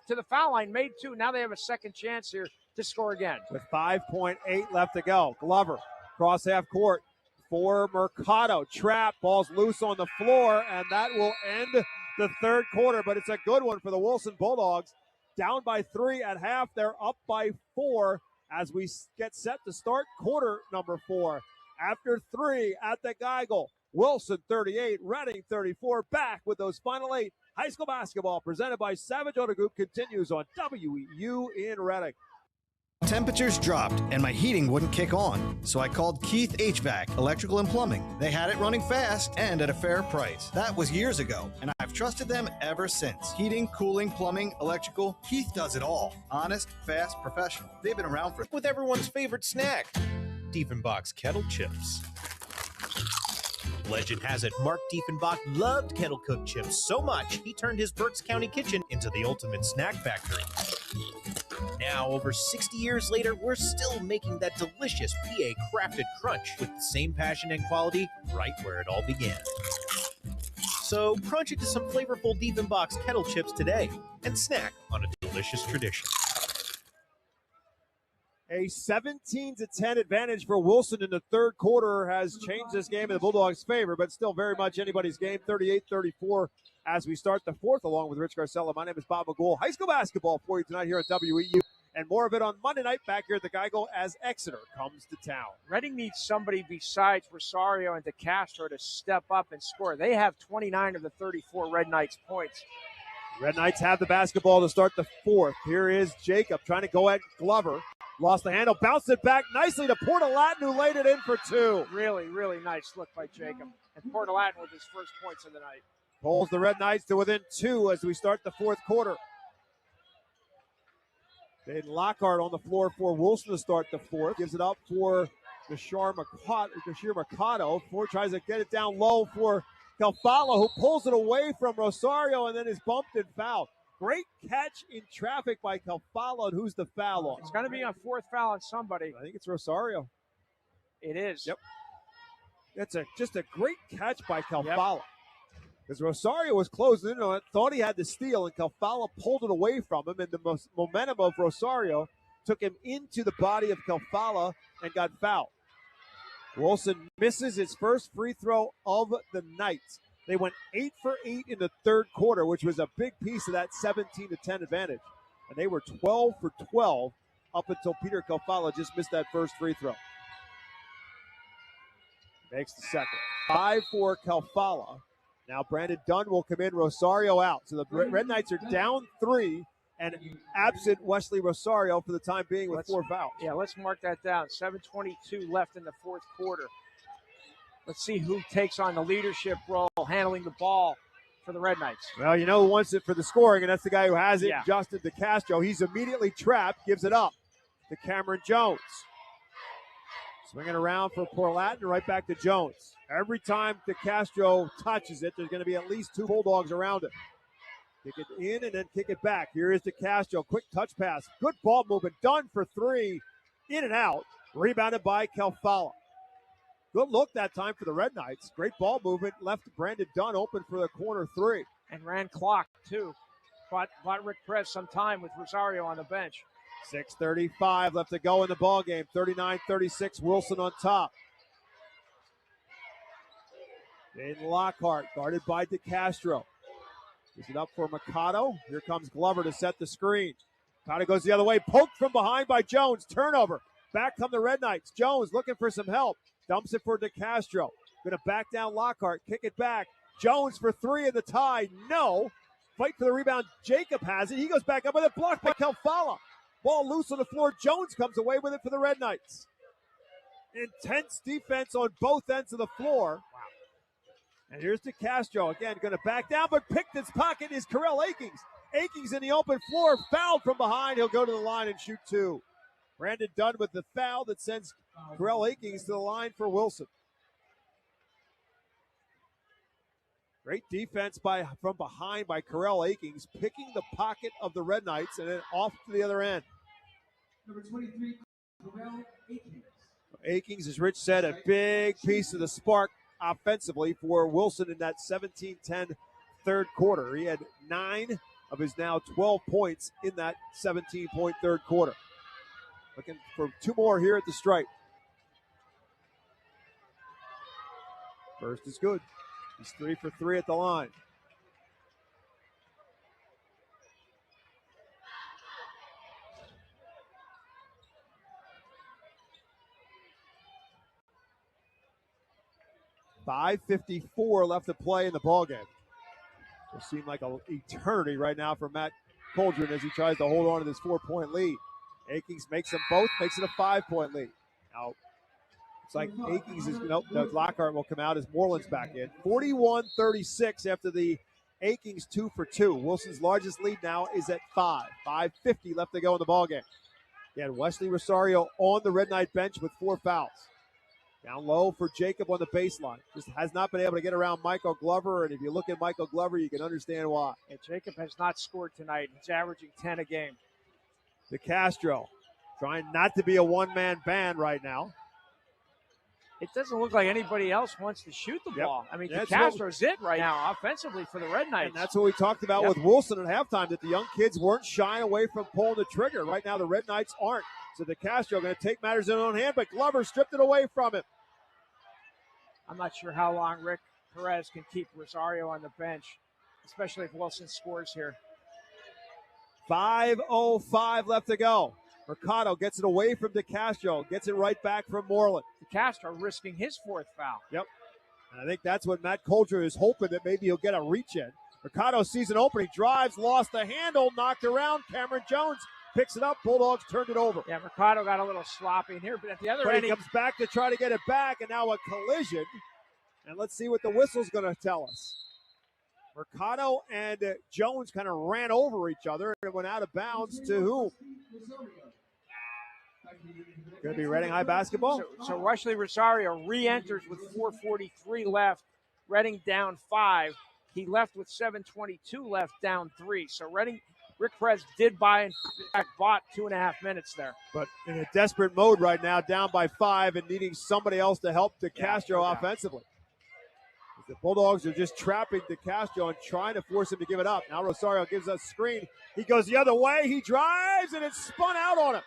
to the foul line, made 2. Now they have a second chance here to score again. With 5.8 left to go. Glover, cross half court for Mercado. Trap, ball's loose on the floor, and that will end the third quarter. But it's a good one for the Wilson Bulldogs. Down by 3 at half. They're up by 4 as we get set to start quarter number 4. After 3 at the Geigel. Wilson 38, Reading 34. Back with those final 8. High school basketball presented by Savage Auto Group continues on WEEU in Reading. Temperatures dropped and my heating wouldn't kick on, so I called Keith HVAC, Electrical and Plumbing. They had it running fast and at a fair price. That was years ago, and I've trusted them ever since. Heating, cooling, plumbing, electrical, Keith does it all. Honest, fast, professional. They've been around for... With everyone's favorite snack, Diefenbach's Kettle Chips. Legend has it Mark Diefenbach loved kettle cooked chips so much he turned his Berks County kitchen into the ultimate snack factory. Now, over 60 years later, we're still making that delicious PA crafted crunch with the same passion and quality right where it all began. So crunch into some flavorful Diefenbach's kettle chips today and snack on a delicious tradition. A 17-10 advantage for Wilson in the third quarter has changed this game in the Bulldogs' favor, but still very much anybody's game. 38-34 as we start the fourth, along with Rich Garcella. My name is Bob McGool. High school basketball for you tonight here at WEEU. And more of it on Monday night back here at the Geico as Exeter comes to town. Reading needs somebody besides Rosario and DeCastro to step up and score. They have 29 of the 34 Red Knights points. Red Knights have the basketball to start the fourth. Here is Jacob trying to go at Glover. Lost the handle, bounced it back nicely to Portalatin, who laid it in for two. Really, really nice look by Jacob. And Portalatin with his first points of the night. Pulls the Red Knights to within two as we start the fourth quarter. Then Lockhart on the floor for Wilson to start the fourth. Gives it up for Deshir Mercado. Ford tries to get it down low for Calfalo, who pulls it away from Rosario and then is bumped and fouled. Great catch in traffic by Calfalo, and who's the foul on? It's going to be a fourth foul on somebody. I think it's Rosario. It is. Yep. That's just a great catch by Calfalo. Because Rosario was closing in on it, thought he had the steal, and Calfalo pulled it away from him, and the momentum of Rosario took him into the body of Calfalo and got fouled. Wilson misses his first free throw of the night. They went 8 for 8 in the third quarter, which was a big piece of that 17-10 advantage. And they were 12 for 12 up until Peter Calfalo just missed that first free throw. Makes the second. 5 for Calfalo. Now Brandon Dunn will come in, Rosario out. So the Red Knights are down 3 and absent Wesley Rosario for the time being with 4 fouls. Yeah, let's mark that down. 7:22 left in the fourth quarter. Let's see who takes on the leadership role, handling the ball for the Red Knights. Well, you know who wants it for the scoring, and that's the guy who has it, Yeah. Justin DeCastro. He's immediately trapped, gives it up to Cameron Jones. Swinging around for Portalatin, right back to Jones. Every time DeCastro touches it, there's going to be at least 2 Bulldogs around it. Kick it in and then kick it back. Here is DeCastro. Quick touch pass. Good ball movement. Done for 3. In and out. Rebounded by Calfalo. Good look that time for the Red Knights. Great ball movement. Left Brandon Dunn open for the corner 3. And ran clock, too. Bought Rick Perez some time with Rosario on the bench. 6:35 left to go in the ballgame. 39-36, Wilson on top. In Lockhart, guarded by DeCastro. Gives it up for Mercado. Here comes Glover to set the screen. Mercado goes the other way. Poked from behind by Jones. Turnover. Back come the Red Knights. Jones looking for some help. Dumps it for DeCastro. Going to back down Lockhart. Kick it back. Jones for 3 in the tie. No. Fight for the rebound. Jacob has it. He goes back up with it. Blocked by Calfalo. Ball loose on the floor. Jones comes away with it for the Red Knights. Intense defense on both ends of the floor. Wow. And here's DeCastro again, going to back down, but picked his pocket is Carell Akings. Akings in the open floor, fouled from behind. He'll go to the line and shoot 2. Brandon Dunn with the foul that sends Carell Akings to the line for Wilson. Great defense from behind by Carell Akings, picking the pocket of the Red Knights and then off to the other end. Number 23, Carell Akings. Akings, as Rich said, a big piece of the spark offensively for Wilson in that 17-10 third quarter. He had 9 of his now 12 points in that 17-point third quarter. Looking for 2 more here at the stripe. First is good. He's 3 for 3 at the line. .554 left to play in the ballgame. Will seem like an eternity right now for Matt Coldren as he tries to hold on to this 4-point lead. Akings makes them both, makes it a 5-point lead. Now, it's like Akings is, nope, Lockhart will come out as Moreland's back in. 41-36 after the Akings 2 for 2. Wilson's largest lead now is at 5. 5:50 left to go in the ballgame. Again, Wesley Rosario on the Red Knight bench with 4 fouls. Down low for Jacob on the baseline. Just has not been able to get around Michael Glover, and if you look at Michael Glover, you can understand why. Yeah, Jacob has not scored tonight. He's averaging 10 a game. DeCastro trying not to be a one-man band right now. It doesn't look like anybody else wants to shoot the ball. I mean, DeCastro's it right now offensively for the Red Knights. And that's what we talked about with Wilson at halftime, that the young kids weren't shying away from pulling the trigger. Right now, the Red Knights aren't. So DeCastro going to take matters in his own hand, but Glover stripped it away from him. I'm not sure how long Rick Perez can keep Rosario on the bench, especially if Wilson scores here. 5:05 left to go. Mercado gets it away from DeCastro, gets it right back from Moreland. DeCastro risking his 4th foul. Yep. And I think that's what Matt Coulter is hoping, that maybe he'll get a reach in. Mercado sees an opening, drives, lost the handle, knocked around. Cameron Jones picks it up. Bulldogs turned it over. Yeah, Mercado got a little sloppy in here, but at the other end, he comes back to try to get it back, and now a collision. And let's see what the whistle's going to tell us. Mercado and Jones kind of ran over each other and went out of bounds to who? Going to be Reading High basketball. So Wesley Rosario re-enters with 4:43 left. Reading down 5. He left with 7:22 left, down 3. So Reading, Rick Perez did buy and bought 2.5 minutes there. But in a desperate mode right now, down by 5 and needing somebody else to help DeCastro offensively. The Bulldogs are just trapping DeCastro and trying to force him to give it up. Now Rosario gives us a screen. He goes the other way. He drives, and it's spun out on him.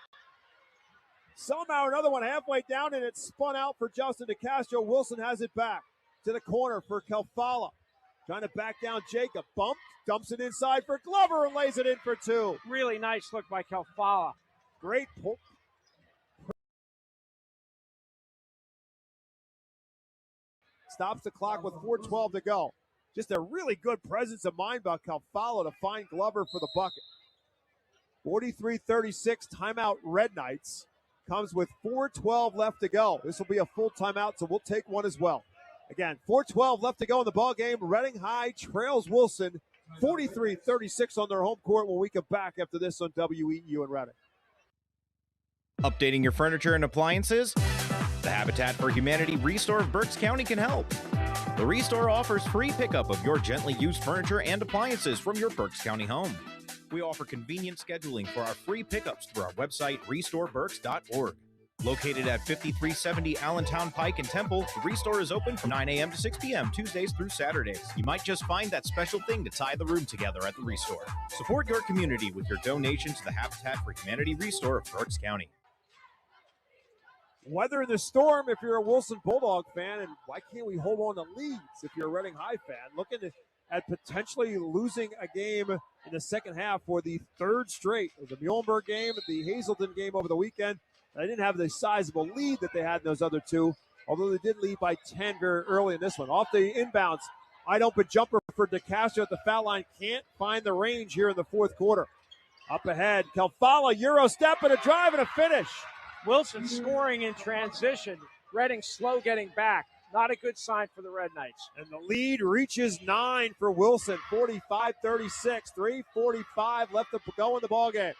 Somehow another one halfway down, and it's spun out for Justin DeCastro. Wilson has it back to the corner for Kelfala. Trying to back down Jacob. Bump, dumps it inside for Glover and lays it in for 2. Really nice look by Kelfala. Great pull. Stops the clock with 4:12 to go. Just a really good presence of mind by Kelfala to find Glover for the bucket. 43-36, timeout Red Knights. Comes with 4:12 left to go. This will be a full timeout, so we'll take one as well. Again, 4:12 left to go in the ball game. Reading High trails Wilson 43-36 on their home court when we come back after this on WEEU and Reading. Updating your furniture and appliances? The Habitat for Humanity Restore of Berks County can help. The Restore offers free pickup of your gently used furniture and appliances from your Berks County home. We offer convenient scheduling for our free pickups through our website, restoreberks.org. Located at 5370 Allentown Pike in Temple, the Restore is open from 9 a.m. to 6 p.m. Tuesdays through Saturdays. You might just find that special thing to tie the room together at the Restore. Support your community with your donation to the Habitat for Humanity Restore of Berks County. Weather in the storm if you're a Wilson Bulldog fan, and why can't we hold on to leads if you're a Reading High fan? Looking at potentially losing a game in the second half for the 3rd straight. The Muhlenberg game, the Hazelton game over the weekend. They didn't have the sizable lead that they had in those other 2, although they did lead by 10 very early in this one. Off the inbounds, wide open jumper for DeCastro at the foul line. Can't find the range here in the 4th quarter. Up ahead, Kelfala, Euro step and a drive and a finish. Wilson scoring in transition. Reading slow getting back. Not a good sign for the Red Knights. And the lead reaches 9 for Wilson, 45-36. 3:45 left to go in the ballgame.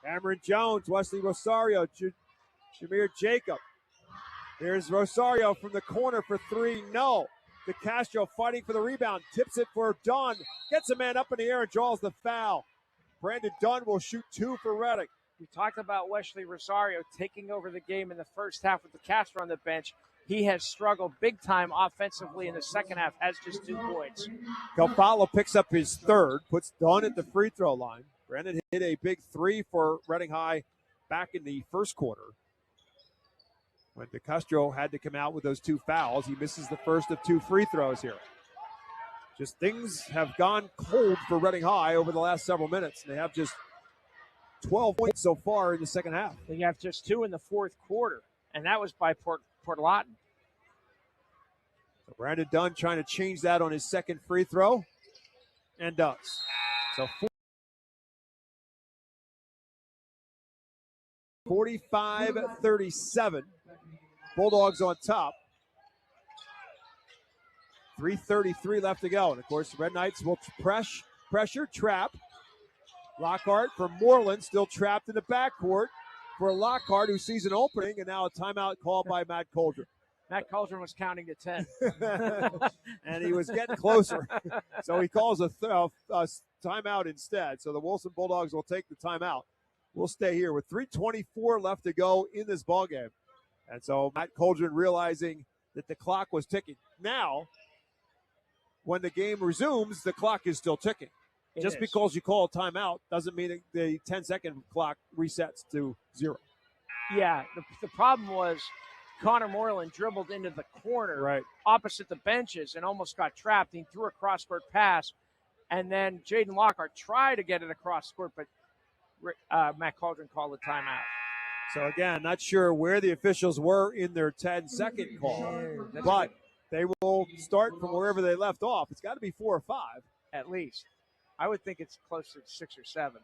Cameron Jones, Wesley Rosario, Jameer Jacob. Here's Rosario from the corner for 3. No. DeCastro fighting for the rebound. Tips it for Dunn. Gets a man up in the air and draws the foul. Brandon Dunn will shoot 2 for Reading. We talked about Wesley Rosario taking over the game in the first half with DeCastro on the bench. He has struggled big time offensively in the second half, has just 2 points. Kelfala picks up his 3rd, puts Dunn at the free throw line. Brandon hit a big 3 for Reading High back in the first quarter. When DeCastro had to come out with those 2 fouls, he misses the first of 2 free throws here. Just things have gone cold for Reading High over the last several minutes. They have just 12 points so far in the second half. They have just 2 in the 4th quarter, and that was by Port Lawton. So Brandon Dunn trying to change that on his 2nd free throw, and does. So 45-37. Bulldogs on top. 3:33 left to go. And, of course, the Red Knights will pressure, trap. Lockhart for Moreland, still trapped in the backcourt for Lockhart, who sees an opening, and now a timeout called by Matt Coldren. Matt Coldren was counting to 10. And he was getting closer. So he calls a timeout instead. So the Wilson Bulldogs will take the timeout. We'll stay here with 3:24 left to go in this ballgame. And so Matt Coldren realizing that the clock was ticking. Now, when the game resumes, the clock is still ticking. Just because you call a timeout doesn't mean the 10-second clock resets to 0. Yeah, the problem was Connor Moreland dribbled into the corner opposite the benches and almost got trapped. He threw a cross-court pass, and then Jaden Lockhart tried to get it across court, but Matt Cauldron called a timeout. So again, not sure where the officials were in their 10-second call, but they will start from wherever they left off. It's got to be 4 or 5. At least. I would think it's closer to 6 or 7.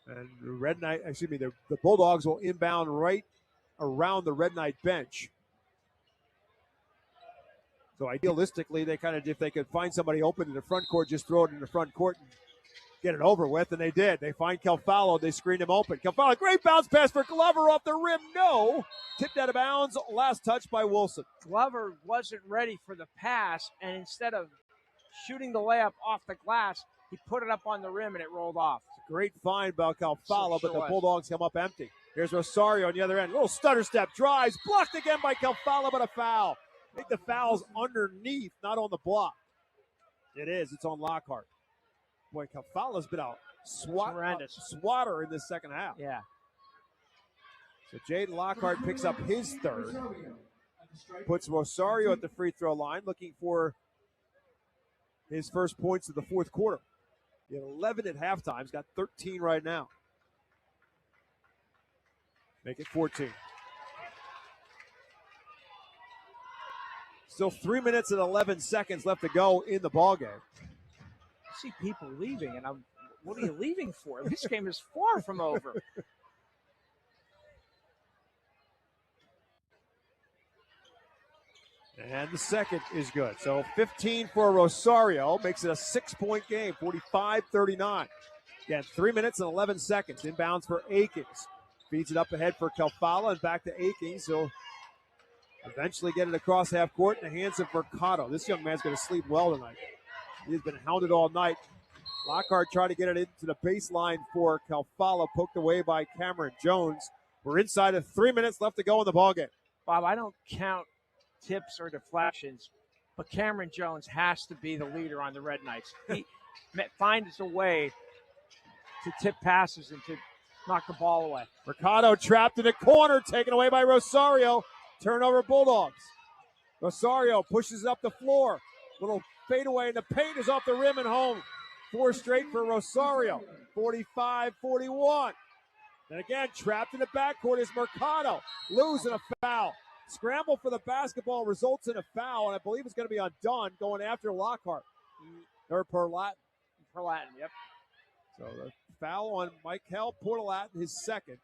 And the Bulldogs will inbound right around the Red Knight bench. So idealistically, if they could find somebody open in the front court, just throw it in the front court and get it over with, and they did. They find Calfalo. They screened him open. Calfalo, great bounce pass for Glover off the rim. No. Tipped out of bounds. Last touch by Wilson. Glover wasn't ready for the pass, and instead of shooting the layup off the glass, he put it up on the rim, and it rolled off. Great find by Calfalo, but the Bulldogs come up empty. Here's Rosario on the other end. Little stutter step, drives, blocked again by Calfalo, but a foul. I think the foul's underneath, not on the block. It is. It's on Lockhart. Boy, Calfalo's been out swatter in this second half. Yeah. So Jaden Lockhart picks up his third. Puts Rosario at the free throw line, looking for his first points of the fourth quarter. He had 11 at halftime. He's got 13 right now. Make it 14. Still 3 minutes and 11 seconds left to go in the ballgame. I see people leaving, and what are you leaving for? This game is far from over. And the second is good. So 15 for Rosario makes it a 6-point game, 45-39. Again, 3 minutes and 11 seconds. Inbounds for Akins. Feeds it up ahead for Calfalo and back to Akins. So eventually get it across half court in the hands of Mercado. This young man's going to sleep well tonight. He's been hounded all night. Lockhart tried to get it into the baseline for Calfalo, poked away by Cameron Jones. We're inside of 3 minutes left to go in the ballgame. Bob, I don't count tips or deflections, but Cameron Jones has to be the leader on the Red Knights. He finds a way to tip passes and to knock the ball away. Mercado trapped in the corner, taken away by Rosario. Turnover Bulldogs. Rosario pushes it up the floor. Little fadeaway in the paint is off the rim and home. 4 straight for Rosario. 45-41. And again, trapped in the backcourt is Mercado. Losing a foul. Scramble for the basketball results in a foul, and I believe it's going to be on Dunn going after Lockhart. Or Perlatin. Yep. So the foul on Michael Portalatin, his second.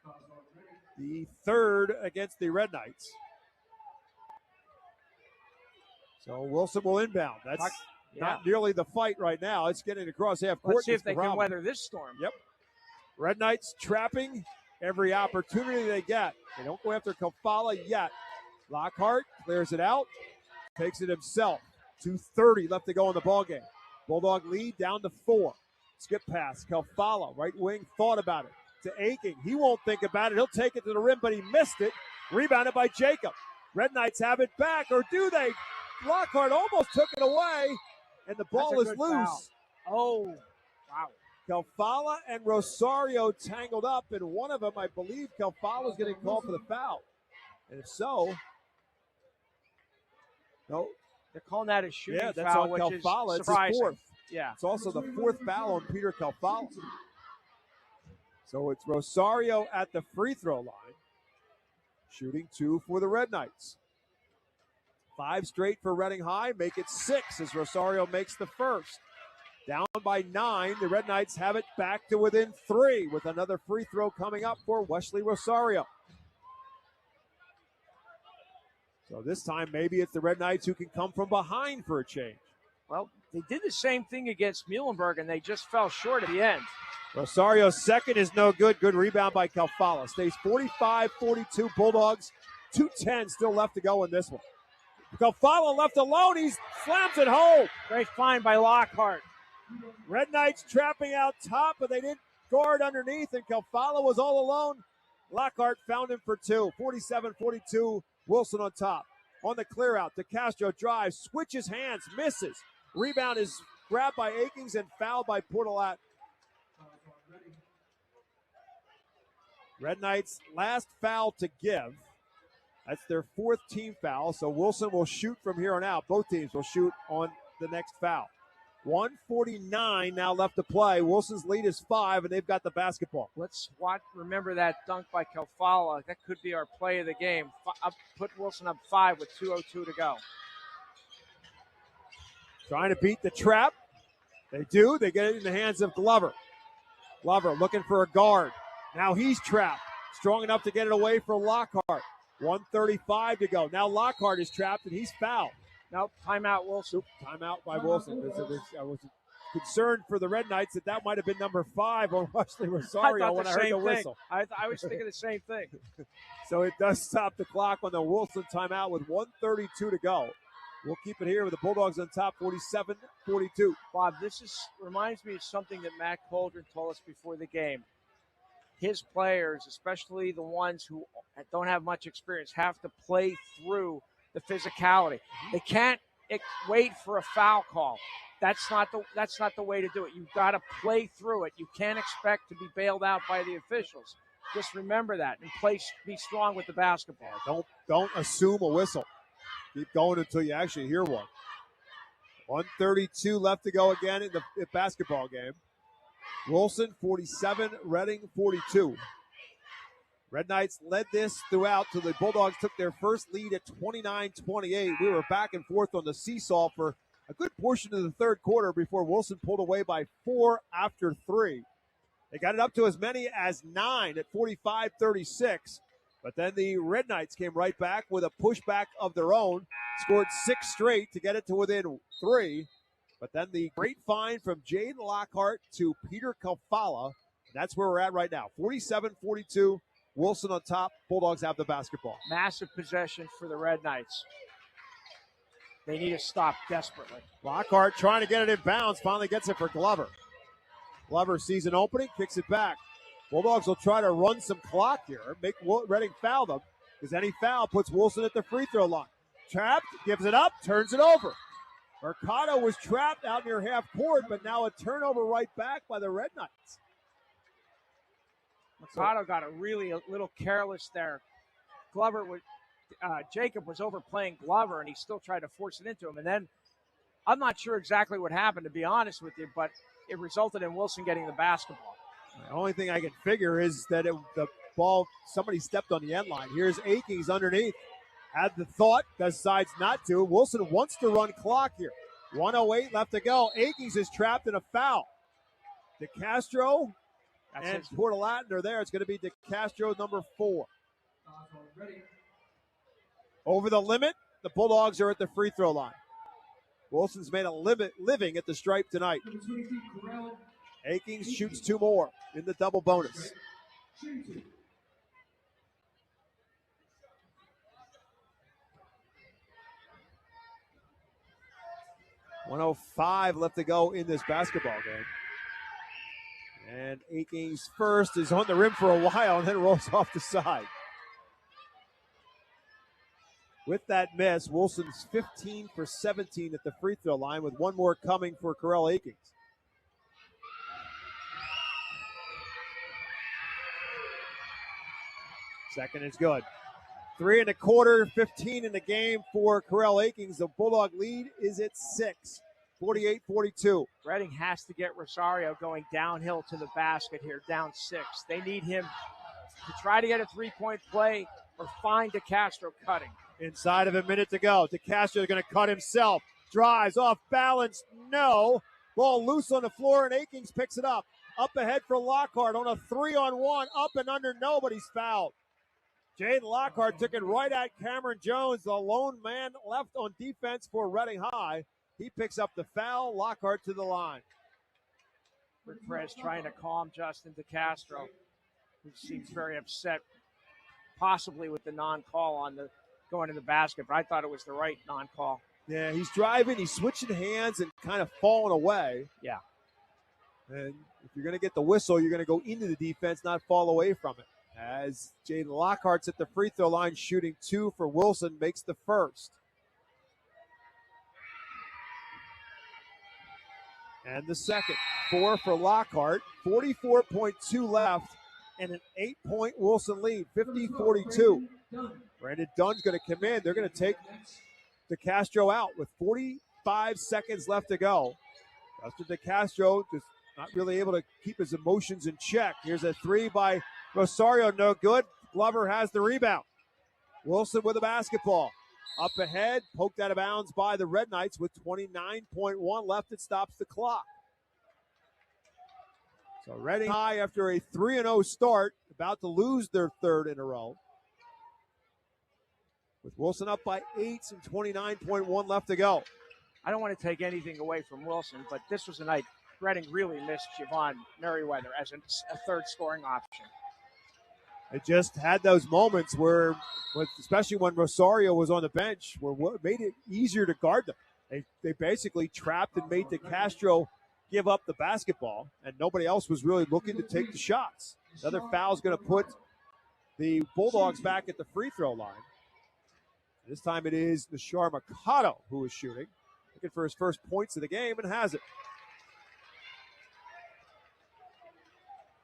The third against the Red Knights. So Wilson will inbound. That's not nearly the fight right now. It's getting across half court. Let's see if they can weather this storm. Yep. Red Knights trapping every opportunity they get. They don't go after Calfalo yet. Lockhart clears it out, takes it himself. 2:30 left to go in the ballgame. Bulldog lead down to 4. Skip pass. Calfalo, right wing, thought about it. To Aiking. He won't think about it. He'll take it to the rim, but he missed it. Rebounded by Jacob. Red Knights have it back, or do they? Lockhart almost took it away, and the ball is loose. Foul. Oh, wow. Calfalo and Rosario tangled up, and one of them, I believe, Calfalo is getting called for the foul. And if so, no. They're calling that a shooting foul. Yeah, that's on which Calfalo. Is it's his fourth. Yeah. It's also the 4th foul on Peter Calfalo. So it's Rosario at the free throw line, shooting 2 for the Red Knights. 5 straight for Reading High, make it 6 as Rosario makes the first. Down by 9, the Red Knights have it back to within 3 with another free throw coming up for Wesley Rosario. So this time, maybe it's the Red Knights who can come from behind for a change. Well, they did the same thing against Muhlenberg, and they just fell short at the end. Rosario's second is no good. Good rebound by Calfalo. Stays 45-42 Bulldogs. 2:10 still left to go in this one. Calfalo left alone. He slams it home. Great find by Lockhart. Red Knights trapping out top, but they didn't guard underneath, and Calfalo was all alone. Lockhart found him for 2. 47-42. Wilson on top. On the clear out, DeCastro drives, switches hands, misses. Rebound is grabbed by Akins and fouled by Portalat. Red Knights last foul to give. That's their 4th team foul, so Wilson will shoot from here on out. Both teams will shoot on the next foul. 1:49 now left to play. Wilson's lead is 5, and they've got the basketball. Let's remember that dunk by Kelfala. That could be our play of the game. Put Wilson up 5 with 2:02 to go. Trying to beat the trap. They do. They get it in the hands of Glover. Glover looking for a guard. Now he's trapped. Strong enough to get it away for Lockhart. 1:35 to go. Now Lockhart is trapped, and he's fouled. Nope, timeout Wilson. Timeout by Wilson. I was concerned for the Red Knights that might have been number 5 on Wesley Rosario when I heard the whistle. I was thinking the same thing. So it does stop the clock on the Wilson timeout with 1:32 to go. We'll keep it here with the Bulldogs on top, 47-42. Bob, reminds me of something that Matt Coldren told us before the game. His players, especially the ones who don't have much experience, have to play through the physicality. They can't wait for a foul call. That's not the way to do it. You've got to play through it. You can't expect to be bailed out by the officials. Just remember that and be strong with the basketball. Don't assume a whistle. Keep going until you actually hear one. 1:32 left to go again in the basketball game. Wilson 47, Reading 42. Red Knights led this throughout till the Bulldogs took their first lead at 29-28. We were back and forth on the seesaw for a good portion of the third quarter before Wilson pulled away by 4 after 3. They got it up to as many as 9 at 45-36. But then the Red Knights came right back with a pushback of their own, scored 6 straight to get it to within 3. But then the great find from Jaden Lockhart to Peter Kalfala. That's where we're at right now. 47-42, Wilson on top. Bulldogs have the basketball. Massive possession for the Red Knights. They need to stop desperately. Lockhart trying to get it in bounds, finally gets it for Glover. Glover sees an opening, kicks it back. Bulldogs will try to run some clock here, make Reading foul them, because any foul puts Wilson at the free throw line. Trapped, gives it up, turns it over. Mercado was trapped out near half court, but now a turnover right back by the Red Knights. Mercado got a little careless there. Jacob was overplaying Glover, and he still tried to force it into him. And then I'm not sure exactly what happened, to be honest with you, but it resulted in Wilson getting the basketball. The only thing I can figure is that the ball, somebody stepped on the end line. Here's Akings underneath. Had the thought, decides not to. Wilson wants to run clock here. 1:08 left to go. Akings is trapped in a foul. DeCastro and Portalatin are there. It's going to be DeCastro number 4. Over the limit, the Bulldogs are at the free throw line. Wilson's made a living at the stripe tonight. Akings shoots 2 more in the double bonus. .105 left to go in this basketball game. And Akings first is on the rim for a while and then rolls off the side. With that miss, Wilson's 15 for 17 at the free throw line with 1 more coming for Carell Akings. Second is good. 3 1/4, 15 in the game for Carell Akings. The Bulldog lead is at 6, 48-42. Reading has to get Rosario going downhill to the basket here, down 6. They need him to try to get a 3-point play or find DeCastro cutting. Inside of a minute to go. DeCastro is going to cut himself. Drives off balance. No. Ball loose on the floor, and Akings picks it up. Up ahead for Lockhart on a 3-on-1. Up and under. Nobody's fouled. Jaden Lockhart took it right at Cameron Jones, the lone man left on defense for Reading High. He picks up the foul. Lockhart to the line. Rick Perez trying to calm Justin DeCastro, who seems very upset, possibly with the non-call on the going to the basket, but I thought it was the right non-call. Yeah, he's driving, he's switching hands and kind of falling away. Yeah. And if you're going to get the whistle, you're going to go into the defense, not fall away from it. As Jaden Lockhart's at the free throw line, shooting 2 for Wilson, makes the first. And the second. 4 for Lockhart. 44.2 left and an 8-point Wilson lead, 50-42. Brandon Dunn's going to come in. They're going to take DeCastro out with 45 seconds left to go. Justin DeCastro just not really able to keep his emotions in check. Here's a three by Rosario, no good. Glover has the rebound. Wilson with the basketball. Up ahead, poked out of bounds by the Red Knights with 29.1 left. It stops the clock. So Reading High, after a 3-0 start, about to lose their third in a row. With Wilson up by 8 and 29.1 left to go. I don't want to take anything away from Wilson, but this was a night Reading really missed Javon Merriweather as a third scoring option. It just had those moments where, especially when Rosario was on the bench, where what made it easier to guard them. They basically trapped and made DeCastro give up the basketball, and nobody else was really looking to take the shots. Another foul is going to put the Bulldogs back at the free throw line. This time it is Nashar Mikado who is shooting, looking for his first points of the game, and has it.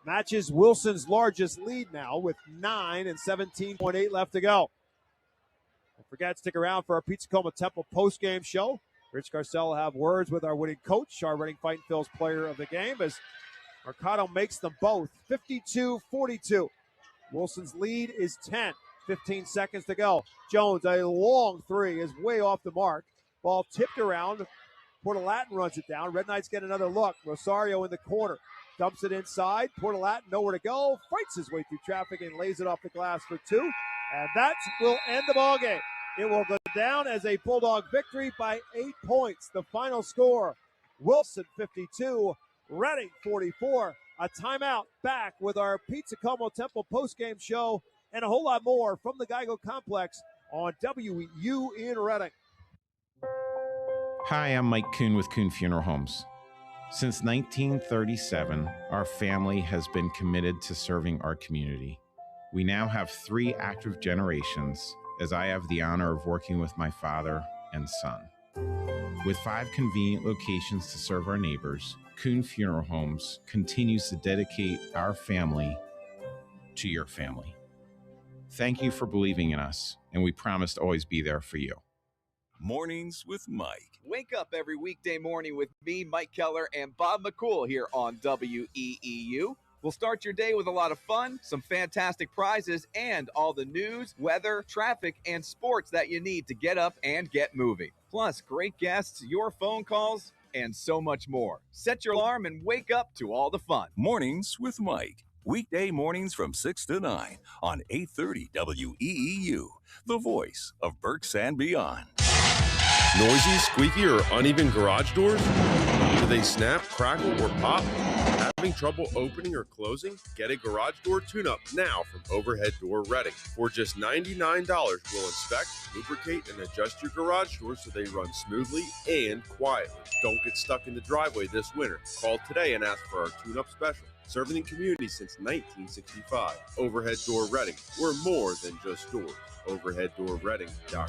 Matches Wilson's largest lead now with 9 and 17.8 left to go. Don't forget, stick around for our Pizza Coma Temple postgame show. Rich Garcelle will have words with our winning coach, our Reading Fighting Phil's player of the game, as Mercado makes them both 52-42. Wilson's lead is 10. 15 seconds to go. Jones, a long three, is way off the mark. Ball tipped around. Portalatin runs it down. Red Knights get another look. Rosario in the corner. Dumps it inside. Portalatin nowhere to go. Fights his way through traffic and lays it off the glass for 2. And that will end the ballgame. It will go down as a Bulldog victory by 8 points. The final score, Wilson 52, Reading 44. A timeout. Back with our Pizza Como Temple postgame show and a whole lot more from the Geico Complex on WEEU in Reading. Hi, I'm Mike Kuhn with Kuhn Funeral Homes. Since 1937, our family has been committed to serving our community. We now have 3 active generations, as I have the honor of working with my father and son. With 5 convenient locations to serve our neighbors, Kuhn Funeral Homes continues to dedicate our family to your family. Thank you for believing in us, and we promise to always be there for you. Mornings with Mike. Wake up every weekday morning with me, Mike Keller, and Bob McCool here on WEEU. We'll start your day with a lot of fun, some fantastic prizes, and all the news, weather, traffic, and sports that you need to get up and get moving. Plus, great guests, your phone calls, and so much more. Set your alarm and wake up to all the fun. Mornings with Mike. Weekday mornings from 6 to 9 on 830 WEEU, the voice of Berks and beyond. Noisy, squeaky, or uneven garage doors? Do they snap, crackle, or pop? Having trouble opening or closing? Get a garage door tune-up now from Overhead Door Reading. For just $99, we'll inspect, lubricate, and adjust your garage doors so they run smoothly and quietly. Don't get stuck in the driveway this winter. Call today and ask for our tune-up special. Serving the community since 1965. Overhead Door Reading. We're more than just doors. OverheadDoorReading.com.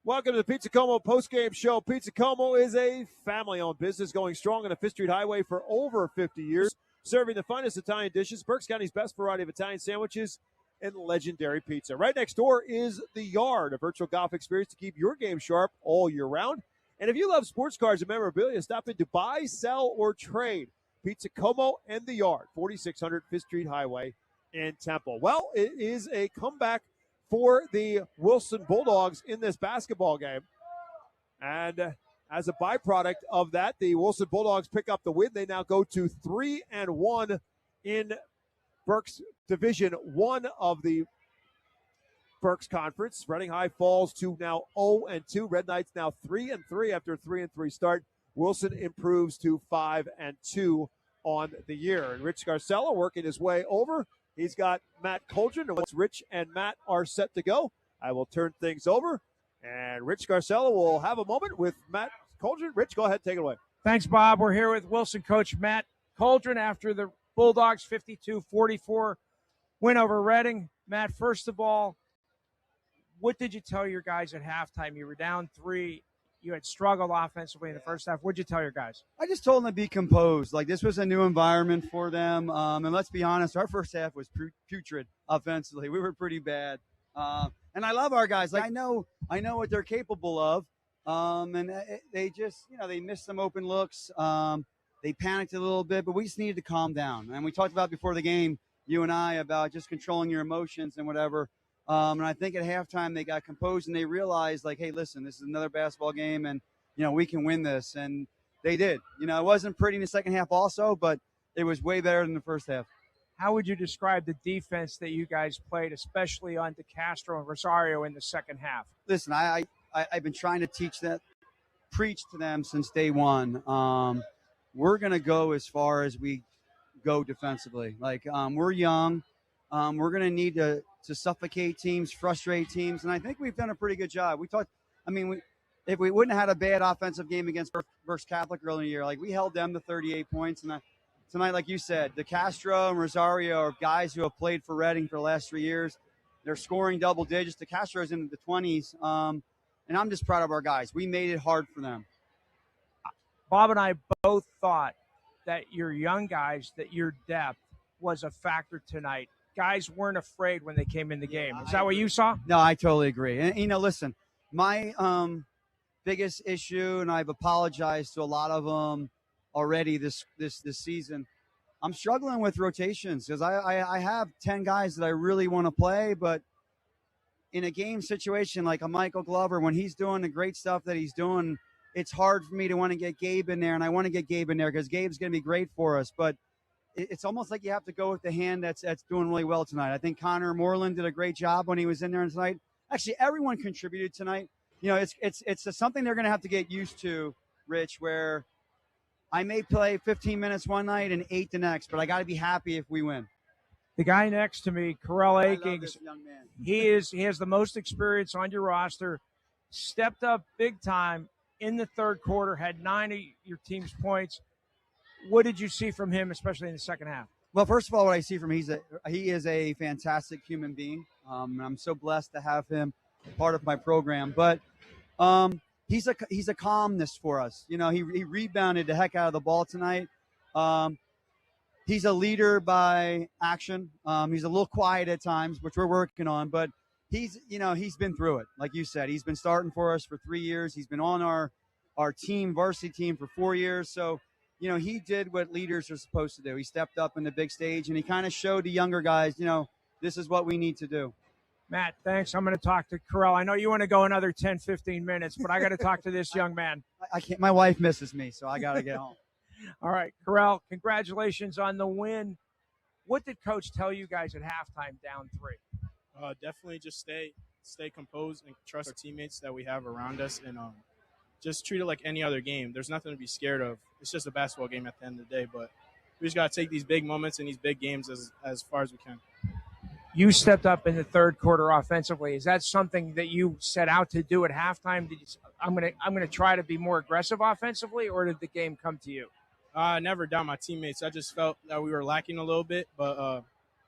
Welcome to the Pizza Como postgame show. Pizza Como is a family-owned business going strong on the Fifth Street Highway for over 50 years, serving the finest Italian dishes, Berks County's best variety of Italian sandwiches, and legendary pizza. Right next door is The Yard, a virtual golf experience to keep your game sharp all year round. And if you love sports cars and memorabilia, stop in to buy, sell, or trade. Pizza Como and The Yard, 4600 Fifth Street Highway in Temple. Well, it is a comeback for the Wilson Bulldogs in this basketball game. And as a byproduct of that, the Wilson Bulldogs pick up the win. They now go to 3-1 in Berks Division 1 of the Berks Conference. Reading High falls to now 0-2. Red Knights now 3-3 after a 3-3 start. Wilson improves to 5-2 on the year. And Rich Garcella working his way over. He's got Matt Coldren, and once Rich and Matt are set to go, I will turn things over, and Rich Garcella will have a moment with Matt Coldren. Rich, go ahead, take it away. Thanks, Bob. We're here with Wilson coach Matt Coldren after the Bulldogs 52-44 win over Reading. Matt, first of all, what did you tell your guys at halftime? You were down 3. You had struggled offensively in the first half. What did you tell your guys? I just told them to be composed. Like, this was a new environment for them. And let's be honest, our first half was putrid offensively. We were pretty bad. And I love our guys. Like, I know what they're capable of. And they just, they missed some open looks. They panicked a little bit, but we just needed to calm down. And we talked about before the game, you and I, about just controlling your emotions and whatever. And I think at halftime they got composed and they realized, like, hey, listen, this is another basketball game, and we can win this. And they did. It wasn't pretty in the second half also, but it was way better than the first half. How would you describe the defense that you guys played, especially on DeCastro and Rosario in the second half? Listen, I've been trying to preach to them since day one. We're going to go as far as we go defensively. Like, we're young. We're going to need to suffocate teams, frustrate teams, and I think we've done a pretty good job. If we wouldn't have had a bad offensive game against Berks Catholic earlier in the year, like, we held them to 38 points, and tonight, like you said, DeCastro and Rosario are guys who have played for Reading for the last 3 years. They're scoring double digits. DeCastro's in the 20s, and I'm just proud of our guys. We made it hard for them. Bob and I both thought that your young guys, that your depth was a factor tonight. Guys weren't afraid when they came in the game. Is that what you saw? No, I totally agree. And, listen, my biggest issue, and I've apologized to a lot of them already this season, I'm struggling with rotations because I have 10 guys that I really want to play, but in a game situation like a Michael Glover, when he's doing the great stuff that he's doing, it's hard for me to want to get Gabe in there, and I want to get Gabe in there because Gabe's going to be great for us, but it's almost like you have to go with the hand that's doing really well tonight. I think Connor Moreland did a great job when he was in there tonight. Actually, everyone contributed tonight. It's something they're going to have to get used to, Rich, where I may play 15 minutes one night and 8 the next, but I got to be happy if we win. The guy next to me, Corell Akings, this young man. he has the most experience on your roster, stepped up big time in the third quarter, had 9 of your team's points. What did you see from him, especially in the second half? Well, first of all, what I see from him, he is a fantastic human being. And I'm so blessed to have him part of my program. But he's a calmness for us. He rebounded the heck out of the ball tonight. He's a leader by action. He's a little quiet at times, which we're working on. But he's been through it. Like you said, he's been starting for us for 3 years. He's been on our team, varsity team, for 4 years. So, he did what leaders are supposed to do. He stepped up in the big stage, and he kind of showed the younger guys, this is what we need to do. Matt, thanks. I'm going to talk to Corell. I know you want to go another 10, 15 minutes, but I got to talk to this young man. I can't. My wife misses me, so I got to get home. All right, Corell, congratulations on the win. What did Coach tell you guys at halftime down 3? Definitely just stay composed and trust our teammates that we have around us, and just treat it like any other game. There's nothing to be scared of. It's just a basketball game at the end of the day, but we just got to take these big moments and these big games as far as we can. You stepped up in the third quarter offensively. Is that something that you set out to do at halftime? Did you, I'm going to try to be more aggressive offensively, or did the game come to you? I never doubt my teammates. I just felt that we were lacking a little bit, but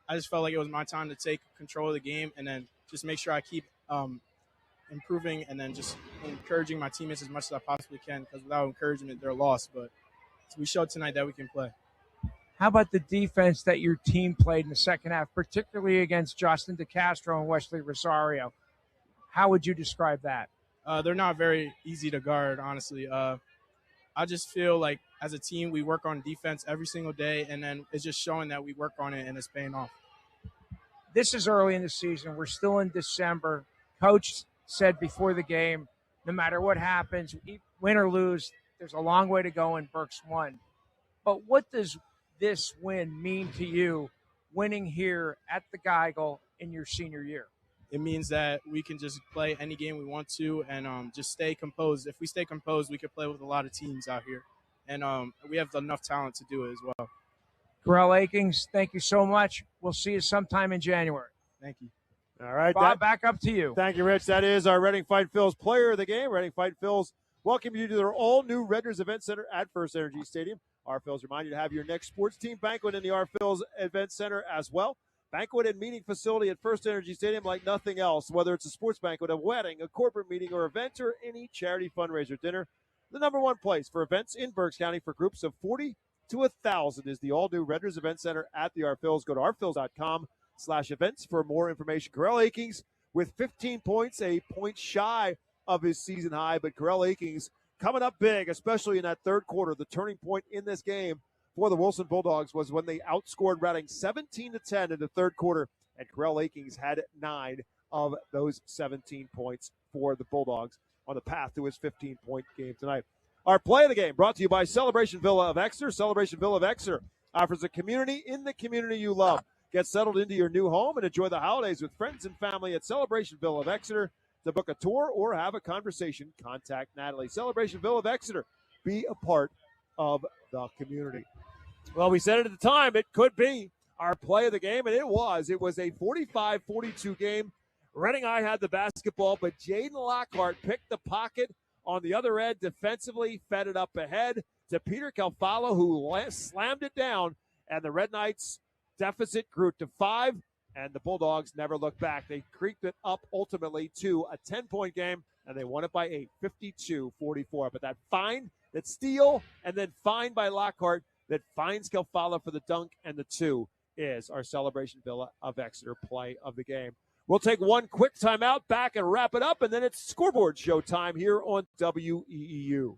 I just felt like it was my time to take control of the game and then just make sure I keep improving and then just encouraging my teammates as much as I possibly can, because without encouragement, they're lost. But we showed tonight that we can play. How about the defense that your team played in the second half, particularly against Justin DeCastro and Wesley Rosario? How would you describe that? They're not very easy to guard, honestly. I just feel like as a team, we work on defense every single day, and then it's just showing that we work on it and it's paying off. This is early in the season. We're still in December. Coach said before the game, no matter what happens, win or lose, there's a long way to go in Berks 1. But what does this win mean to you, winning here at the Geigel in your senior year? It means that we can just play any game we want to and just stay composed. If we stay composed, we could play with a lot of teams out here. And we have enough talent to do it as well. Corell Akings, thank you so much. We'll see you sometime in January. Thank you. All right. Bob, back up to you. Thank you, Rich. That is our Reading Fight Phils player of the game. Reading Fight Phils welcome you to their all-new Redner's Event Center at First Energy Stadium. Our Phils remind you to have your next sports team banquet in the Our Phils Event Center as well. Banquet and meeting facility at First Energy Stadium like nothing else. Whether it's a sports banquet, a wedding, a corporate meeting, or event, or any charity fundraiser dinner, the #1 place for events in Berks County for groups of 40 to 1,000 is the all-new Redner's Event Center at the Our Phils. Go to ourphils.com/events for more information. Corell Akings with 15 points, a point shy of his season high, but Carell Akings coming up big, especially in that third quarter. The turning point in this game for the Wilson Bulldogs was when they outscored Reading 17-10 in the third quarter, and Carell Akings had 9 of those 17 points for the Bulldogs on the path to his 15-point game tonight. Our play of the game brought to you by Celebration Villa of Exeter. Celebration Villa of Exeter offers a community in the community you love. Get settled into your new home and enjoy the holidays with friends and family at Celebration Villa of Exeter. To book a tour or have a conversation, contact Natalie. Celebration Villa of Exeter. Be a part of the community. Well, we said it at the time. It could be our play of the game, and it was. It was a 45-42 game. Reading High had the basketball, but Jaden Lockhart picked the pocket on the other end defensively, fed it up ahead to Peter Calfalo, who slammed it down, and the Red Knights' deficit grew to 5, and the Bulldogs never looked back. They creeped it up ultimately to a 10-point game, and they won it by 8, 52-44. But that steal, and then find by Lockhart that finds Calfalo for the dunk and the 2 is our Celebration Villa of Exeter play of the game. We'll take one quick timeout, back and wrap it up, and then it's scoreboard show time here on WEEU.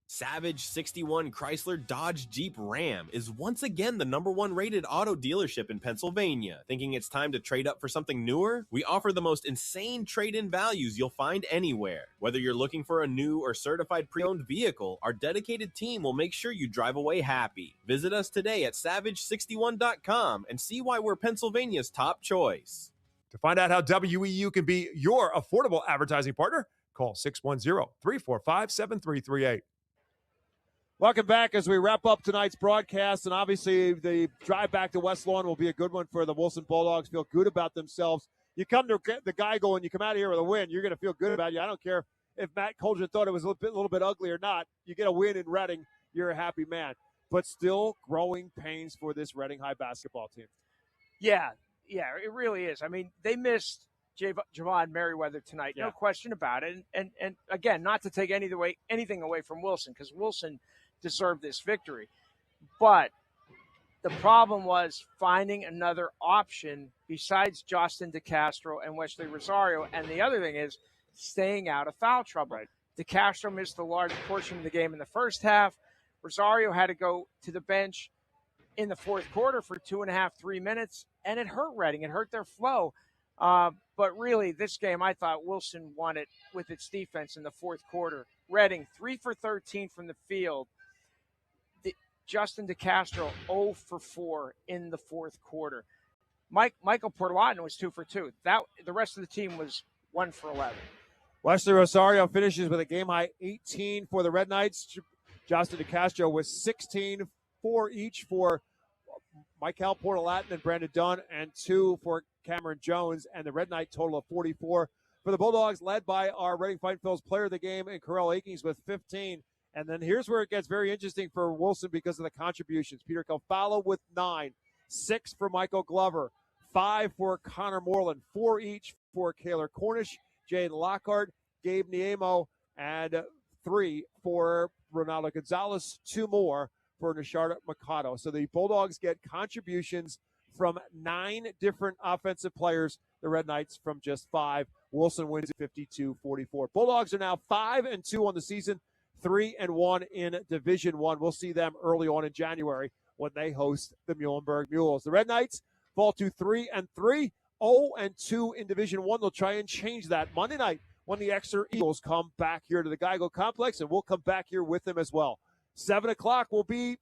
Savage 61 Chrysler Dodge Jeep Ram is once again the #1 rated auto dealership in Pennsylvania. Thinking it's time to trade up for something newer? We offer the most insane trade-in values you'll find anywhere. Whether you're looking for a new or certified pre-owned vehicle, our dedicated team will make sure you drive away happy. Visit us today at savage61.com and see why we're Pennsylvania's top choice. To find out how WEU can be your affordable advertising partner, call 610-345-7338. Welcome back as we wrap up tonight's broadcast, and obviously the drive back to West Lawn will be a good one for the Wilson Bulldogs. Feel good about themselves. You come to the Geigo and you come out of here with a win, you're going to feel good about you. I don't care if Matt Colgin thought it was a little bit ugly or not. You get a win in Reading, you're a happy man. But still growing pains for this Reading High basketball team. Yeah, it really is. I mean, they missed Javon Merriweather tonight, no question about it. And again, not to take anything away from Wilson, because Wilson deserved this victory. But the problem was finding another option besides Justin DeCastro and Wesley Rosario. And the other thing is staying out of foul trouble. Right. DeCastro missed a large portion of the game in the first half. Rosario had to go to the bench in the fourth quarter for 2.5, 3 minutes, and it hurt Reading. It hurt their flow. But really, this game, I thought Wilson won it with its defense in the fourth quarter. Reading, 3 for 13 from the field. Justin DeCastro, 0 for 4 in the fourth quarter. Michael Portolatin was 2 for 2. The rest of the team was 1 for 11. Wesley Rosario finishes with a game-high 18 for the Red Knights. Justin DeCastro was 16, 4 each for Michael Portolatin and Brandon Dunn, and 2 for Cameron Jones, and the Red Knight total of 44 for the Bulldogs, led by our Reading Fighting Phil's player of the game, and Carell Akings with 15. And then here's where it gets very interesting for Wilson because of the contributions. Peter Calfalo with 9, 6 for Michael Glover, 5 for Connor Moreland, 4 each for Kaylor Cornish, Jaden Lockhart, Gabe Niemo, and 3 for Ronaldo Gonzalez, 2 more for Nisharda Mikado. So the Bulldogs get contributions from 9 different offensive players. The Red Knights from just 5. Wilson wins at 52-44. Bulldogs are now 5-2 on the season, 3-1 in Division I. We'll see them early on in January when they host the Muhlenberg Mules. The Red Knights fall to 3-3, 0-2 in Division I. They'll try and change that Monday night when the Exeter Eagles come back here to the Geigo Complex, and we'll come back here with them as well. 7 o'clock will be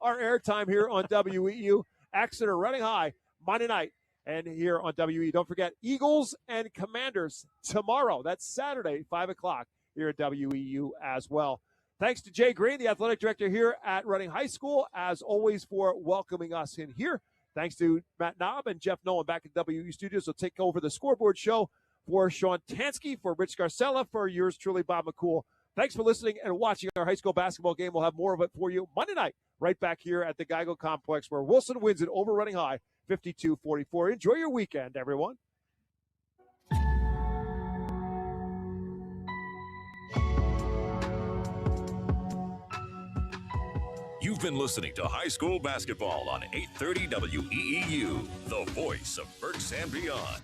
our airtime here on WEU. Exeter Reading High, Monday night, and here on WE. Don't forget, Eagles and Commanders tomorrow. That's Saturday, 5 o'clock here at WEU as well. Thanks to Jay Green, the athletic director here at Reading High School, as always, for welcoming us in here. Thanks to Matt Knob and Jeff Nolan back at WE Studios. Will take over the scoreboard show for Sean Tansky, for Rich Garcella, for yours truly, Bob McCool. Thanks for listening and watching our high school basketball game. We'll have more of it for you Monday night, right back here at the Geigo Complex, where Wilson wins it over Reading High, 52-44. Enjoy your weekend, everyone. You've been listening to High School Basketball on 830 WEEU, the voice of Berks and beyond.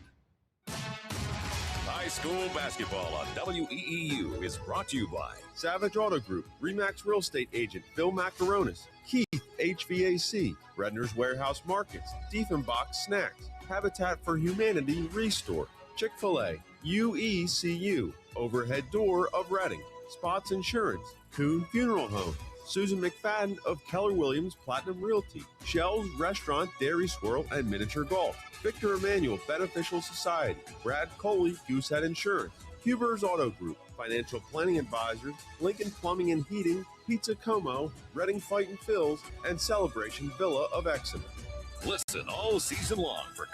High school basketball on WEEU is brought to you by Savage Auto Group, RE/MAX Real Estate Agent Phil Macaronis, Keith HVAC, Redner's Warehouse Markets, Diefenbach Snacks, Habitat for Humanity Restore, Chick-fil-A, UECU, Overhead Door of Reading, Spots Insurance, Coon Funeral Home, Susan McFadden of Keller Williams Platinum Realty, Shell's Restaurant, Dairy Swirl, and Miniature Golf, Victor Emmanuel Beneficial Society, Brad Coley Goosehead Insurance, Huber's Auto Group, Financial Planning Advisors, Lincoln Plumbing and Heating, Pizza Como, Reading Fight and Fills, and Celebration Villa of Exeter. Listen all season long for